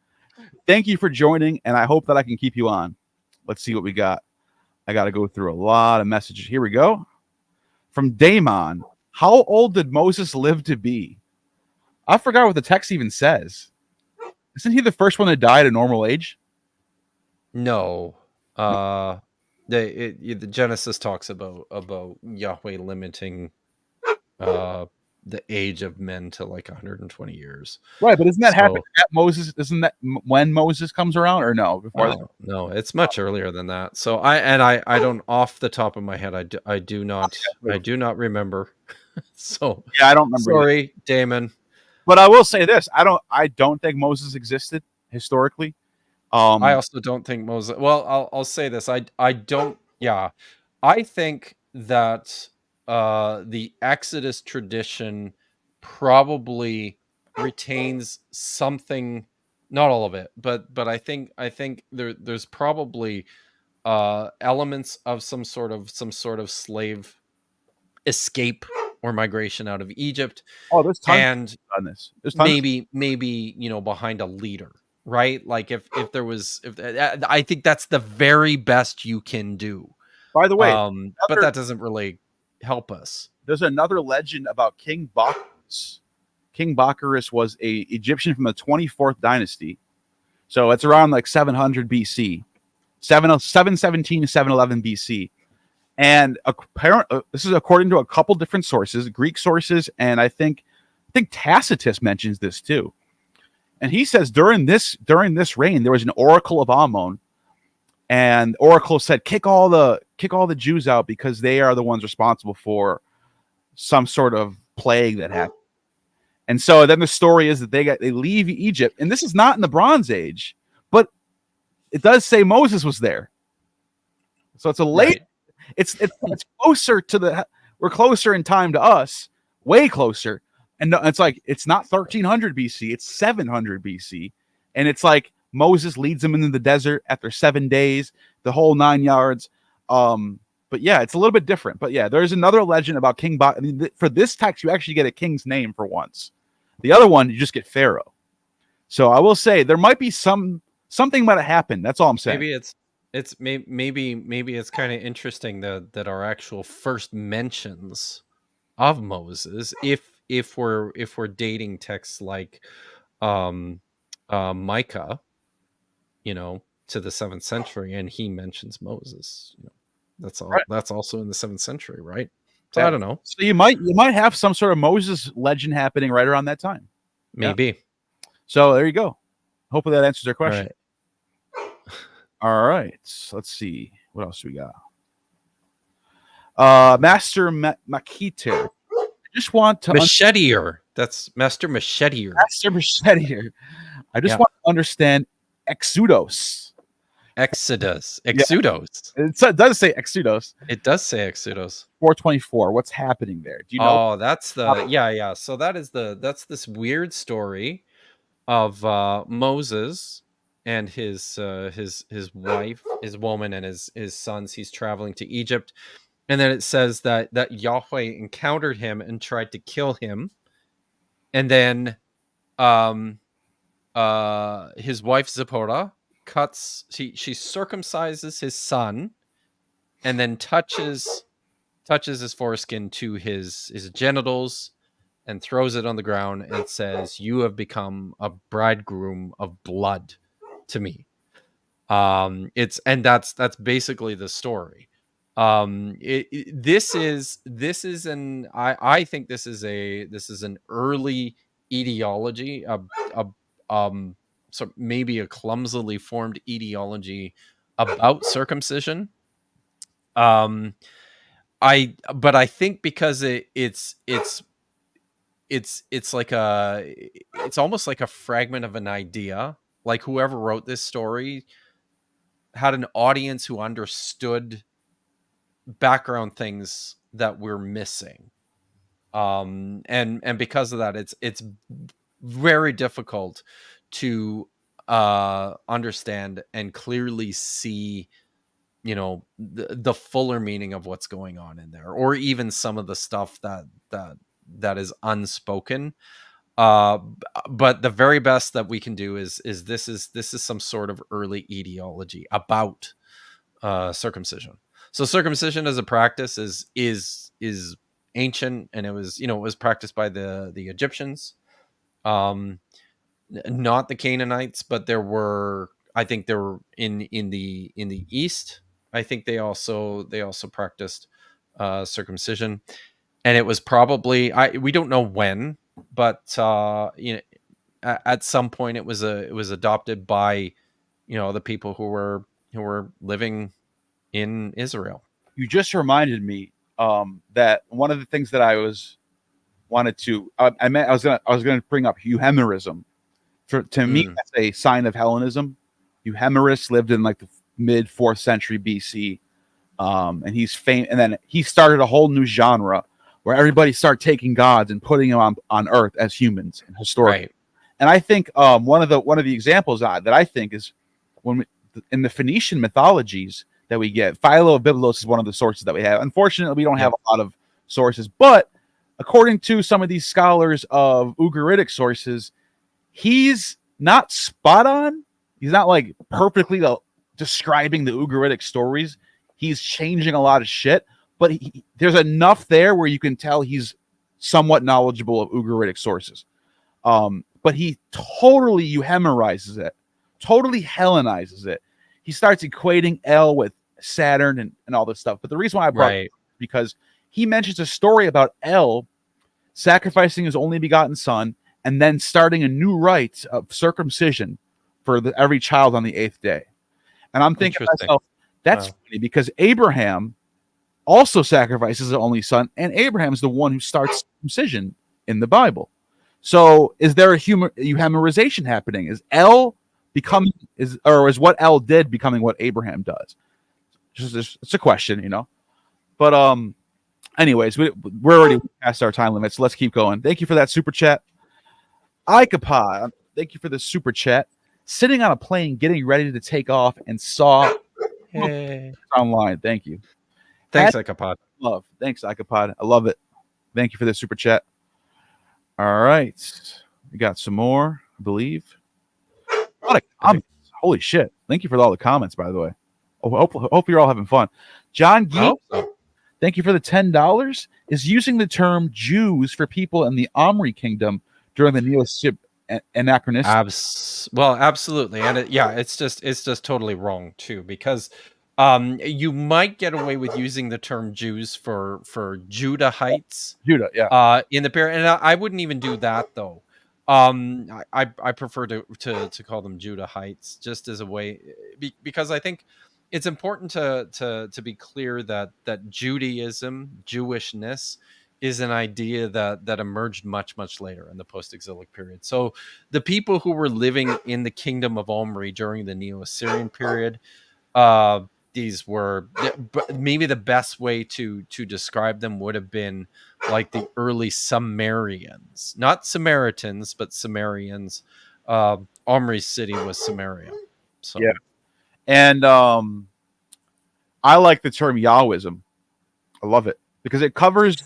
Thank you for joining, and I hope that I can keep you on. Let's see what we got. I got to go through a lot of messages. Here we go. From Damon, how old did Moses live to be? I forgot what the text even says. Isn't he the first one to die at a normal age? No. The Genesis talks about Yahweh limiting the age of men to like 120 years. Right, but isn't that happening at Moses? Isn't that when Moses comes around, or no? Before no, it's much earlier than that. So I don't, off the top of my head, I do not remember. So yeah, I don't remember. Sorry, either. Damon. But I will say this: I don't think Moses existed historically. I also don't think Moses. Well, I'll say this: I don't. Yeah, I think that the Exodus tradition probably retains something, not all of it, but I think there's probably elements of some sort of slave escape or migration out of Egypt. Oh, there's tons and on this. There's tons maybe behind a leader, right? Like if I think that's the very best you can do. By the way, but that doesn't really help us. There's another legend about King Bacchus. King Bacchus was a Egyptian from the 24th dynasty. So it's around like 700 BC, 717 to 711 BC. And this is according to a couple different sources, Greek sources, and I think Tacitus mentions this too. And he says during this reign, there was an oracle of Ammon, and oracle said, kick all the Jews out because they are the ones responsible for some sort of plague that happened. And so then the story is that they leave Egypt, and this is not in the Bronze Age, but it does say Moses was there. So it's a late. Right. It's closer to we're closer in time to us, way closer. And it's like, it's not 1300 BC, it's 700 BC. And it's like Moses leads them into the desert after 7 days, the whole 9 yards. But yeah, it's a little bit different. But yeah, there's another legend about King Bacchus. I mean, for this text, you actually get a king's name for once. The other one, you just get Pharaoh. So I will say there might be something might have happened. That's all I'm saying. Maybe it's kind of interesting that our actual first mentions of Moses, if we're dating texts like Micah, to the 7th century, and he mentions Moses, that's all. Right. That's also in the 7th century, right? So I don't know. So you might have some sort of Moses legend happening right around that time. Maybe. Yeah. So there you go. Hopefully that answers their question. All right. Let's see. What else do we got? Master Makiter. I just want to Machetier. That's Master Machetier. Master Machetier. I just want to understand Exodus. Exodus. Yeah. It does say Exodus. It does say Exodus. 424. What's happening there? Do you know? Oh, that's yeah. So that's this weird story of Moses and his wife, his woman, and his sons. He's traveling to Egypt, and then it says that Yahweh encountered him and tried to kill him, and then his wife Zipporah she circumcises his son, and then touches his foreskin to his genitals, and throws it on the ground and says, "You have become a bridegroom of blood to me." That's basically the story. I think this is an early ideology, so maybe a clumsily formed ideology about circumcision. But I think because it's it's like it's almost like a fragment of an idea. Like whoever wrote this story had an audience who understood background things that we're missing. And because of that, it's very difficult to understand and clearly see, you know, the fuller meaning of what's going on in there, or even some of the stuff that is unspoken. But the very best that we can do is this is some sort of early etiology about circumcision. So circumcision as a practice is ancient, and it was, you know, it was practiced by the Egyptians, not the Canaanites, but there were, I think there were in the East. I think they also practiced circumcision, and it was probably, we don't know when, but you know, at some point it was adopted by, you know, the people who were living in Israel. You just reminded me that one of the things that I was gonna bring up euhemerism. To me, that's a sign of Hellenism. Euhemerists lived in like the mid 4th century BC, and he's famous. And then he started a whole new genre where everybody started taking gods and putting them on Earth as humans and historically. Right. And I think one of the examples that I think is in the Phoenician mythologies that we get, Philo of Byblos is one of the sources that we have. Unfortunately, we don't have a lot of sources, but according to some of these scholars of Ugaritic sources, he's not spot on. He's not like perfectly describing the Ugaritic stories. He's changing a lot of shit, but there's enough there where you can tell he's somewhat knowledgeable of Ugaritic sources. But he totally euhemerizes it, totally Hellenizes it. He starts equating El with Saturn and all this stuff. But the reason why I brought it up is because he mentions a story about El sacrificing his only begotten son and then starting a new rite of circumcision for every child on the 8th day. And I'm thinking to myself, that's funny because Abraham also sacrifices his only son, and Abraham is the one who starts circumcision in the Bible. So is there a euhemerization happening? Is El becoming is what El did becoming what Abraham does? It's a question, you know. But anyways, we're already past our time limits. So let's keep going. Thank you for that super chat. Icapod, thank you for the super chat. Sitting on a plane, getting ready to take off, and saw online. Thank you. Thanks, Icapod. Love. Thanks, Icapod. I love it. Thank you for the super chat. All right. We got some more, I believe. A lot of comments. Holy shit. Thank you for all the comments, by the way. Hope you're all having fun. John Gee, thank you for the $10. Is using the term Jews for people in the Omri kingdom during the Neo-Sib anachronistic. Well, absolutely. And it's just totally wrong too, because you might get away with using the term Jews for Judahites. In the period, and I wouldn't even do that though. I prefer to call them Judahites just as a way, because I think it's important to be clear that Judaism, Jewishness, is an idea that emerged much later in the post-exilic period. So the people who were living in the kingdom of Omri during the Neo-Assyrian period, these were maybe the best way to describe them would have been like the early Sumerians, not Samaritans, but Sumerians. Omri's city was Samaria. So yeah, and I like the term Yahwism. I love it because it covers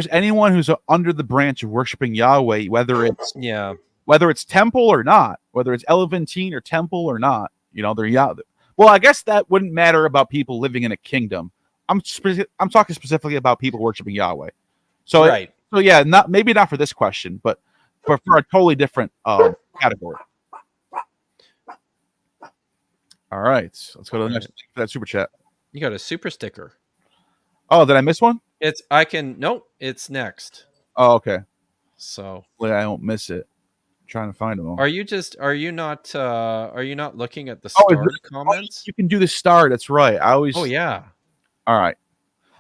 anyone who's under the branch of worshiping Yahweh, whether it's temple or not, whether it's Elephantine or temple or not. You know, they're Yahweh. Well, I guess that wouldn't matter about people living in a kingdom. I'm talking specifically about people worshiping Yahweh. So, maybe not for this question, but for a totally different category. All right, let's go to the next for that super chat. You got a super sticker. Oh, did I miss one? It's next. Oh, okay. So I don't miss it. I'm trying to find them all. Are you not looking at the starred comments? You can do the star. That's right. I always. Oh yeah. All right.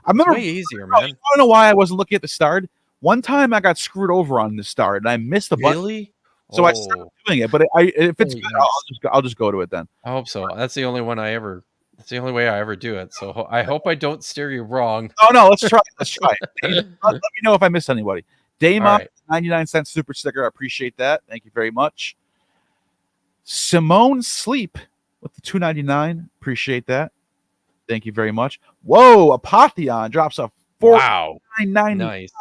It's way easier, man. I don't know why I wasn't looking at the starred. One time I got screwed over on the star and I missed a button. Really? So I started doing it, but if it's good, I'll just go to it then. I hope so. That's the only way I ever do it. So I hope I don't steer you wrong. Oh no, let's try. Let's try. Let me know if I miss anybody. Daymon, 99-cent super sticker. I appreciate that. Thank you very much. Simone Sleep with the $2.99. Appreciate that. Thank you very much. Whoa, Apotheon drops a $49.99. Nice.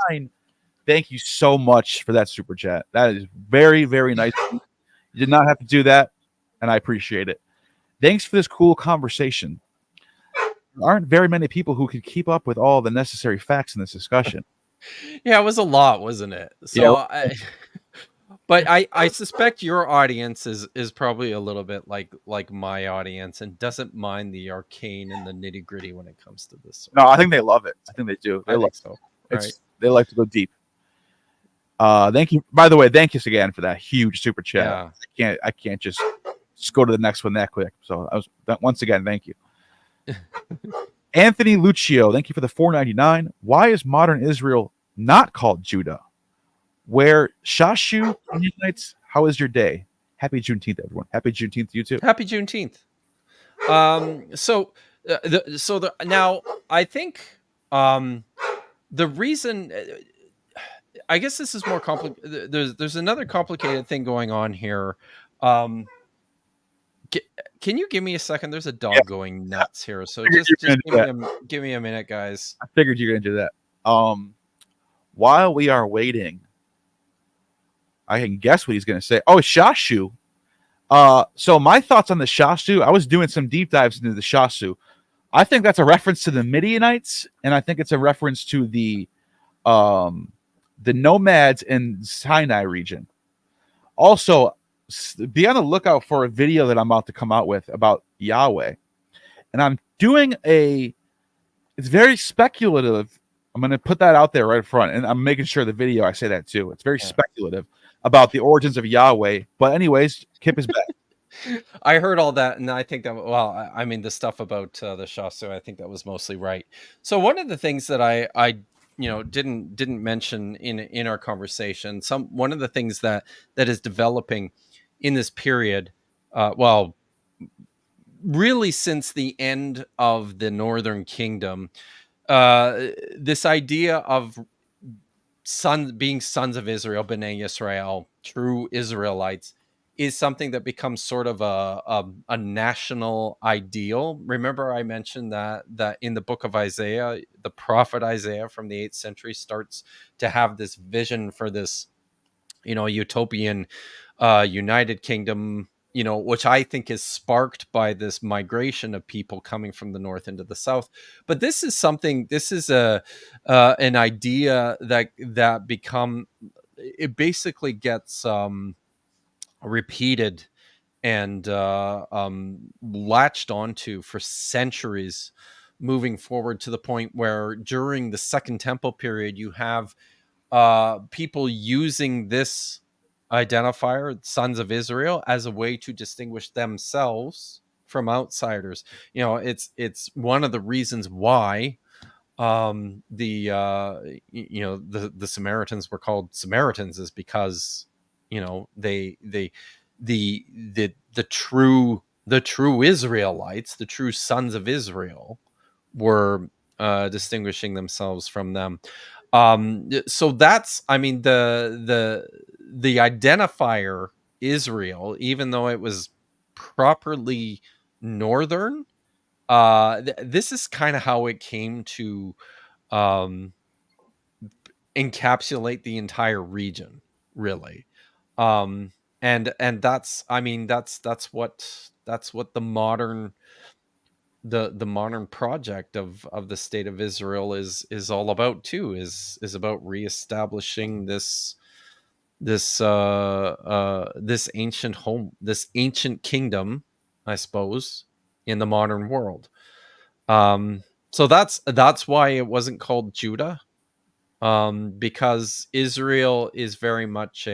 Thank you so much for that super chat. That is very, very nice. You did not have to do that, and I appreciate it. Thanks for this cool conversation. There aren't very many people who could keep up with all the necessary facts in this discussion. Yeah, it was a lot, wasn't it? So, but I suspect your audience is probably a little bit like my audience and doesn't mind the arcane and the nitty gritty when it comes to this. No, I think they love it. I think they do. They love so. They like to go deep. Thank you. By the way, thank you again for that huge super chat. Yeah. I can't just go to the next one that quick. So once again, thank you. Anthony Lucio, thank you for the $4.99. Why is modern Israel not called Judah? Where Shashu unites, how is your day? Happy Juneteenth, everyone. Happy Juneteenth to you too. Happy Juneteenth. Now I think the reason, I guess this is more complicated. There's another complicated thing going on here. Can you give me a second? There's a dog going nuts here. So just give me a minute, guys. I figured you're going to do that. While we are waiting, I can guess what he's going to say. Oh, Shashu. So my thoughts on the Shashu, I was doing some deep dives into the Shashu. I think that's a reference to the Midianites, and I think it's a reference to the nomads in Sinai region. Also, be on the lookout for a video that I'm about to come out with about Yahweh. And I'm doing it's very speculative. I'm going to put that out there right in front. And I'm making sure the video, I say that too. It's very speculative about the origins of Yahweh. But anyways, Kipp is back. I heard all that. And I think that, well, I mean, the stuff about the Shasu, I think that was mostly right. So one of the things that I didn't mention in our conversation, one of the things that is developing in this period, really since the end of the Northern Kingdom, this idea of being sons of Israel, B'nai Yisrael, true Israelites, is something that becomes sort of a national ideal. Remember, I mentioned that in the book of Isaiah, the prophet Isaiah from the 8th century starts to have this vision for this, utopian United Kingdom, which I think is sparked by this migration of people coming from the north into the south. But this is an idea that it basically gets repeated and latched onto for centuries, moving forward to the point where during the Second Temple period, you have people using this identifier, sons of Israel, as a way to distinguish themselves from outsiders. It's one of the reasons why the Samaritans were called Samaritans, is because the true Israelites, the true sons of Israel, were distinguishing themselves from them. So that's, I mean, the identifier Israel, even though it was properly northern, this is kind of how it came to encapsulate the entire region, really. And that's, I mean, that's what the modern project of the state of Israel is all about too, is about reestablishing this ancient home, this ancient kingdom, I suppose, in the modern world. So that's why it wasn't called Judah, because Israel is very much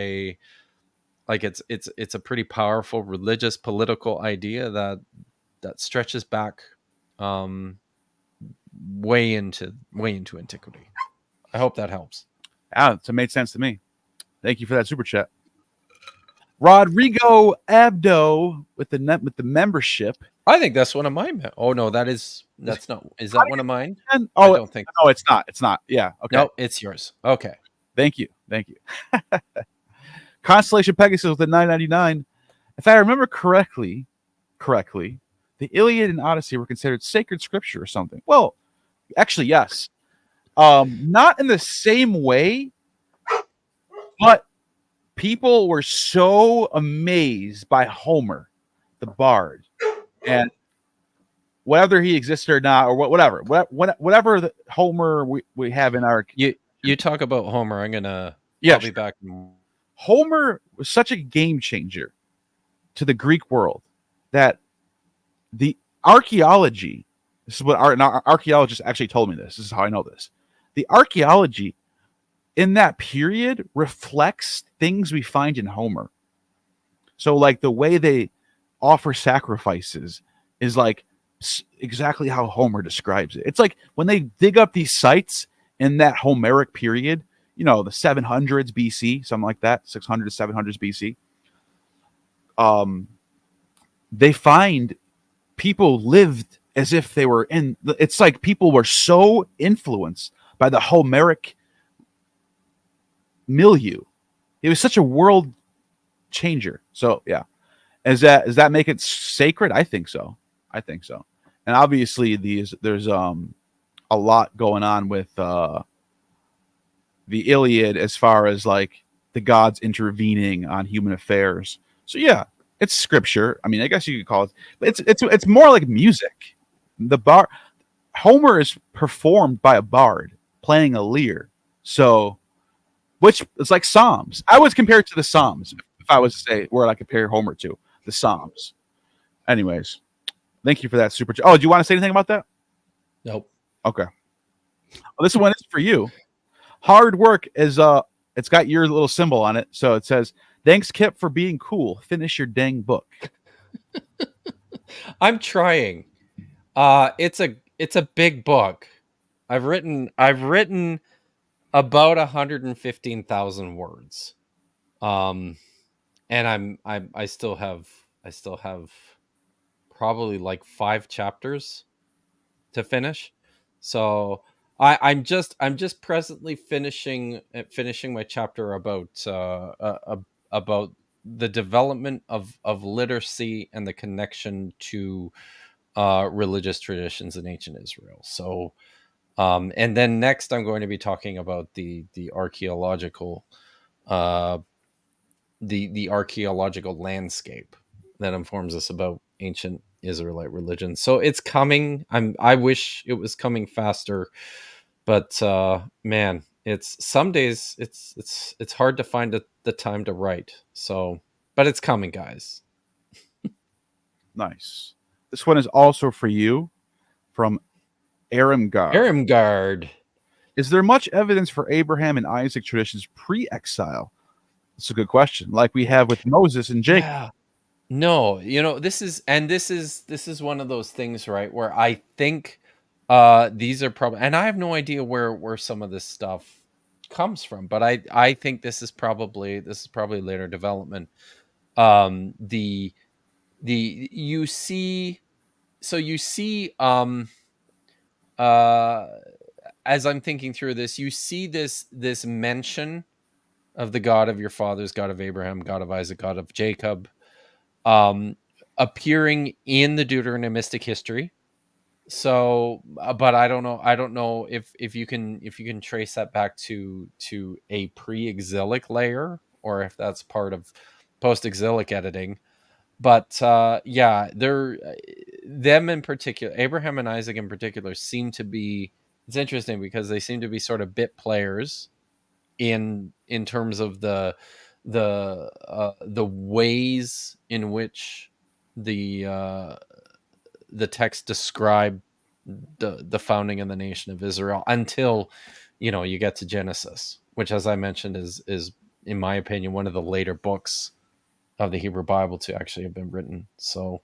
it's a pretty powerful religious political idea that stretches back way into antiquity. I hope that helps. Yeah, it made sense to me. Thank you for that super chat. Rodrigo Abdo with the membership. I think that's one of mine. Oh no, that's not. Is that one of mine? Oh, I don't think. No, it's not. It's not. Yeah. Okay. No, it's yours. Okay. Thank you. Constellation Pegasus with the 999. If I remember correctly, the Iliad and Odyssey were considered sacred scripture or something. Well, actually, yes. Not in the same way, but people were so amazed by Homer, the bard, and whether he existed or not, or whatever the Homer we have in our. You talk about Homer. I'm gonna. Yeah, I'll be back. Homer was such a game changer to the Greek world that the archaeology. This is what an archaeologist actually told me. This is how I know this. The archaeology in that period reflects things we find in Homer. So, like the way they offer sacrifices is like exactly how Homer describes it. It's like when they dig up these sites in that Homeric period, the 700s BC, something like that, 600 to 700s BC. They find people lived as if they were in. It's like people were so influenced by the Homeric milieu. It was such a world changer. So yeah, does that make it sacred? I think so. And obviously there's a lot going on with the Iliad as far as like the gods intervening on human affairs. So yeah, it's scripture. I mean, I guess you could call it. But it's more like music. Homer is performed by a bard playing a lyre. So, which is like Psalms. I would compare it to the Psalms if I was to say where I compare Homer to the Psalms. Anyways, thank you for that super. Oh, do you want to say anything about that? Nope. Okay. Well, this one is for you. Hard work is it's got your little symbol on it, so it says, "Thanks, Kipp, for being cool. Finish your dang book." I'm trying. It's a big book. I've written about 115,000 words. And I still have probably like 5 chapters to finish. So I'm just presently finishing my chapter about the development of literacy and the connection to religious traditions in ancient Israel. So and then next I'm going to be talking about the archaeological the archaeological landscape that informs us about ancient Israelite religion. So it's coming. I wish it was coming faster, but man, it's some days it's hard to find the time to write. So, but it's coming, guys. Nice. This one is also for you from Aramgard. Aramgard. Is there much evidence for Abraham and Isaac traditions pre-exile? That's a good question. Like we have with Moses and Jacob. Yeah. No, this is one of those things, right, where I think these are probably, and I have no idea where some of this stuff comes from, but I think this is probably later development. You see as I'm thinking through this, you see this mention of the God of your fathers, God of Abraham, God of Isaac, God of Jacob, appearing in the Deuteronomistic history. So, but I don't know if you can trace that back to a pre-exilic layer, or if that's part of post-exilic editing. But yeah, them in particular, Abraham and Isaac in particular, seem to be. It's interesting because they seem to be sort of bit players in terms of the ways in which the text describe the founding of the nation of Israel until you get to Genesis, which, as I mentioned, is in my opinion one of the later books of the Hebrew Bible to actually have been written. So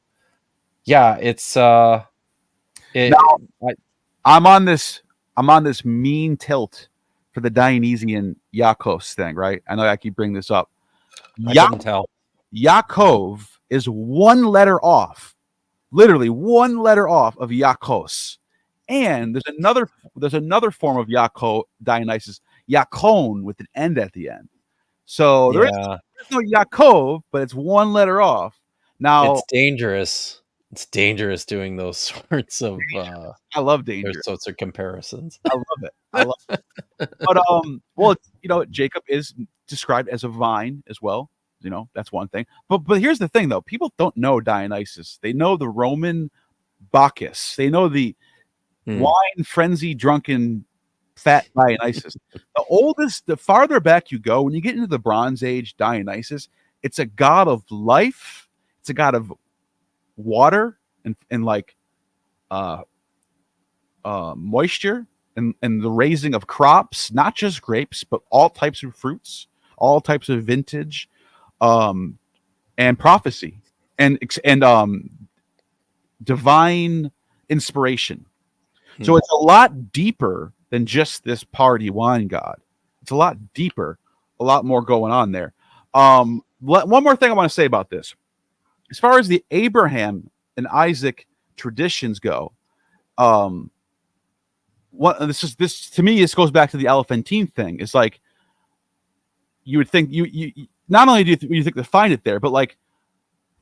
yeah, it's I'm on this mean tilt for the Dionysian Yakos thing, right? I know I keep bringing this up. I couldn't tell. Yaakov is one letter off, literally one letter off of Yakos. And there's another form of Yaakov, Dionysus, Yakon with an end at the end. So there's no Yaakov, but it's one letter off. Now it's dangerous. It's dangerous doing those sorts of I love danger. Those sorts of comparisons. I love it. I love it. But well, you know, Jacob is described as a vine as well. You know, that's one thing. But here's the thing though. People don't know Dionysus. They know the Roman Bacchus. They know the wine frenzy drunken fat Dionysus. The farther back you go, when you get into the Bronze Age Dionysus, it's a god of life. It's a god of water and like moisture and the raising of crops, not just grapes, but all types of fruits, all types of vintage, and prophecy and divine inspiration. So it's a lot deeper than just this party wine god. It's a lot deeper, a lot more going on there. One more thing I want to say about this. As far as the Abraham and Isaac traditions go, this to me, this goes back to the Elephantine thing. It's like you would think you not only do you think to find it there, but like,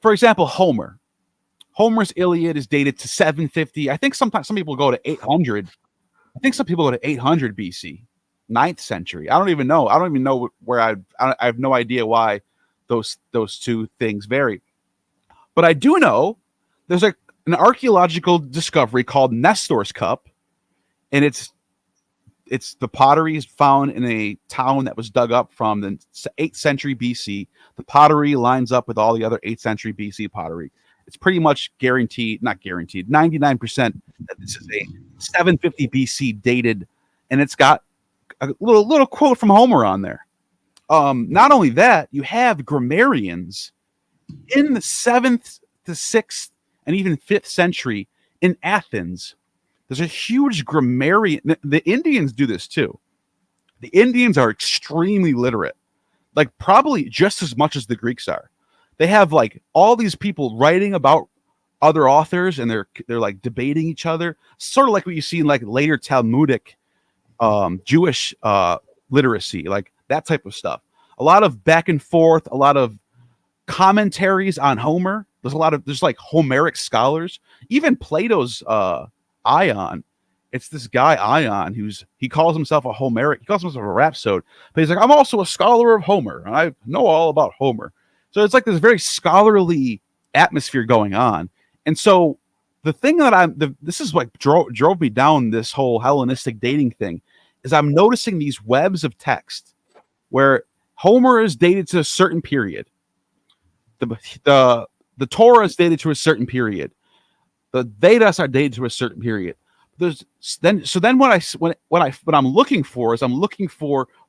for example, Homer's Iliad is dated to 750. I think sometimes some people go to 800. I think some people go to 800 BC, 9th century. I don't even know. I don't even know where I have no idea why those two things vary. But I do know there's an archaeological discovery called Nestor's Cup, and it's the pottery is found in a town that was dug up from the 8th century BC. The pottery lines up with all the other 8th century BC pottery. It's pretty much not guaranteed, 99% that this is a 750 BC dated, and it's got a little quote from Homer on there. Not only that, you have grammarians in the 7th to 6th and even 5th century in Athens. There's a huge grammarian. The Indians do this too. The Indians are extremely literate, like probably just as much as the Greeks are. They have like all these people writing about other authors, and they're like debating each other, sort of like what you see in like later Talmudic Jewish literacy, like that type of stuff. A lot of back and forth, a lot of commentaries on Homer. There's like Homeric scholars. Even Plato's Ion. It's this guy Ion he calls himself a Homeric. He calls himself a rhapsode, but he's like, I'm also a scholar of Homer, and I know all about Homer. So it's like this very scholarly atmosphere going on. And so the thing that this is what drove me down this whole Hellenistic dating thing, is I'm noticing these webs of text where Homer is dated to a certain period. The Torah is dated to a certain period. The Vedas are dated to a certain period. What I'm looking for is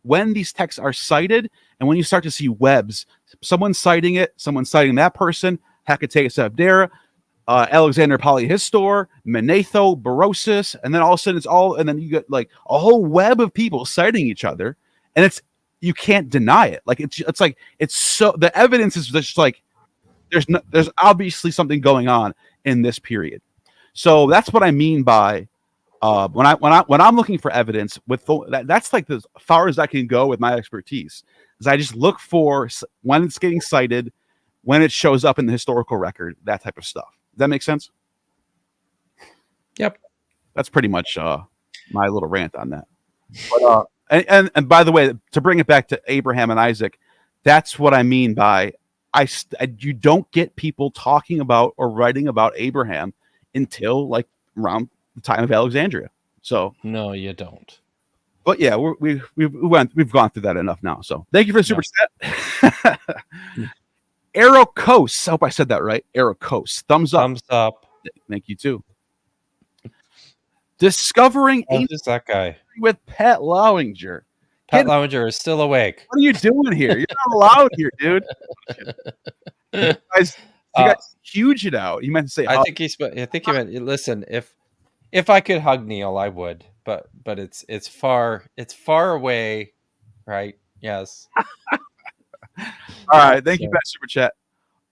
when these texts are cited, and when you start to see webs, someone citing it, someone citing that person, Hecate of Deir, Alexander Polyhistor, Manetho, Berosus, and then all of a sudden and then you get like a whole web of people citing each other, and you can't deny it. Like it's so the evidence is just like there's obviously something going on in this period. So that's what I mean by when I'm looking for evidence with that's like as far as I can go with my expertise, is I just look for when it's getting cited, when it shows up in the historical record, that type of stuff. Does that make sense? Yep. That's pretty much my little rant on that. But and by the way, to bring it back to Abraham and Isaac, that's what I mean by you don't get people talking about or writing about Abraham until like around the time of Alexandria. So no, you don't. But yeah, we've gone through that enough now. So thank you for the super chat. Aerokos, I hope I said that right. Aerokos, thumbs up. Thumbs up. Thank you too. Discovering who's that guy with Pat Lowinger. Pat Lowinger is still awake. What are you doing here? You're not allowed here, dude. You guys huge it out. You meant to say I think he meant, listen, if I could hug Neil, I would. but it's far away, right? Yes. All right, thank you, So, Pat Super Chat.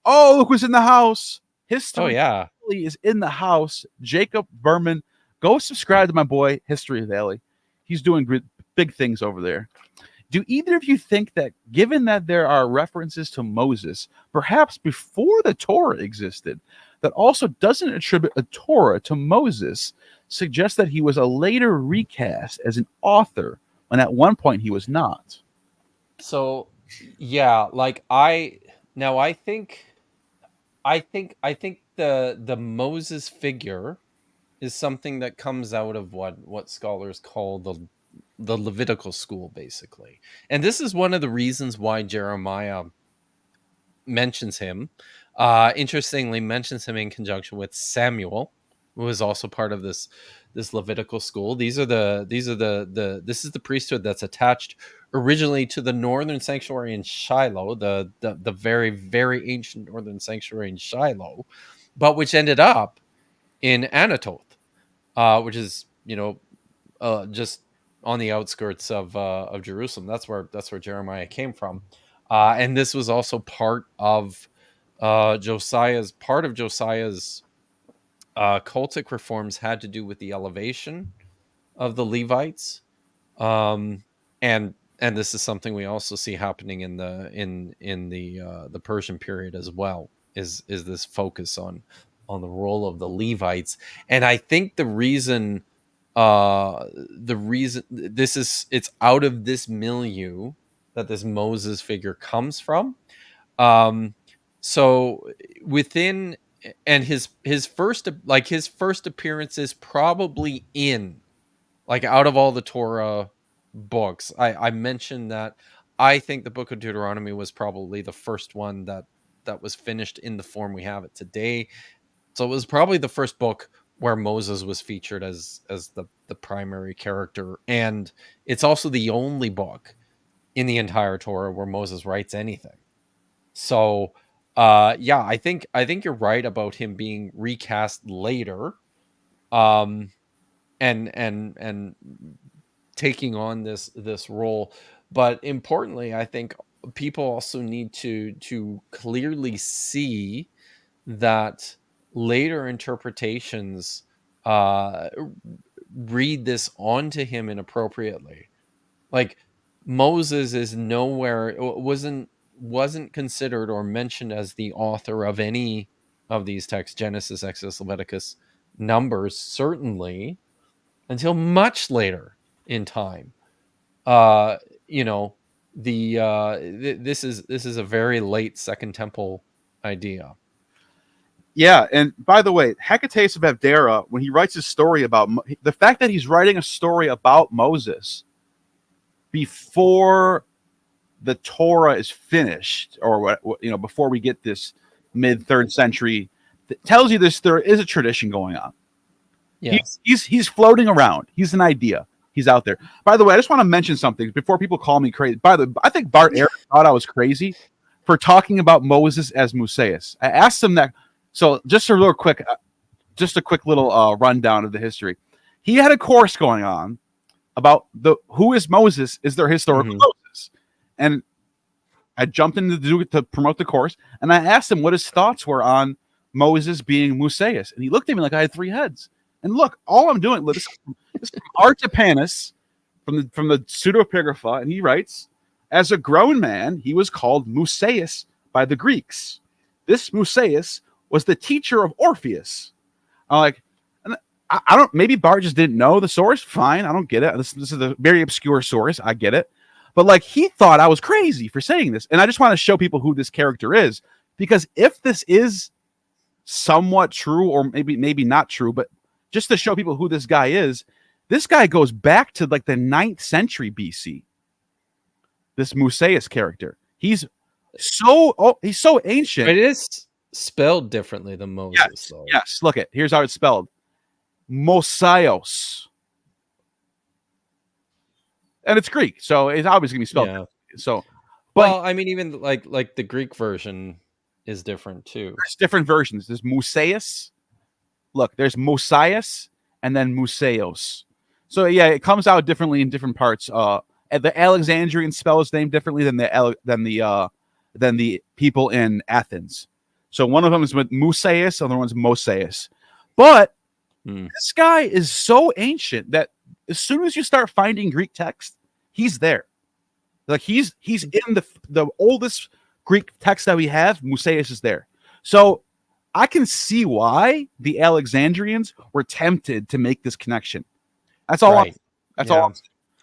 Oh, look who's in the house. oh History yeah. Valley is in the house. Jacob Berman. Go subscribe to my boy, History Valley. He's doing big things over there. Do either of you think that, given that there are references to Moses, perhaps before the Torah existed, that also doesn't attribute a Torah to Moses, suggests that he was a later recast as an author, when at one point he was not? So yeah, like I think the Moses figure is something that comes out of what scholars call the Levitical school, basically. And this is one of the reasons why Jeremiah mentions him. Interestingly, mentions him in conjunction with Samuel, who is also part of this Levitical school. This is the priesthood that's attached originally to the northern sanctuary in Shiloh, the very, very ancient northern sanctuary in Shiloh, but which ended up in Anatoth, which is just on the outskirts of Jerusalem. That's where Jeremiah came from, and this was also part of Josiah's cultic reforms had to do with the elevation of the Levites, and this is something we also see happening in the Persian period as well. Is this focus on the role of the Levites? And I think the reason it's out of this milieu that this Moses figure comes from. So within, and his first appearance is probably in, like, out of all the Torah books. I mentioned that I think the book of Deuteronomy was probably the first one that was finished in the form we have it today. So it was probably the first book where Moses was featured as the primary character, and it's also the only book in the entire Torah where Moses writes anything. So yeah, I think you're right about him being recast later, and taking on this role. But importantly, I think people also need to clearly see that later interpretations read this onto him inappropriately. Like, Moses is nowhere, wasn't considered or mentioned as the author of any of these texts, Genesis, Exodus, Leviticus, Numbers, certainly until much later in time. You know, this is a very late Second Temple idea. Yeah, and by the way, Hecateus of Abdera, when he writes his story about the fact that he's writing a story about Moses before the Torah is finished, or what before we get this mid 3rd century, tells you there is a tradition going on. Yes. He's floating around. He's an idea. He's out there. By the way, I just want to mention something before people call me crazy. By the way, I think Bart Ehrman thought I was crazy for talking about Moses as Musaeus. I asked him that. So just a quick little rundown of the history. He had a course going on about who is Moses, is their historical Moses. And I jumped in to promote the course, and I asked him what his thoughts were on Moses being Musaeus. And he looked at me like I had 3 heads. And look, all I'm doing, this is Artapanus from the Pseudepigrapha, and he writes, as a grown man, he was called Musaeus by the Greeks. This Musaeus was the teacher of Orpheus. I'm like, I don't, maybe Bart just didn't know the source. Fine, I don't get it. This is a very obscure source. I get it. But like, he thought I was crazy for saying this. And I just want to show people who this character is, because if this is somewhat true, or maybe not true, but just to show people who this guy goes back to like the 9th century BC. This Musaeus character. He's so ancient. It is spelled differently than Moses. Yes, though. yes. Look, here's how it's spelled. Mosaios. And it's Greek, so it's obviously going to be spelled. Yeah. So, well, I mean, even like the Greek version is different too. There's different versions. There's Musaeus. Look, there's Mosias and then Musaeos. So yeah, it comes out differently in different parts. The Alexandrian spell is named differently than the people in Athens. So one of them is with Musaeus, the other one's Mosaeus. But this guy is so ancient that as soon as you start finding Greek text, he's there. Like he's in the oldest Greek text that we have. Musaeus is there. So I can see why the Alexandrians were tempted to make this connection. That's all. Right. That's all.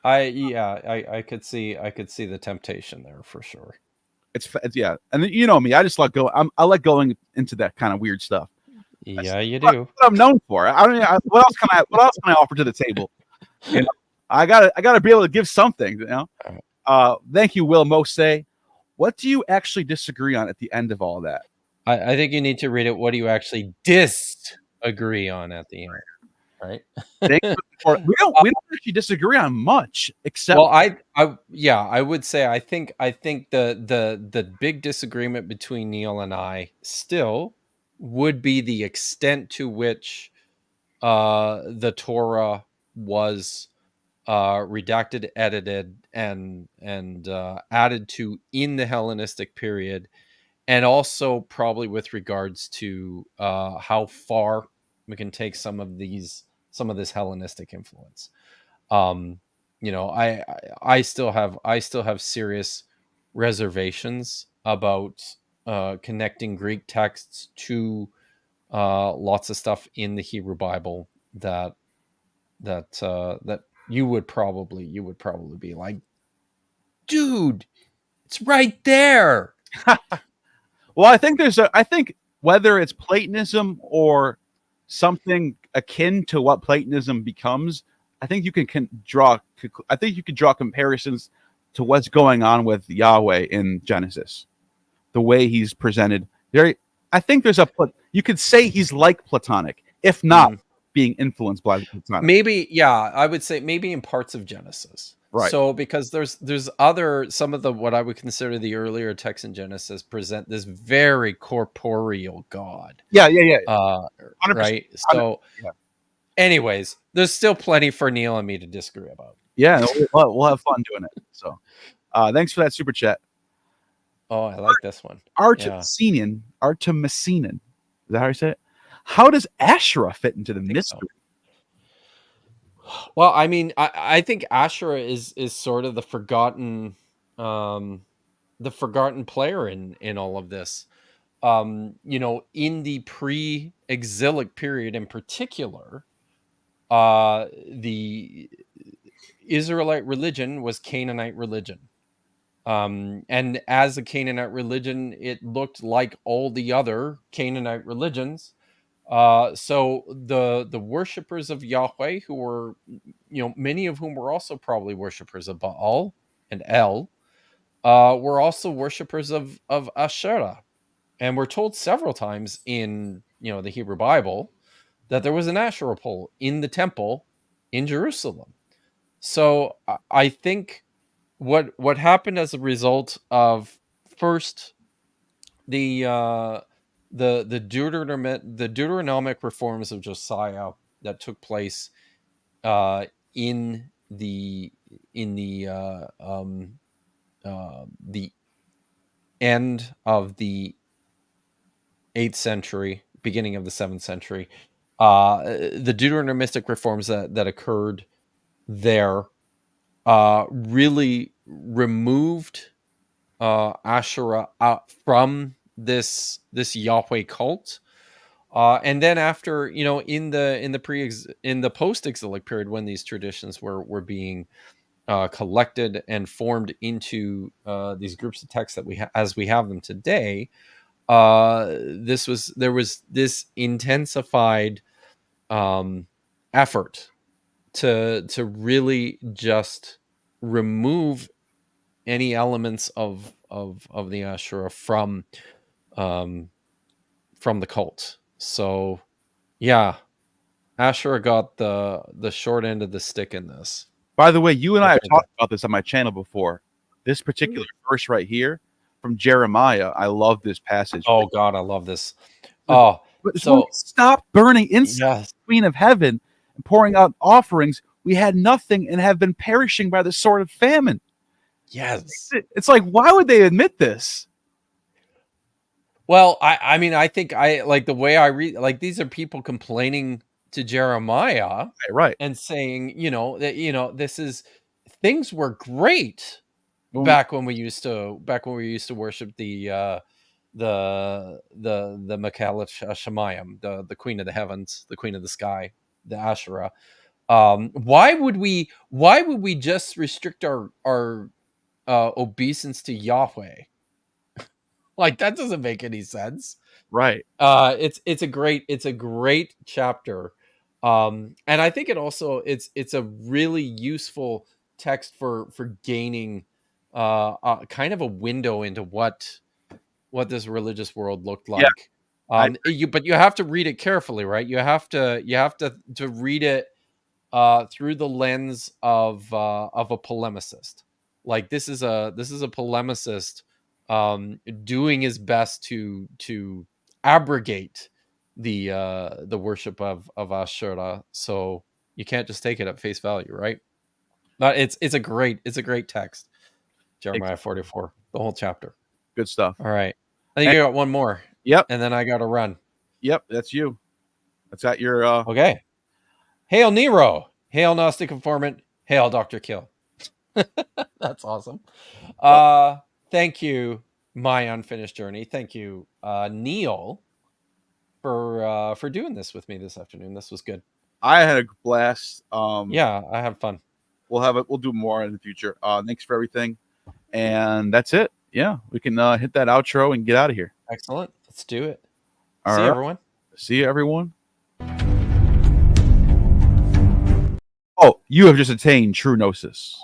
I could see the temptation there for sure. It's yeah, and you know me, I just like I like going into that kind of weird stuff. Yeah, you do. What I'm known for. I don't. What else can I offer to the table? You know, I gotta be able to give something. You know. Thank you, Will Mose. What do you actually disagree on at the end of all that? I think you need to read it. What do you actually disagree on at the end? Right. We don't actually disagree on much, except. Well, I would say I think the big disagreement between Neil and I still would be the extent to which the Torah was redacted, edited, and added to in the Hellenistic period, and also probably with regards to how far we can take some of this Hellenistic influence. You know, I still have serious reservations about connecting Greek texts to lots of stuff in the Hebrew Bible that you would probably be like, dude, it's right there. Well, I think whether it's Platonism or something akin to what Platonism becomes, I think you can draw comparisons to what's going on with Yahweh in Genesis, the way he's presented. I think you could say he's like Platonic, if not being influenced by Platonic. Maybe, yeah, I would say maybe in parts of Genesis. Right. So because there's some of the what I would consider the earlier texts in Genesis present this very corporeal God. Yeah. 100%. Right. So, anyways, there's still plenty for Neil and me to disagree about. Yeah, we'll have fun doing it. So, thanks for that super chat. Oh, I like this one. Artemisinian. Is that how you say it? How does Asherah fit into the mystery? So. Well, I mean, I think Asherah is sort of the forgotten player in all of this. You know, in the pre-exilic period in particular, the Israelite religion was Canaanite religion. And as a Canaanite religion, it looked like all the other Canaanite religions. So the worshippers of Yahweh, who were, you know, many of whom were also probably worshippers of Baal and El, were also worshippers of Asherah. And we're told several times in, you know, the Hebrew Bible that there was an Asherah pole in the temple in Jerusalem. So I think what happened as a result of first the Deuteronomic reforms of Josiah that took place in the end of the 8th century, beginning of the 7th century, the Deuteronomistic reforms that occurred there really removed Asherah from this Yahweh cult, and then after, you know, in the post-exilic period, when these traditions were being collected and formed into these groups of texts that as we have them today, there was this intensified effort to really just remove any elements of the Asherah from the cult. So yeah, Asherah got the short end of the stick in this. By the way, you and I have talked about this on my channel before. This particular verse right here from Jeremiah, I love this passage. Oh God, I love this. Oh, so stop burning incense, Queen of Heaven, and pouring out offerings. we had nothing and have been perishing by the sword of famine. Yes. It's like, why would they admit this? Well, I mean, I think I like the way I read, like, these are people complaining to Jeremiah, Right. and saying, that, this is, things were great Well, back when we used to worship the Mechalith Shemayim, the queen of the heavens, the queen of the sky, the Asherah. Why would we just restrict our obeisance to Yahweh? Like, that doesn't make any sense. right. It's a great chapter. And I think it also, it's a really useful text for gaining kind of a window into what this religious world looked like. But you have to read it carefully, right? You have to read it through the lens of a polemicist. Like, this is a polemicist doing his best to abrogate the worship of Asherah. So you can't just take it at face value, right? But it's a great text. Jeremiah 44, the whole chapter. Good stuff. All right. I think I got one more. Yep. And then I got to run. Yep. That's you. That's at your. Okay. Hail Nero. Hail Gnostic Informant. Hail Dr. Kill. That's awesome. Thank you, My Unfinished Journey. Thank you, Neil, for doing this with me this afternoon. This was good. I had a blast. Yeah, I had fun. We'll do more in the future. Thanks for everything. And that's it. Yeah, we can hit that outro and get out of here. Excellent. Let's do it. All See right. you, everyone. See you, everyone. Oh, you have just attained true gnosis.